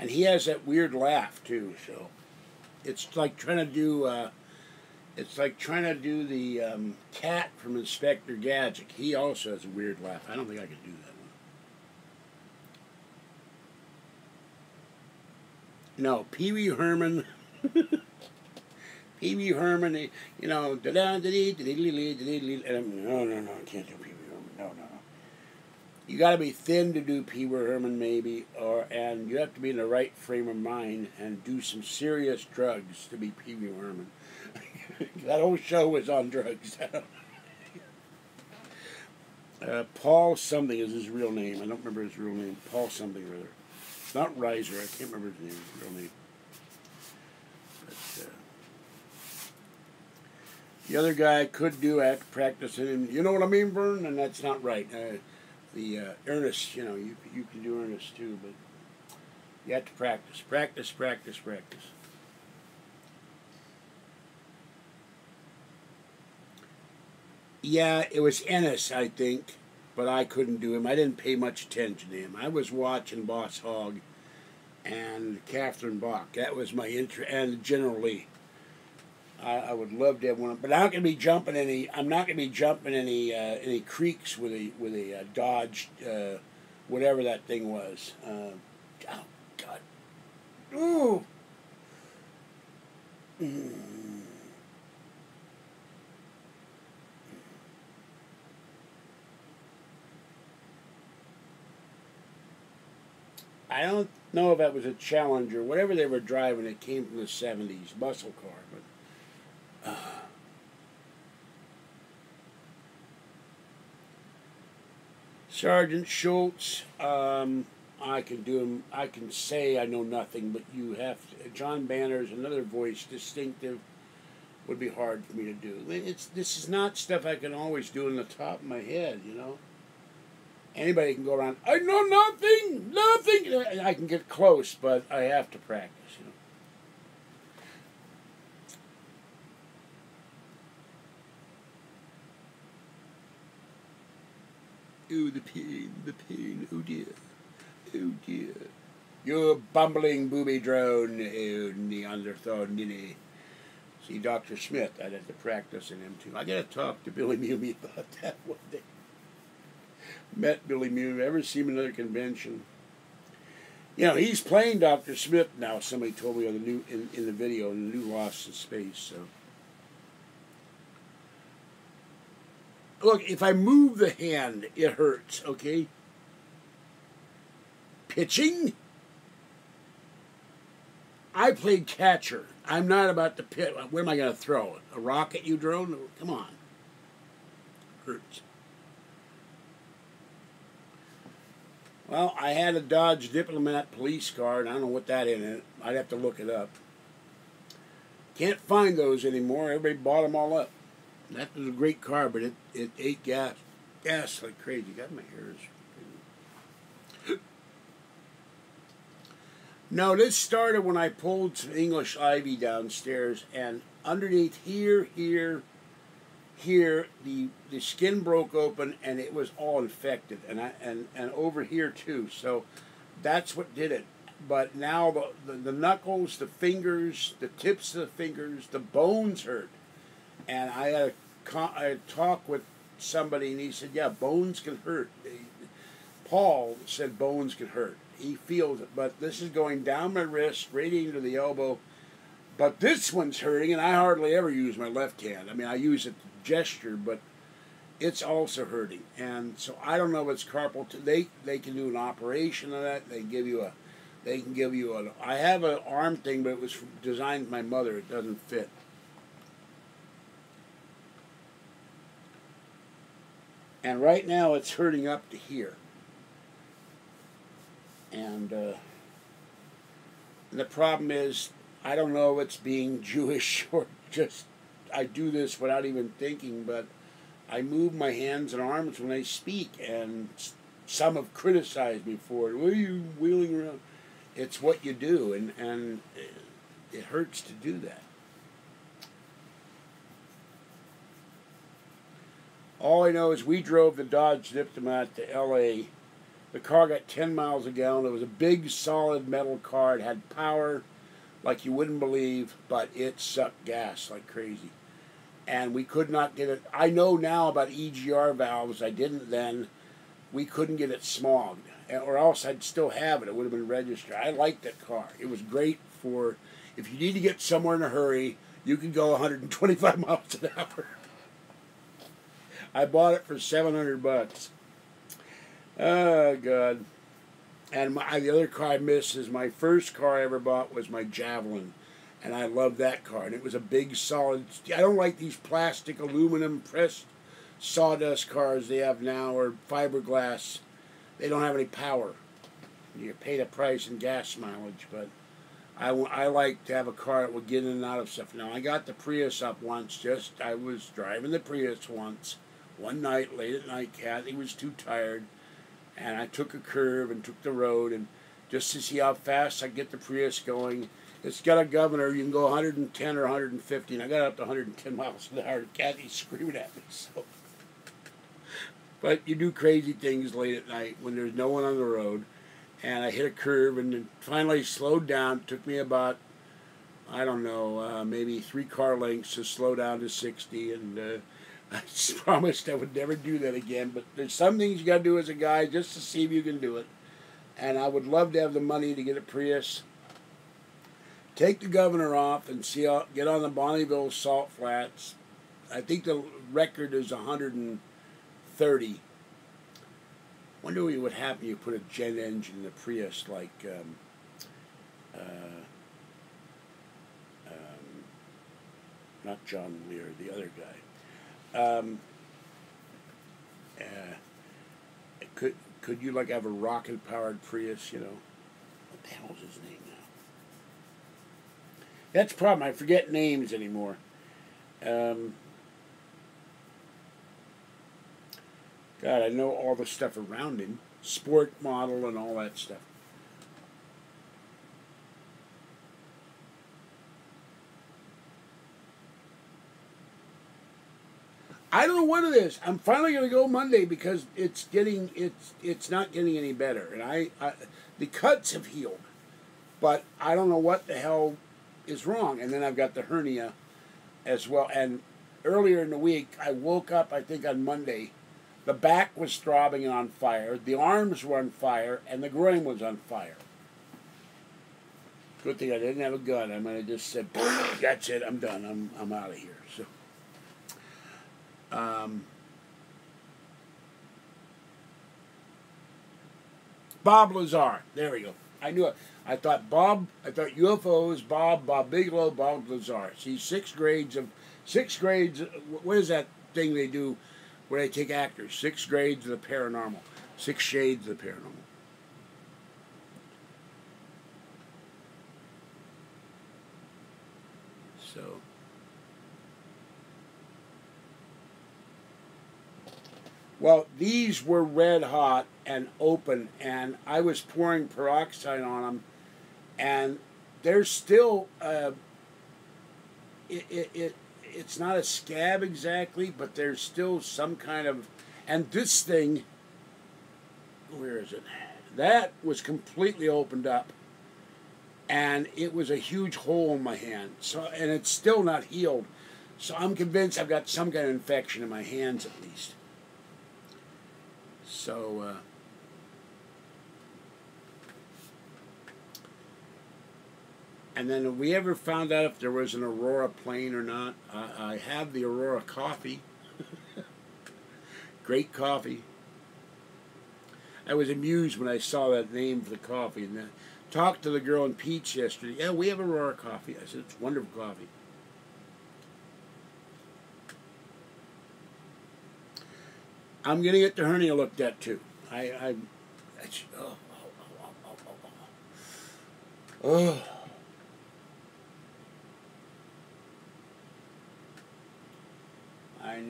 And he has that weird laugh too, so it's like trying to do the cat from Inspector Gadget. He also has a weird laugh. I don't think I could do that No, Pee Wee Herman. Pee Wee Herman, you know, no, no, no, I can't do Pee Wee Herman. No, no, no. You got to be thin to do Pee Wee Herman, maybe, and you have to be in the right frame of mind and do some serious drugs to be Pee Wee Herman. That whole show was on drugs. Paul something is his real name. I don't remember his real name. Paul something or other. Not Reiser. I can't remember his name. His real name. But, the other guy could do act practicing, and you know what I mean, Vern? And that's not right. Ernest, you know, you can do Ernest too, but you have to practice, practice, practice, practice. Yeah, it was Ennis, I think, but I couldn't do him. I didn't pay much attention to him. I was watching Boss Hogg and Catherine Bach. That was my interest, and General Lee. I would love to have one, but I'm not going to be jumping any. I'm not going to be jumping any creeks with a Dodge, whatever that thing was. Oh God! Ooh. I don't know if that was a Challenger, whatever they were driving. It came from the '70s, muscle car, but. Sergeant Schultz, I can do him. I can say I know nothing, but you have to, John Banner's another voice, distinctive, would be hard for me to do. This is not stuff I can always do in the top of my head, you know. Anybody can go around. I know nothing, nothing. I can get close, but I have to practice, you know. Oh, the pain, oh dear, oh dear. You bumbling booby drone, oh Neanderthal ninny. See, Dr. Smith, I'd have to practice in him too. I gotta talk to Billy Mewmy about that one day. Met Billy Mewmy, ever seen him at another convention? You know, he's playing Dr. Smith now, somebody told me on the new in the video, in the new Lost in Space, so. Look, if I move the hand, it hurts, okay? Pitching? I played catcher. I'm not about to pitch. Where am I going to throw it? A rock at you, drone? Come on. Hurts. Well, I had a Dodge Diplomat police car, and I don't know what that in it. I'd have to look it up. Can't find those anymore. Everybody bought them all up. That was a great car, but it ate gas like crazy. Got my hairs. No, this started when I pulled some English ivy downstairs, and underneath here, the skin broke open, and it was all infected, and over here too. So that's what did it. But now the knuckles, the fingers, the tips of the fingers, the bones hurt. And I had a talk with somebody, and he said, yeah, bones can hurt. Paul said bones can hurt. He feels it, but this is going down my wrist, right into the elbow. But this one's hurting, and I hardly ever use my left hand. I mean, I use it to gesture, but it's also hurting. And so I don't know if it's carpal. They can do an operation of that. They can give you I have an arm thing, but it was designed by my mother. It doesn't fit. And right now it's hurting up to here. And the problem is, I don't know if it's being Jewish or just I do this without even thinking, but I move my hands and arms when I speak, and some have criticized me for it. What are you wheeling around? It's what you do, and it hurts to do that. All I know is we drove the Dodge Diplomat to L.A. The car got 10 miles a gallon. It was a big, solid metal car. It had power like you wouldn't believe, but it sucked gas like crazy. And we could not get it. I know now about EGR valves. I didn't then. We couldn't get it smogged, or else I'd still have it. It would have been registered. I liked that car. It was great for if you need to get somewhere in a hurry, you can go 125 miles an hour. I bought it for $700. Oh, God. And the other car I missed is my first car I ever bought was my Javelin. And I loved that car. And it was a big, solid... I don't like these plastic, aluminum, pressed sawdust cars they have now, or fiberglass. They don't have any power. You pay the price in gas mileage, but I like to have a car that will get in and out of stuff. Now, I got the Prius up once. I was driving the Prius once. One night, late at night, Kathy was too tired. And I took a curve and took the road, and just to see how fast I get the Prius going. It's got a governor. You can go 110 or 150, and I got up to 110 miles an hour. Kathy's screaming at me. So, but you do crazy things late at night when there's no one on the road. And I hit a curve, and then finally slowed down. It took me about, I don't know, maybe 3 car lengths to slow down to 60, and I promised I would never do that again. But there's some things you got to do as a guy just to see if you can do it. And I would love to have the money to get a Prius. Take the governor off and get on the Bonneville Salt Flats. I think the record is 130. Wonder what would happen if you put a jet engine in the Prius like not John Lear, the other guy. Could you like have a rocket powered Prius? You know, what the hell's his name now? That's the problem. I forget names anymore. God, I know all the stuff around him. Sport model and all that stuff. I don't know what it is. I'm finally going to go Monday because it's not getting any better. And the cuts have healed. But I don't know what the hell is wrong. And then I've got the hernia as well. And earlier in the week, I woke up, I think on Monday. The back was throbbing and on fire. The arms were on fire, and the groin was on fire. Good thing I didn't have a gun. I might have just said, "That's it. I'm done. I'm out of here." So, Bob Lazar. There we go. I knew it. I thought UFOs. Bob Bigelow. Bob Lazar. See, 6 grades. What is that thing they do? Where they take actors, 6 grades of the paranormal, 6 shades of the paranormal. So, well, these were red hot and open, and I was pouring peroxide on them, and there's still it's not a scab exactly, but there's still some kind of... And this thing... Where is it? That was completely opened up. And it was a huge hole in my hand. And it's still not healed. So I'm convinced I've got some kind of infection in my hands at least. So... And then have we ever found out if there was an Aurora plane or not? I have the Aurora coffee. Great coffee. I was amused when I saw that name for the coffee. And then talked to the girl in Peach yesterday. Yeah, we have Aurora coffee. I said, it's wonderful coffee. I'm going to get the hernia looked at too. Oh. I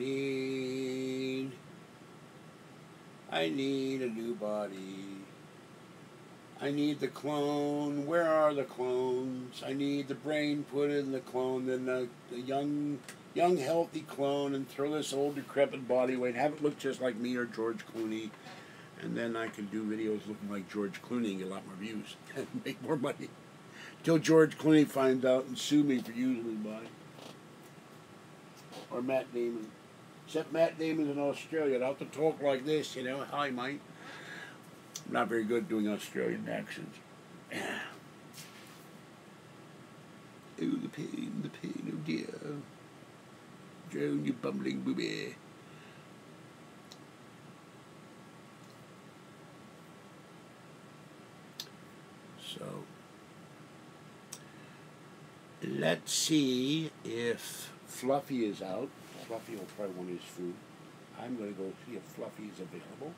need a new body. I need the clone. Where are the clones? I need the brain put in the clone, then the young healthy clone, and throw this old decrepit body away and have it look just like me or George Clooney. And then I can do videos looking like George Clooney and get a lot more views and make more money. Till George Clooney finds out and sue me for using his body. Or Matt Damon. Except Matt Damon's in Australia. I'd have to talk like this, you know. Hi, mate. I'm not very good doing Australian accents. Oh, the pain, oh dear. Joan, you bumbling booby. So, let's see if Fluffy is out. Fluffy will probably want his food. I'm going to go see if Fluffy is available.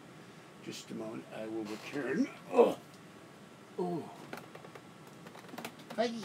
Just a moment, I will return. Oh, oh, Fudgy.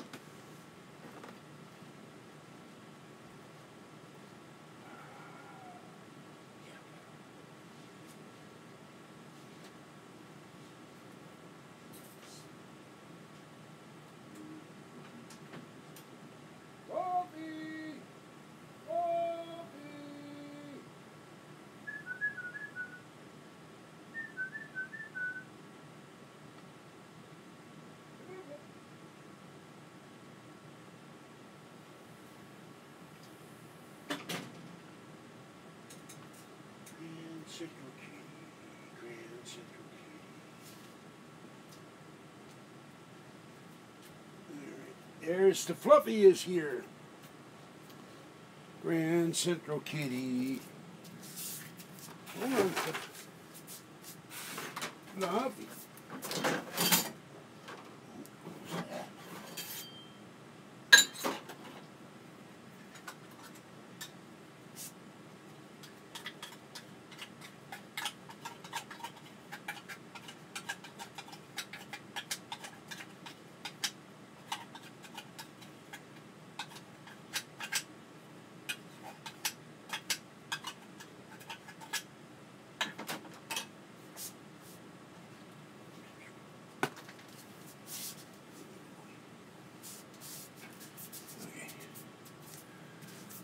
Central Kitty, Grand Central Kitty. Alright, there's the Fluffy is here. Grand Central Kitty. Hold on, Fluffy.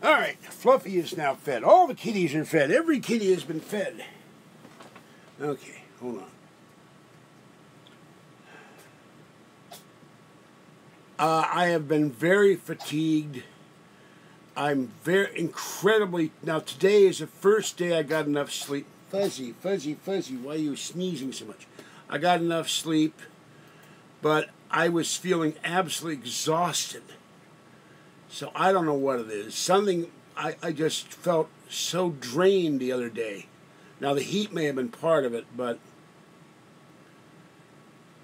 All right, Fluffy is now fed. All the kitties are fed. Every kitty has been fed. Okay, hold on. I have been very fatigued. I'm very incredibly... Now, today is the first day I got enough sleep. Fuzzy, Fuzzy, Fuzzy, why are you sneezing so much? I got enough sleep, but I was feeling absolutely exhausted. So I don't know what it is. Something, I just felt so drained the other day. Now the heat may have been part of it, but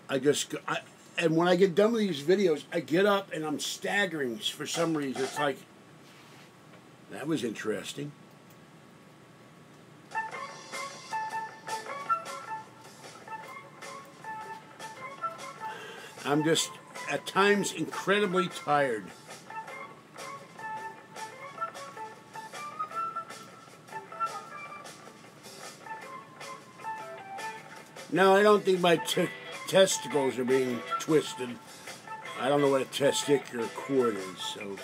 and when I get done with these videos, I get up and I'm staggering for some reason. It's like, that was interesting. I'm just, at times, incredibly tired. No, I don't think my testicles are being twisted. I don't know what a testicular cord is, so...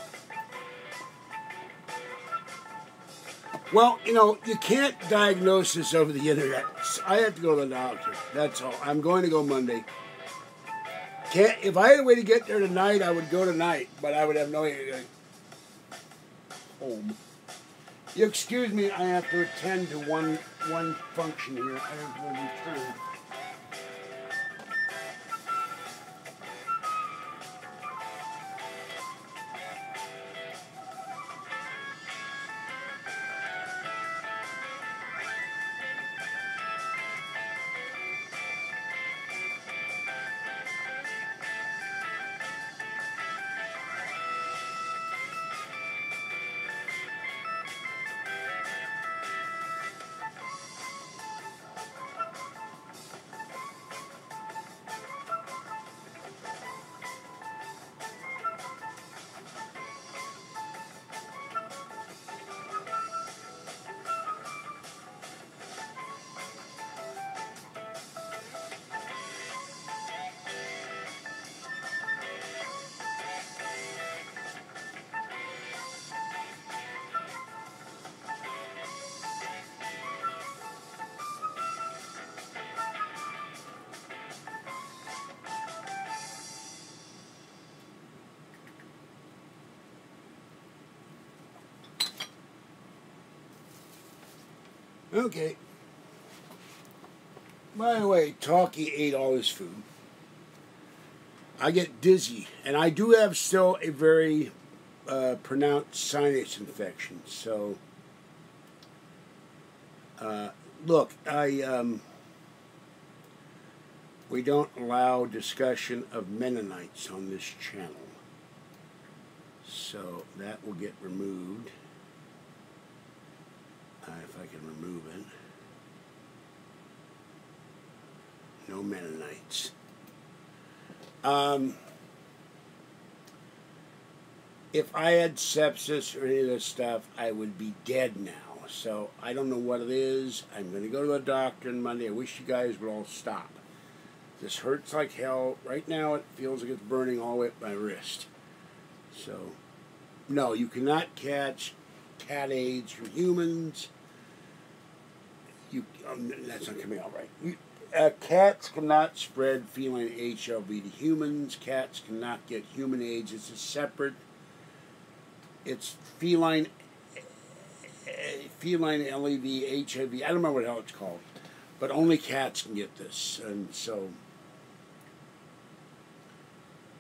Well, you know, you can't diagnose this over the internet. I have to go to the doctor. That's all. I'm going to go Monday. If I had a way to get there tonight, I would go tonight, but I would have no way to get home. You excuse me, I have to attend to one function here. I have to return. Okay. By the way, Talkie ate all his food. I get dizzy, and I do have still a very pronounced sinus infection. So, look, we don't allow discussion of Mennonites on this channel. So that will get removed. If I can remove it. No Mennonites. If I had sepsis or any of this stuff, I would be dead now. So I don't know what it is. I'm going to go to the doctor on Monday. I wish you guys would all stop. This hurts like hell. Right now it feels like it's burning all the way up my wrist. So, no, you cannot catch cat AIDS from humans. That's not coming out right. Cats cannot spread feline HIV to humans. Cats cannot get human AIDS. It's a separate. It's feline LEV, HIV. I don't remember what the hell it's called, but only cats can get this, and so.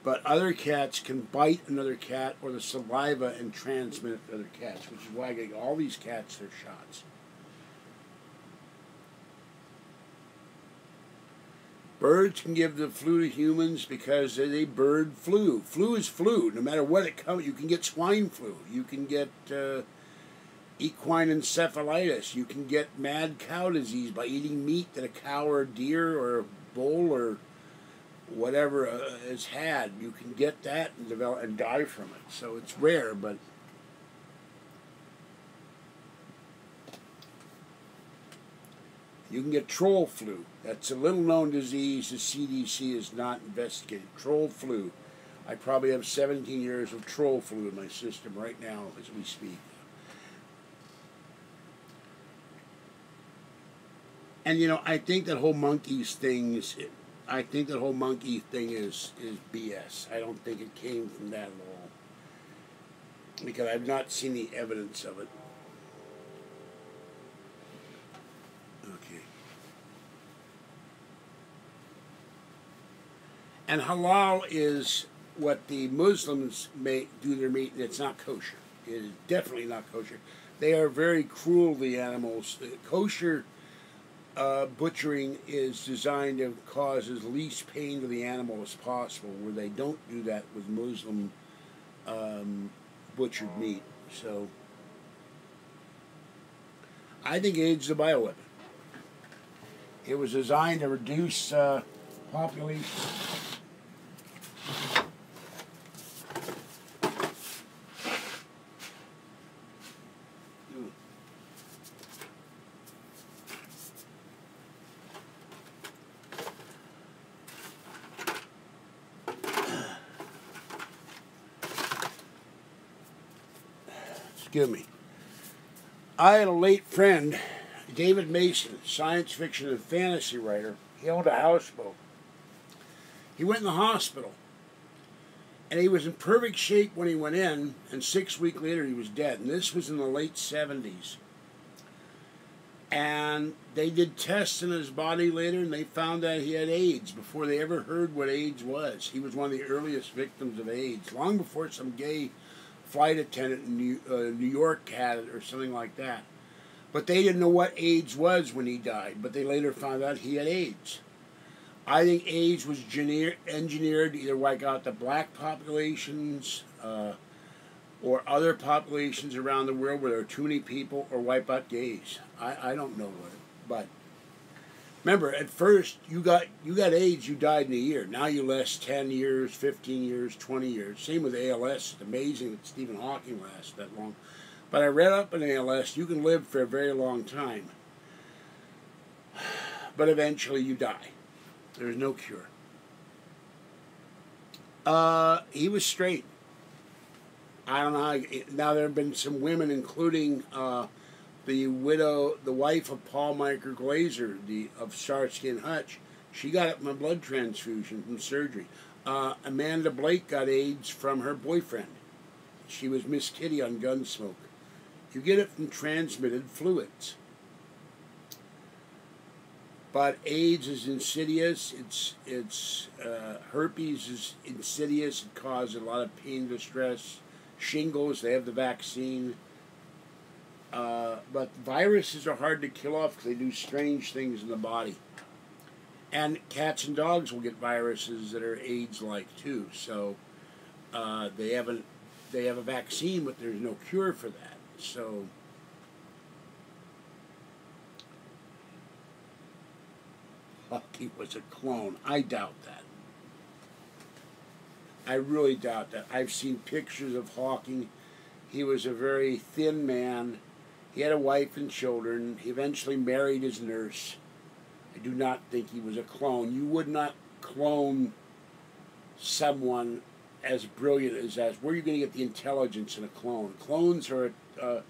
But other cats can bite another cat or the saliva and transmit it to other cats, which is why I get all these cats their shots. Birds can give the flu to humans because they bird flu. Flu is flu. No matter what it comes, you can get swine flu. You can get equine encephalitis. You can get mad cow disease by eating meat that a cow or a deer or a bull or whatever has had. You can get that and develop and die from it. So it's rare, but you can get troll flu. That's a little-known disease the CDC has not investigated. Troll flu. I probably have 17 years of troll flu in my system right now as we speak. And, you know, I think that whole monkeys thing is BS. I don't think it came from that at all. Because I've not seen the evidence of it. Okay. And halal is what the Muslims do their meat, and it's not kosher. It is definitely not kosher. They are very cruel to the animals. Kosher butchering is designed to cause as least pain to the animal as possible, where they don't do that with Muslim butchered meat. So I think AIDS is a bioweapon. It was designed to reduce population. Excuse me. I had a late friend, David Mason, science fiction and fantasy writer. He owned a houseboat. He went in the hospital, and he was in perfect shape when he went in, and 6 weeks later he was dead. And this was in the late 70s. And they did tests in his body later, and they found that he had AIDS before they ever heard what AIDS was. He was one of the earliest victims of AIDS, long before some gay flight attendant in New York had it or something like that. But they didn't know what AIDS was when he died, but they later found out he had AIDS. I think AIDS was engineered to either wipe out the black populations or other populations around the world where there are too many people, or wipe out gays. I don't know what, but remember, at first you got AIDS, you died in a year. Now you last 10 years, 15 years, 20 years. Same with ALS. It's amazing that Stephen Hawking lasts that long. But I read up on ALS, you can live for a very long time. But eventually you die. There's no cure. He was straight. I don't know. Now there have been some women, including the wife of Paul Michael Glazer, of Starsky and Hutch. She got it from a blood transfusion from surgery. Amanda Blake got AIDS from her boyfriend. She was Miss Kitty on Gunsmoke. You get it from transmitted fluids. But AIDS is insidious. Herpes is insidious. It causes a lot of pain, distress. Shingles, they have the vaccine. But viruses are hard to kill off because they do strange things in the body. And cats and dogs will get viruses that are AIDS-like too. So they have a vaccine, but there's no cure for that. So Talkie was a clone. I doubt that. I really doubt that. I've seen pictures of Hawking. He was a very thin man. He had a wife and children. He eventually married his nurse. I do not think he was a clone. You would not clone someone as brilliant as that. Where are you going to get the intelligence in a clone? Clones are a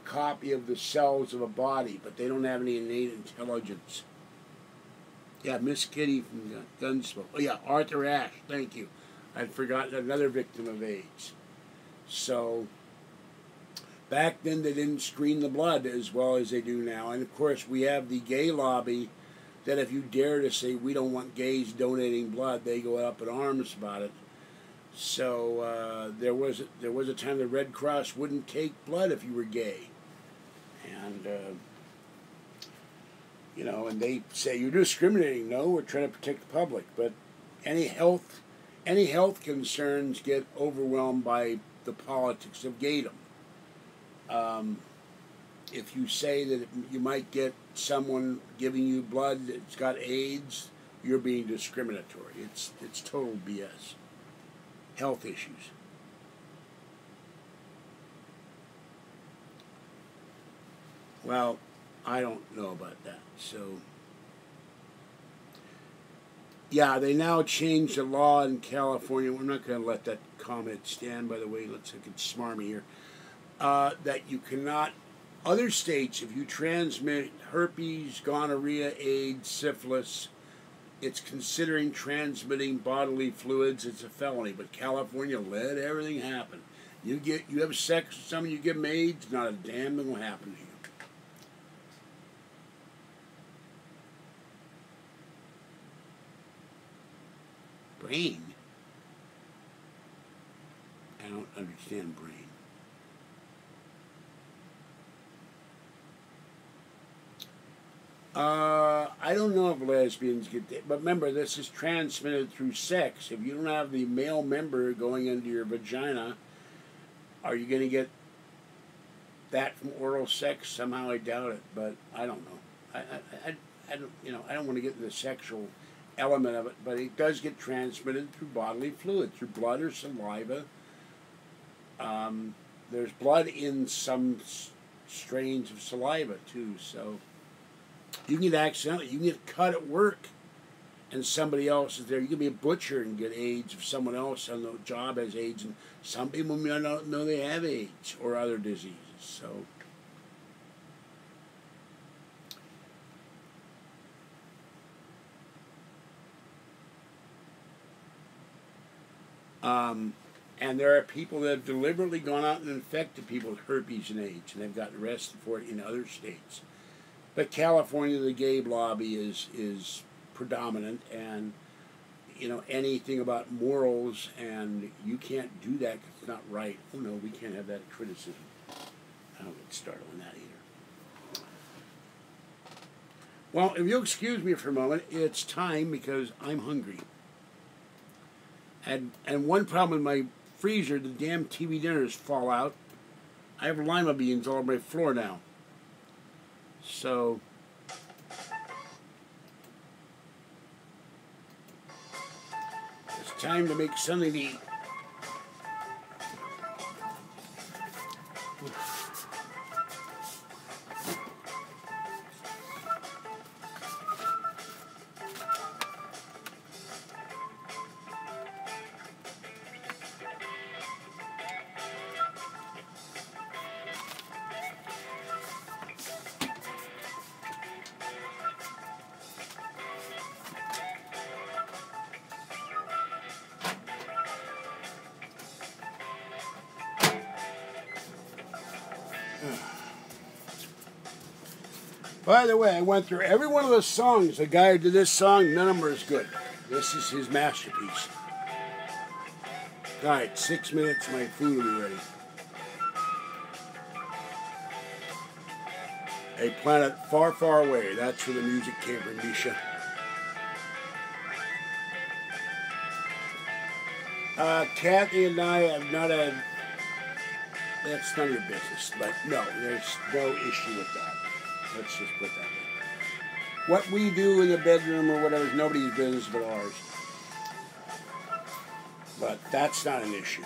copy of the cells of a body, but they don't have any innate intelligence. Yeah, Miss Kitty from Gunsmoke. Oh yeah, Arthur Ashe, thank you. I'd forgotten another victim of AIDS. So, back then they didn't screen the blood as well as they do now. And of course we have the gay lobby that if you dare to say we don't want gays donating blood, they go up in arms about it. So there was a time the Red Cross wouldn't take blood if you were gay. And you know, and they say you're discriminating. No, we're trying to protect the public. But any health concerns get overwhelmed by the politics of gaydom. If you say that you might get someone giving you blood that's got AIDS, you're being discriminatory. It's total BS. Health issues. Well, I don't know about that. So, yeah, they now changed the law in California. We're not going to let that comment stand, by the way. Looks like it's smarmy here. That you cannot, other states, if you transmit herpes, gonorrhea, AIDS, syphilis, it's considering transmitting bodily fluids. It's a felony. But California let everything happen. You have sex with someone, you give them AIDS, not a damn thing will happen to you. Brain? I don't understand brain. I don't know if lesbians get that, but remember, this is transmitted through sex. If you don't have the male member going into your vagina, are you going to get that from oral sex? Somehow I doubt it, but I don't know. I don't, you know, I don't want to get into the sexual element of it, but it does get transmitted through bodily fluid, through blood or saliva. There's blood in some strains of saliva too, so you can get you can get cut at work and somebody else is there. You can be a butcher and get AIDS if someone else on the job has AIDS, and some people may not know they have AIDS or other diseases. So and there are people that have deliberately gone out and infected people with herpes and AIDS, and they've gotten arrested for it in other states. But California, the gay lobby is predominant, and you know, anything about morals, and you can't do that because it's not right. Oh no, we can't have that criticism. I don't get started on that either. Well, if you'll excuse me for a moment, it's time because I'm hungry. And one problem in my freezer, the damn TV dinners fall out. I have lima beans all over my floor now. So it's time to make something to eat. By the way, I went through every one of the songs. The guy who did this song, none of them are as good. This is his masterpiece. Alright, 6 minutes, my food will be ready. A planet far, far away. That's where the music came from, Misha. Kathy and I have not had... That's none of your business. But no, there's no issue with that. Let's just put that way. What we do in the bedroom or whatever is nobody's business but ours. But that's not an issue.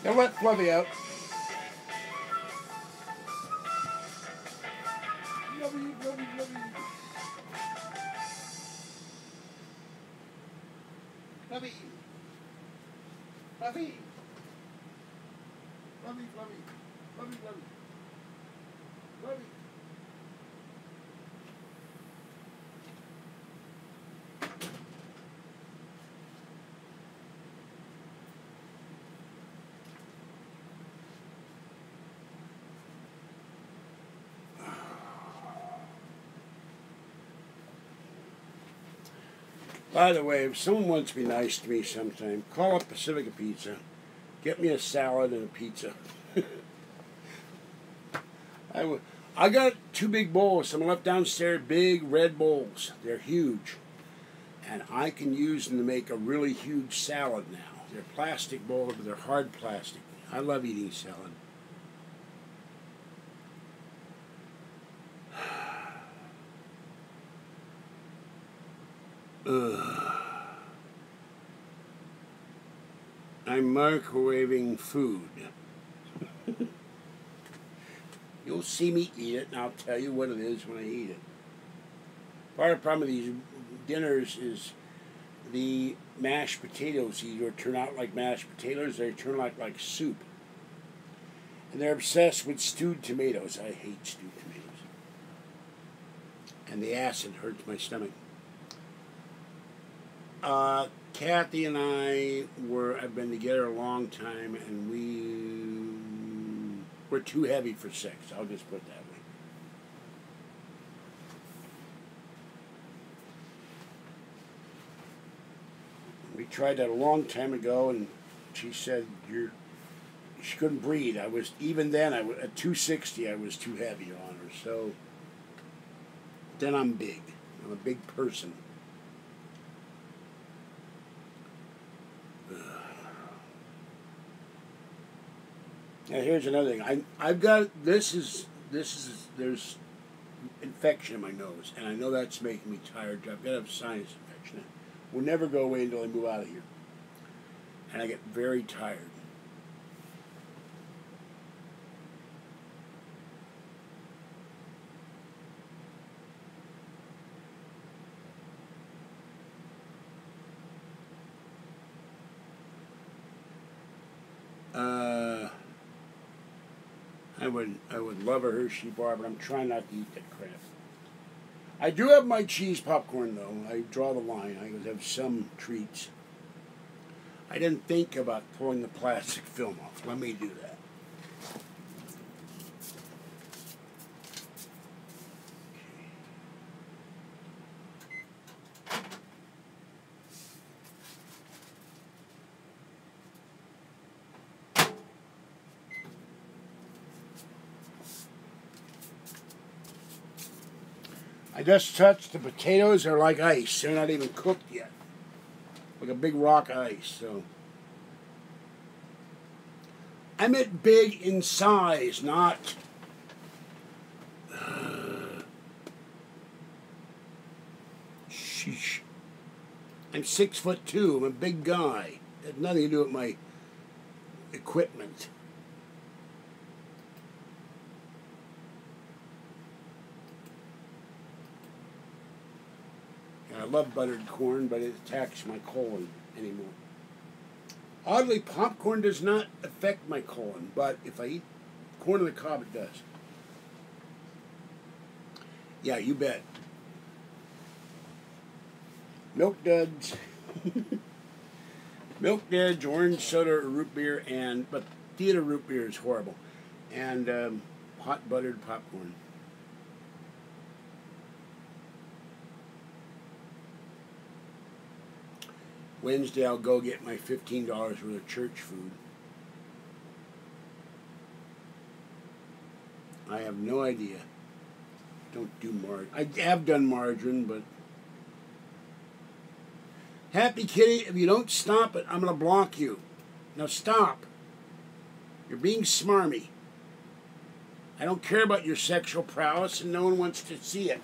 Now let Fluffy out. Fluffy. Fluffy. Fluffy. Fluffy. Fluffy. Fluffy. By the way, if someone wants to be nice to me sometime, call up Pacifica Pizza. Get me a salad and a pizza. I got 2 big bowls. Some left downstairs, big red bowls. They're huge. And I can use them to make a really huge salad now. They're plastic bowls, but they're hard plastic. I love eating salad. I'm microwaving food. You'll see me eat it, and I'll tell you what it is when I eat it. Part of the problem with these dinners is the mashed potatoes either turn out like mashed potatoes or they turn out like soup. And they're obsessed with stewed tomatoes. I hate stewed tomatoes. And the acid hurts my stomach. Kathy and I've been together a long time, and we're too heavy for sex. I'll just put it that way. We tried that a long time ago, and she said she couldn't breathe. Even then, at 260, I was too heavy on her. So then I'm big. I'm a big person. Now here's another thing. I've got there's infection in my nose, and I know that's making me tired. I've got to have sinus infection. It will never go away until I move out of here, and I get very tired. I would love a Hershey bar, but I'm trying not to eat that crap. I do have my cheese popcorn, though. I draw the line. I would have some treats. I didn't think about pulling the plastic film off. Let me do that. I just touched the potatoes. They're like ice. They're not even cooked yet. Like a big rock of ice. So I meant big in size, not sheesh. I'm 6'2". I'm a big guy. It had nothing to do with my equipment. I love buttered corn, but it attacks my colon anymore. Oddly, popcorn does not affect my colon, but if I eat corn on the cob, it does. Yeah, you bet. Milk duds. Milk duds, orange soda or root beer, but theater root beer is horrible. And hot buttered popcorn. Wednesday I'll go get my $15 worth of church food. I have no idea. Don't do margarine. I have done margarine, but... Happy Kitty, if you don't stop it, I'm going to block you. Now stop. You're being smarmy. I don't care about your sexual prowess, and no one wants to see it.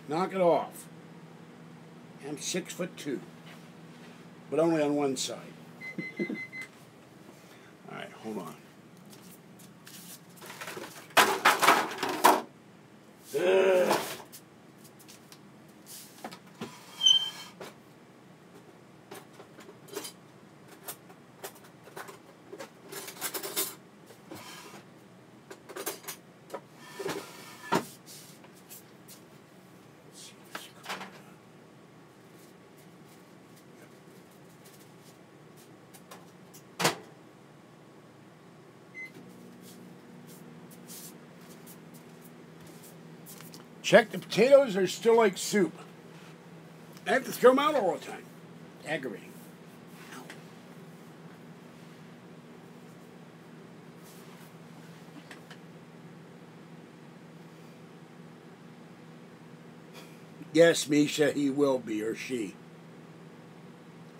Knock it off. I'm 6'2", but only on one side. All right, hold on. Check the potatoes are still like soup. I have to throw them out all the time. Aggravating. Ow. Yes, Misha, he will be, or she.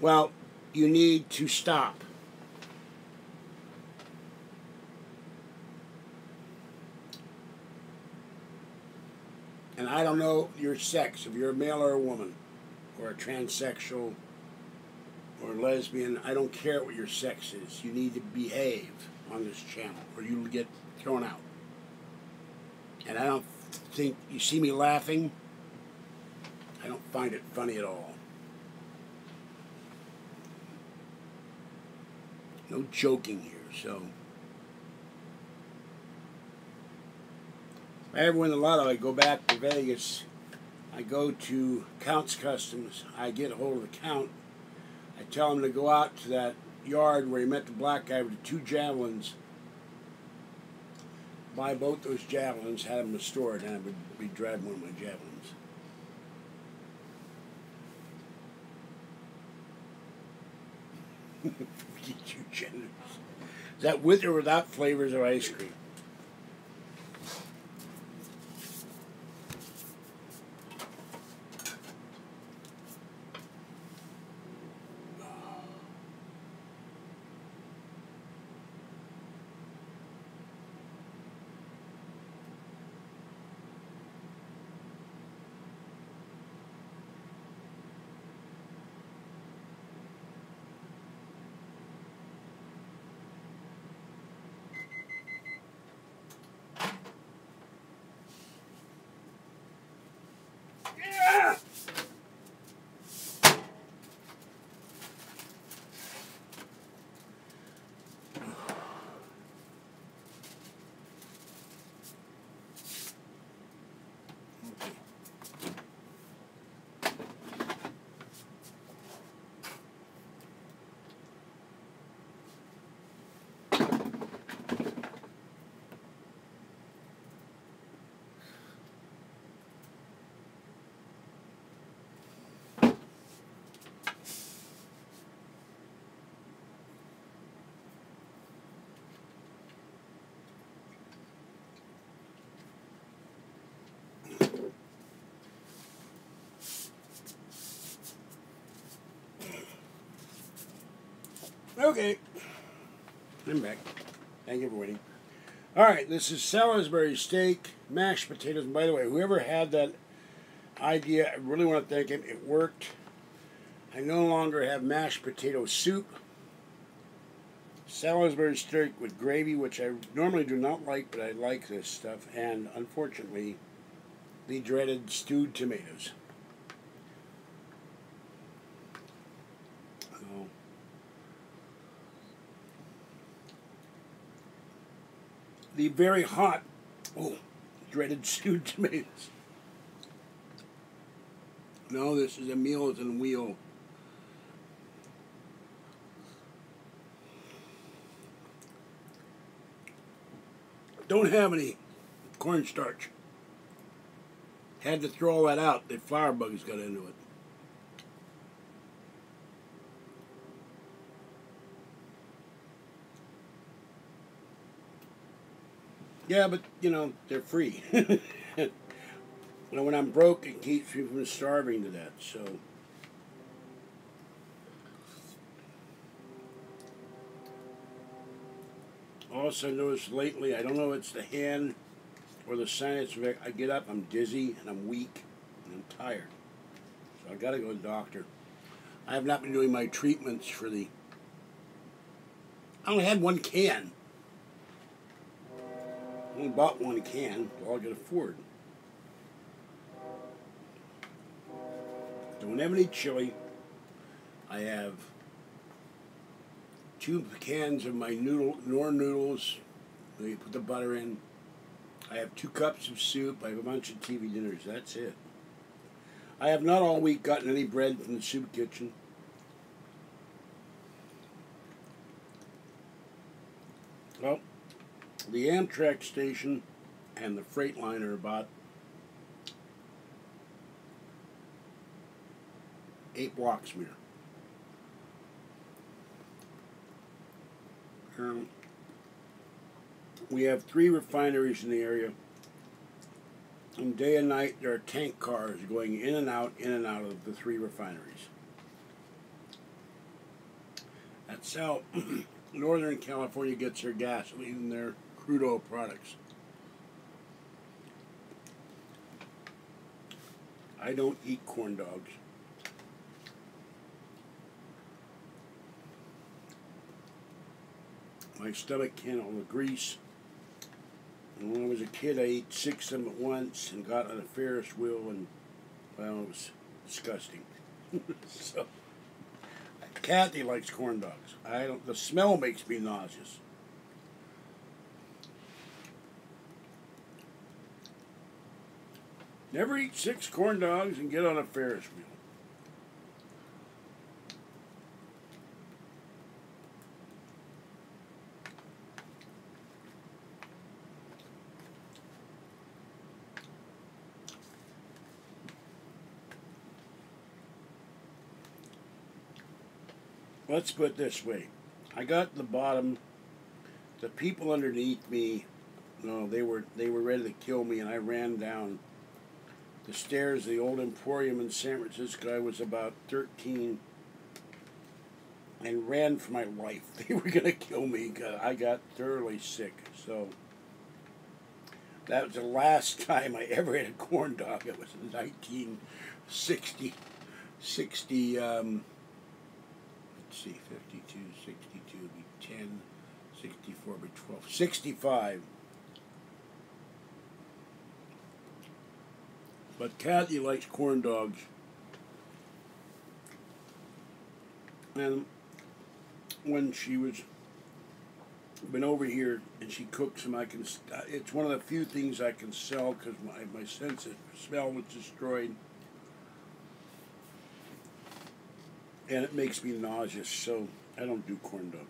Well, you need to stop. And I don't know your sex, if you're a male or a woman, or a transsexual, or a lesbian. I don't care what your sex is. You need to behave on this channel, or you'll get thrown out. And I don't think, you see me laughing, I don't find it funny at all. No joking here, so... If I ever win the lotto, I go back to Vegas. I go to Count's Customs. I get a hold of the Count. I tell him to go out to that yard where he met the black guy with the 2 javelins. Buy both those javelins, have them restored, and I would be driving one of my javelins. Too generous. Is that with or without flavors of ice cream? Okay, I'm back. Thank you for waiting. All right, this is Salisbury steak, mashed potatoes. And by the way, whoever had that idea, I really want to thank him. It worked. I no longer have mashed potato soup. Salisbury steak with gravy, which I normally do not like, but I like this stuff. And unfortunately, the dreaded stewed tomatoes. the very hot, dreaded stewed tomatoes. No, this is a Meals and Wheel. Don't have any cornstarch. Had to throw all that out. The flour bugs got into it. Yeah, but, you know, they're free. When I'm broke, it keeps me from starving to death, so. Also noticed lately, I don't know if it's the hand or the sinus effect, I get up, I'm dizzy, and I'm weak, and I'm tired. So I gotta go to the doctor. I have not been doing my treatments for the... I only had one can. I only bought one can, so all I could afford. Don't have any chili. I have 2 cans of my Knorr noodles. You put the butter in. I have 2 cups of soup. I have a bunch of TV dinners. That's it. I have not all week gotten any bread from the soup kitchen. Well, the Amtrak station and the freight line are about 8 blocks from here. We have 3 refineries in the area. And day and night there are tank cars going in and out of the 3 refineries. That's how Northern California gets their gasoline and their crude oil products. I don't eat corn dogs. My stomach can't handle the grease. And when I was a kid, I ate 6 of them at once and got on a Ferris wheel, and, well, it was disgusting. So, Kathy likes corn dogs. I don't. The smell makes me nauseous. Never eat 6 corn dogs and get on a Ferris wheel. Let's put it this way. I got to the bottom. The people underneath me, no, they were ready to kill me, and I ran down the stairs of the old Emporium in San Francisco. I was about 13 and ran for my life. They were going to kill me. I got thoroughly sick. So that was the last time I ever had a corn dog. It was in 1960. Let's see, 52, 62 would be 10, 64 would be 12, 65. But Kathy likes corn dogs. And when she was been over here and she cooks them, it's one of the few things I can sell because my sense of smell was destroyed. And it makes me nauseous, so I don't do corn dogs.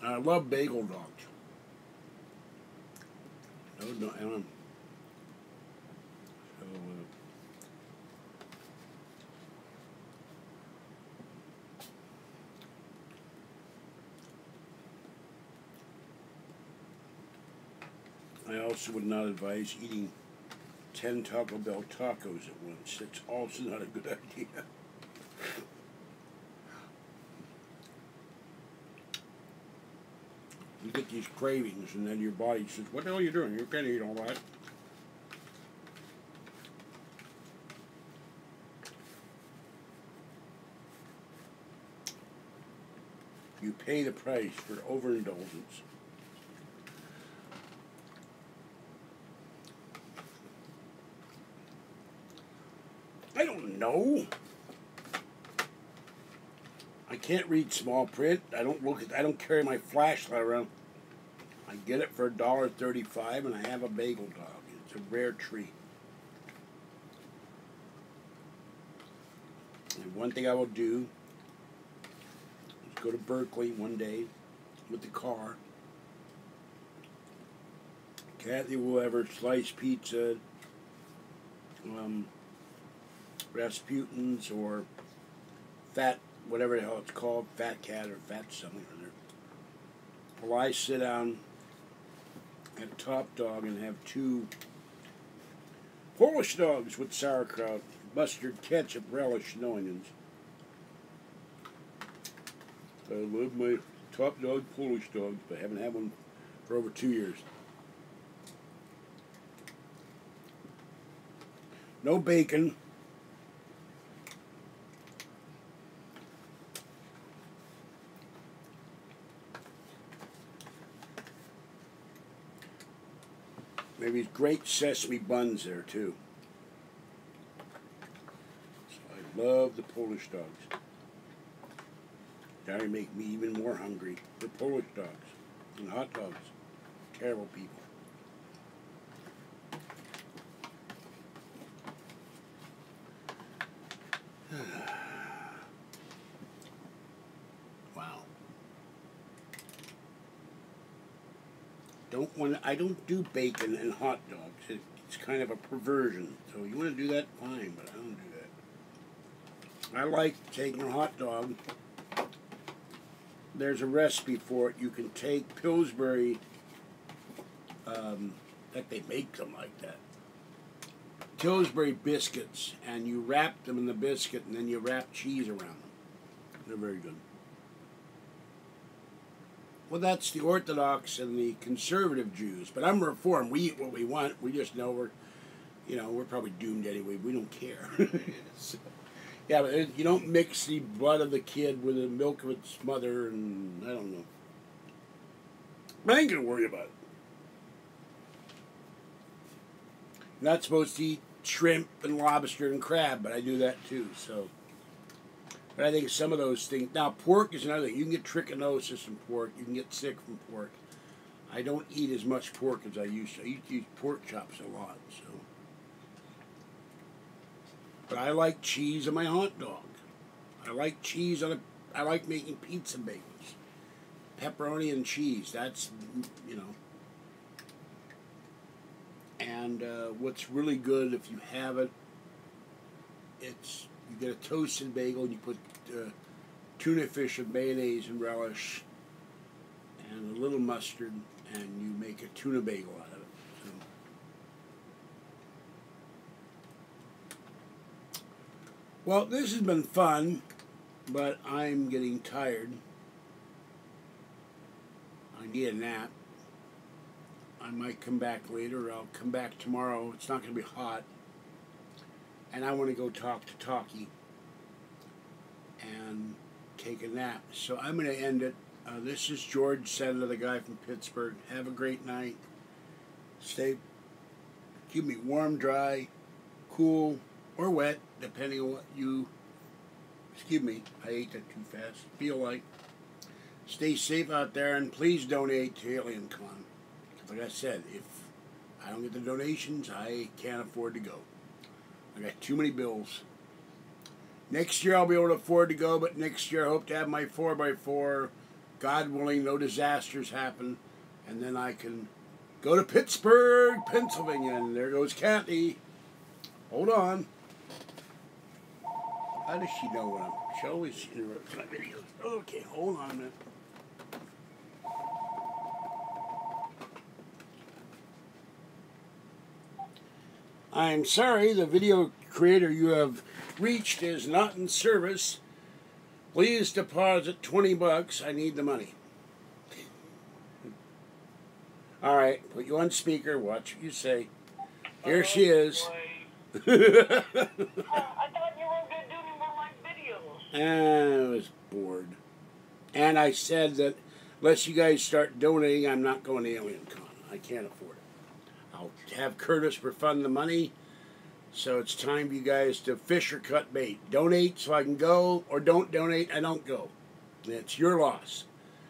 I love bagel dogs. No, I don't. I also would not advise eating 10 Taco Bell tacos at once. It's also not a good idea. You get these cravings, and then your body says, what the hell are you doing? You can't eat all that. You pay the price for overindulgence. I don't know. I can't read small print. I don't carry my flashlight around. I get it for $1.35, and I have a bagel dog. It's a rare treat. And one thing I will do is go to Berkeley one day with the car. Kathy will have her sliced pizza, Rasputin's or Fat, whatever the hell it's called, Fat Cat or Fat something or other. While I sit down at Top Dog and have 2 Polish dogs with sauerkraut, mustard, ketchup, relish, and onions. I love my Top Dog Polish dogs, but I haven't had one for over 2 years. No bacon. Maybe great sesame buns there too. So I love the Polish dogs. Now they make me even more hungry for Polish dogs and hot dogs. Terrible people. Wow. I don't do bacon and hot dogs. It's kind of a perversion. So you want to do that, fine, but I don't do that. I like taking a hot dog. There's a recipe for it. You can take Pillsbury, that they make them like that. Pillsbury biscuits, and you wrap them in the biscuit, and then you wrap cheese around them. They're very good. Well, that's the Orthodox and the conservative Jews, but I'm Reformed. We eat what we want. We just know we're probably doomed anyway. We don't care. So, yeah, but you don't mix the blood of the kid with the milk of its mother, and I don't know. I ain't gonna worry about it. I'm not supposed to eat shrimp and lobster and crab, but I do that too. So, but I think some of those things. Now, pork is another thing. You can get trichinosis from pork. You can get sick from pork. I don't eat as much pork as I used to. I used to eat pork chops a lot. So, but I like cheese on my hot dog. I like cheese on I like making pizza bagels, pepperoni and cheese. That's And what's really good if you have it, you get a toasted bagel and you put tuna fish and mayonnaise and relish and a little mustard, and you make a tuna bagel out of it. So, well, this has been fun, but I'm getting tired. I need a nap. I might come back later. I'll come back tomorrow. It's not going to be hot. And I want to go talk to Talkie and take a nap. So I'm going to end it. This is George Senda, the guy from Pittsburgh. Have a great night. Keep me warm, dry, cool, or wet, depending on what you, excuse me, I ate that too fast, feel like. Stay safe out there, and please donate to AlienCon. Like I said, if I don't get the donations, I can't afford to go. I got too many bills. Next year I'll be able to afford to go, but next year I hope to have my 4x4. God willing, no disasters happen. And then I can go to Pittsburgh, Pennsylvania. And there goes Kathy. Hold on. How does she know when she always interrupts my videos. Okay, hold on a minute. I'm sorry, the video creator you have reached is not in service. Please deposit $20. I need the money. All right, put you on speaker. Watch what you say. Here she is. I thought you weren't going to do any more of my videos. I was bored. And I said that unless you guys start donating, I'm not going to AlienCon. I can't afford it. I'll have Curtis refund the money. So it's time for you guys to fish or cut bait. Donate so I can go, or don't donate, I don't go. It's your loss.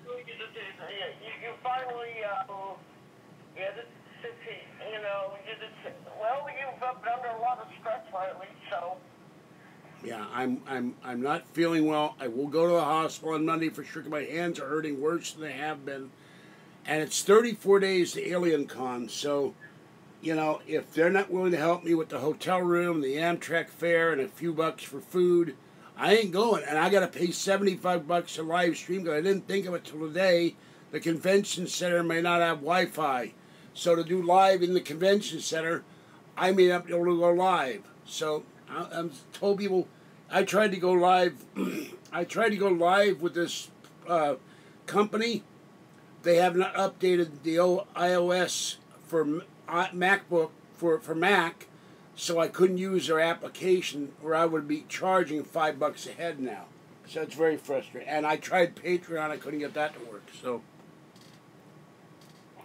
You finally, yeah, you know, well, you've been under a lot of stress lately, so. Yeah, I'm not feeling well. I will go to the hospital on Monday for sure. My hands are hurting worse than they have been. And it's 34 days to Alien Con, so, you know, if they're not willing to help me with the hotel room, the Amtrak fare, and a few bucks for food, I ain't going. And I got to pay $75 a live stream because I didn't think of it till today. The convention center may not have Wi-Fi. So to do live in the convention center, I may not be able to go live. So I'm told people, I tried to go live. I tried to go live with this company. They have not updated the iOS for MacBook for Mac, so I couldn't use their application, or I would be charging $5 a head now. So it's very frustrating. And I tried Patreon, I couldn't get that to work. So.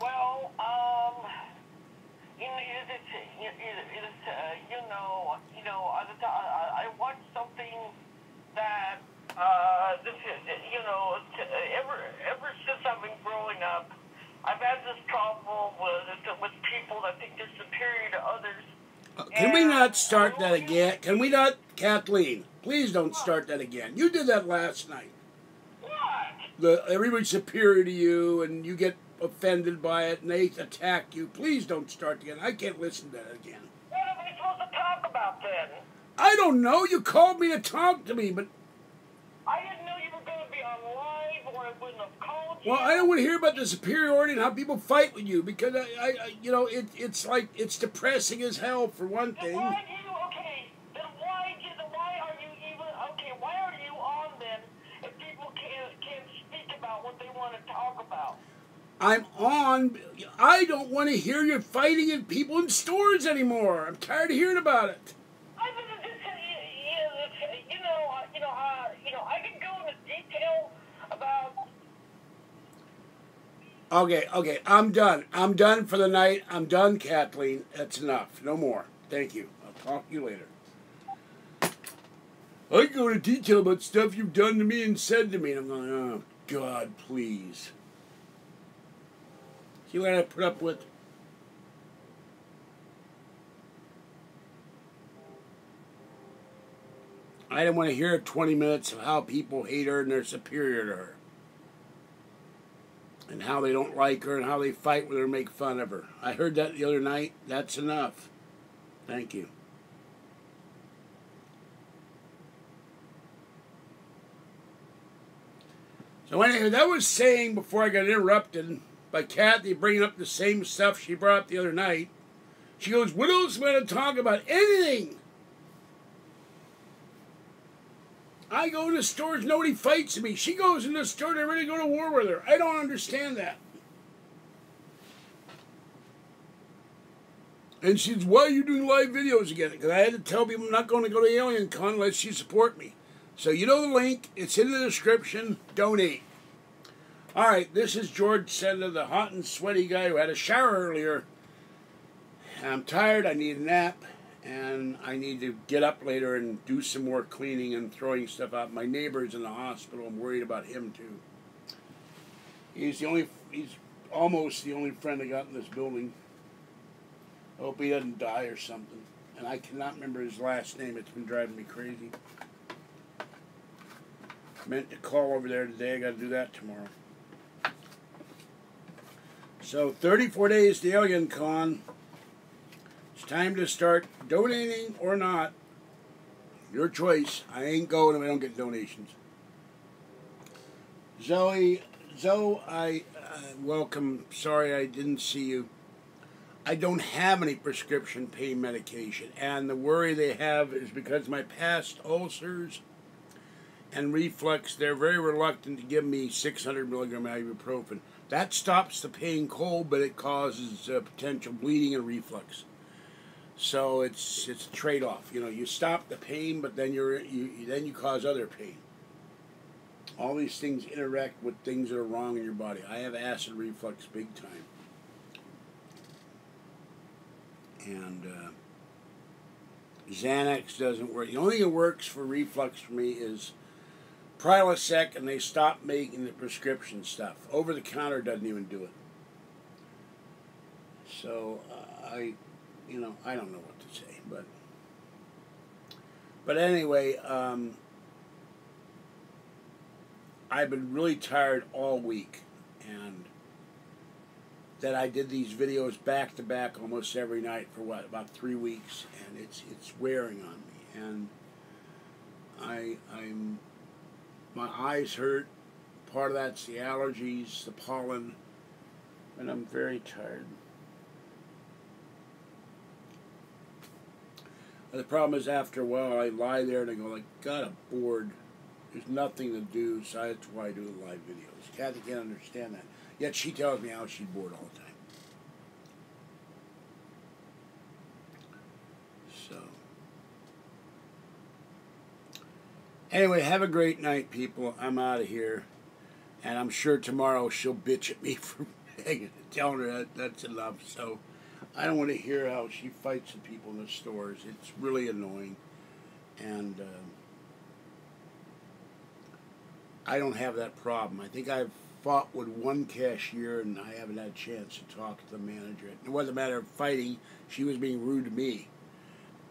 Well, I watched something that this is, you know, ever since I've been growing up, I've had this problem with people that think they're superior to others. Can we not start that again? Can we not, Kathleen? Please don't start that again. You did that last night. What? Everybody's superior to you, and you get offended by it, and they attack you. Please don't start again. I can't listen to that again. What are we supposed to talk about then? I don't know. You called me to talk to me, but I didn't know you were going to be on live, or I wouldn't have called you. well, I don't want to hear about the superiority and how people fight with you, because I you know, it's like, it's depressing as hell for one thing. Then why are you even, why are you on then if people can't speak about what they want to talk about? I'm on. I don't want to hear you fighting at people in stores anymore. I'm tired of hearing about it. I can go into detail about. Okay, I'm done. I'm done for the night. I'm done, Kathleen. That's enough. No more. Thank you. I'll talk to you later. I can go into detail about stuff you've done to me and said to me. And I'm going, oh, God, please. See what I put up with? I didn't want to hear 20 minutes of how people hate her and they're superior to her. And how they don't like her and how they fight with her and make fun of her. I heard that the other night. That's enough. Thank you. So anyway, that was saying before I got interrupted by Kathy bringing up the same stuff she brought up the other night. She goes, what else am I going to talk about? Anything. I go to the stores, nobody fights me. She goes in the store, they're ready to go to war with her. I don't understand that. And she says, why are you doing live videos again? Because I had to tell people I'm not going to go to Alien Con unless you support me. So you know the link. It's in the description. Donate. All right, this is George Senda, the hot and sweaty guy who had a shower earlier. I'm tired. I need a nap. And I need to get up later and do some more cleaning and throwing stuff out. My neighbor's in the hospital. I'm worried about him, too. He's almost the only friend I got in this building. I hope he doesn't die or something. And I cannot remember his last name. It's been driving me crazy. Meant to call over there today. I got to do that tomorrow. So, 34 days to Alien Con. It's time to start donating or not. Your choice. I ain't going if I don't get donations. Zoe, welcome. Sorry I didn't see you. I don't have any prescription pain medication, and the worry they have is because my past ulcers and reflux, they're very reluctant to give me 600 milligram ibuprofen. That stops the pain cold, but it causes potential bleeding and reflux. So it's a trade-off. You know, you stop the pain, but then you cause other pain. All these things interact with things that are wrong in your body. I have acid reflux big time. And Xanax doesn't work. The only thing that works for reflux for me is Prilosec, and they stopped making the prescription stuff. Over the counter doesn't even do it. So I don't know what to say, but anyway, I've been really tired all week, and that I did these videos back to back almost every night for about 3 weeks, and it's wearing on me, and my eyes hurt. Part of that's the allergies, the pollen, and I'm very tired. And the problem is, after a while, I lie there and I go like, God, I'm bored. There's nothing to do, so that's why I do the live videos. Kathy can't understand that. Yet she tells me how she's bored all the time. So, anyway, have a great night, people. I'm out of here. And I'm sure tomorrow she'll bitch at me for telling her that's enough. So, I don't want to hear how she fights the people in the stores. It's really annoying. And I don't have that problem. I think I've fought with one cashier, and I haven't had a chance to talk to the manager. It wasn't a matter of fighting. She was being rude to me,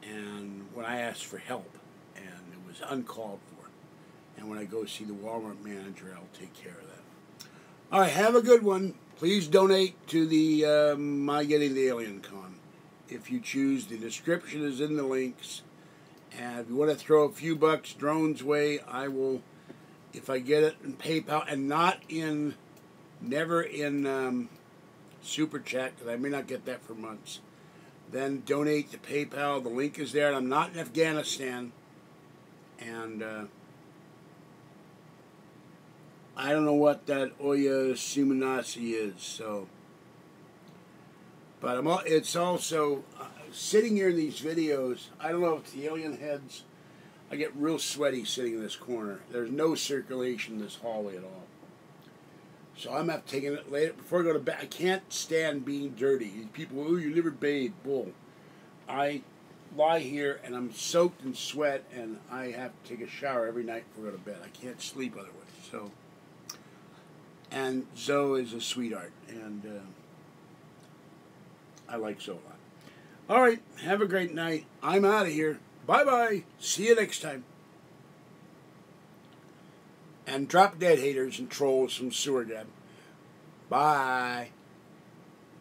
and when I asked for help, and it was uncalled for. And when I go see the Walmart manager, I'll take care of that. All right, have a good one. Please donate to the My Getting the Alien Con. If you choose, the description is in the links. And if you want to throw a few bucks Drone's way, I will, if I get it in PayPal, and never in Super Chat, because I may not get that for months, then donate to PayPal. The link is there, and I'm not in Afghanistan. And I don't know what that Oya Sumanasi is, so. But it's also, sitting here in these videos, I don't know if it's the alien heads. I get real sweaty sitting in this corner. There's no circulation in this hallway at all. So I'm going to have to take it later before I go to bed. I can't stand being dirty. People, oh, you never bathe. Bull. I lie here and I'm soaked in sweat, and I have to take a shower every night before I go to bed. I can't sleep otherwise. So, and Zoe is a sweetheart, and I like Zoe a lot. All right, have a great night. I'm out of here. Bye-bye. See you next time. And drop dead haters and trolls from Sewer Deb. Bye.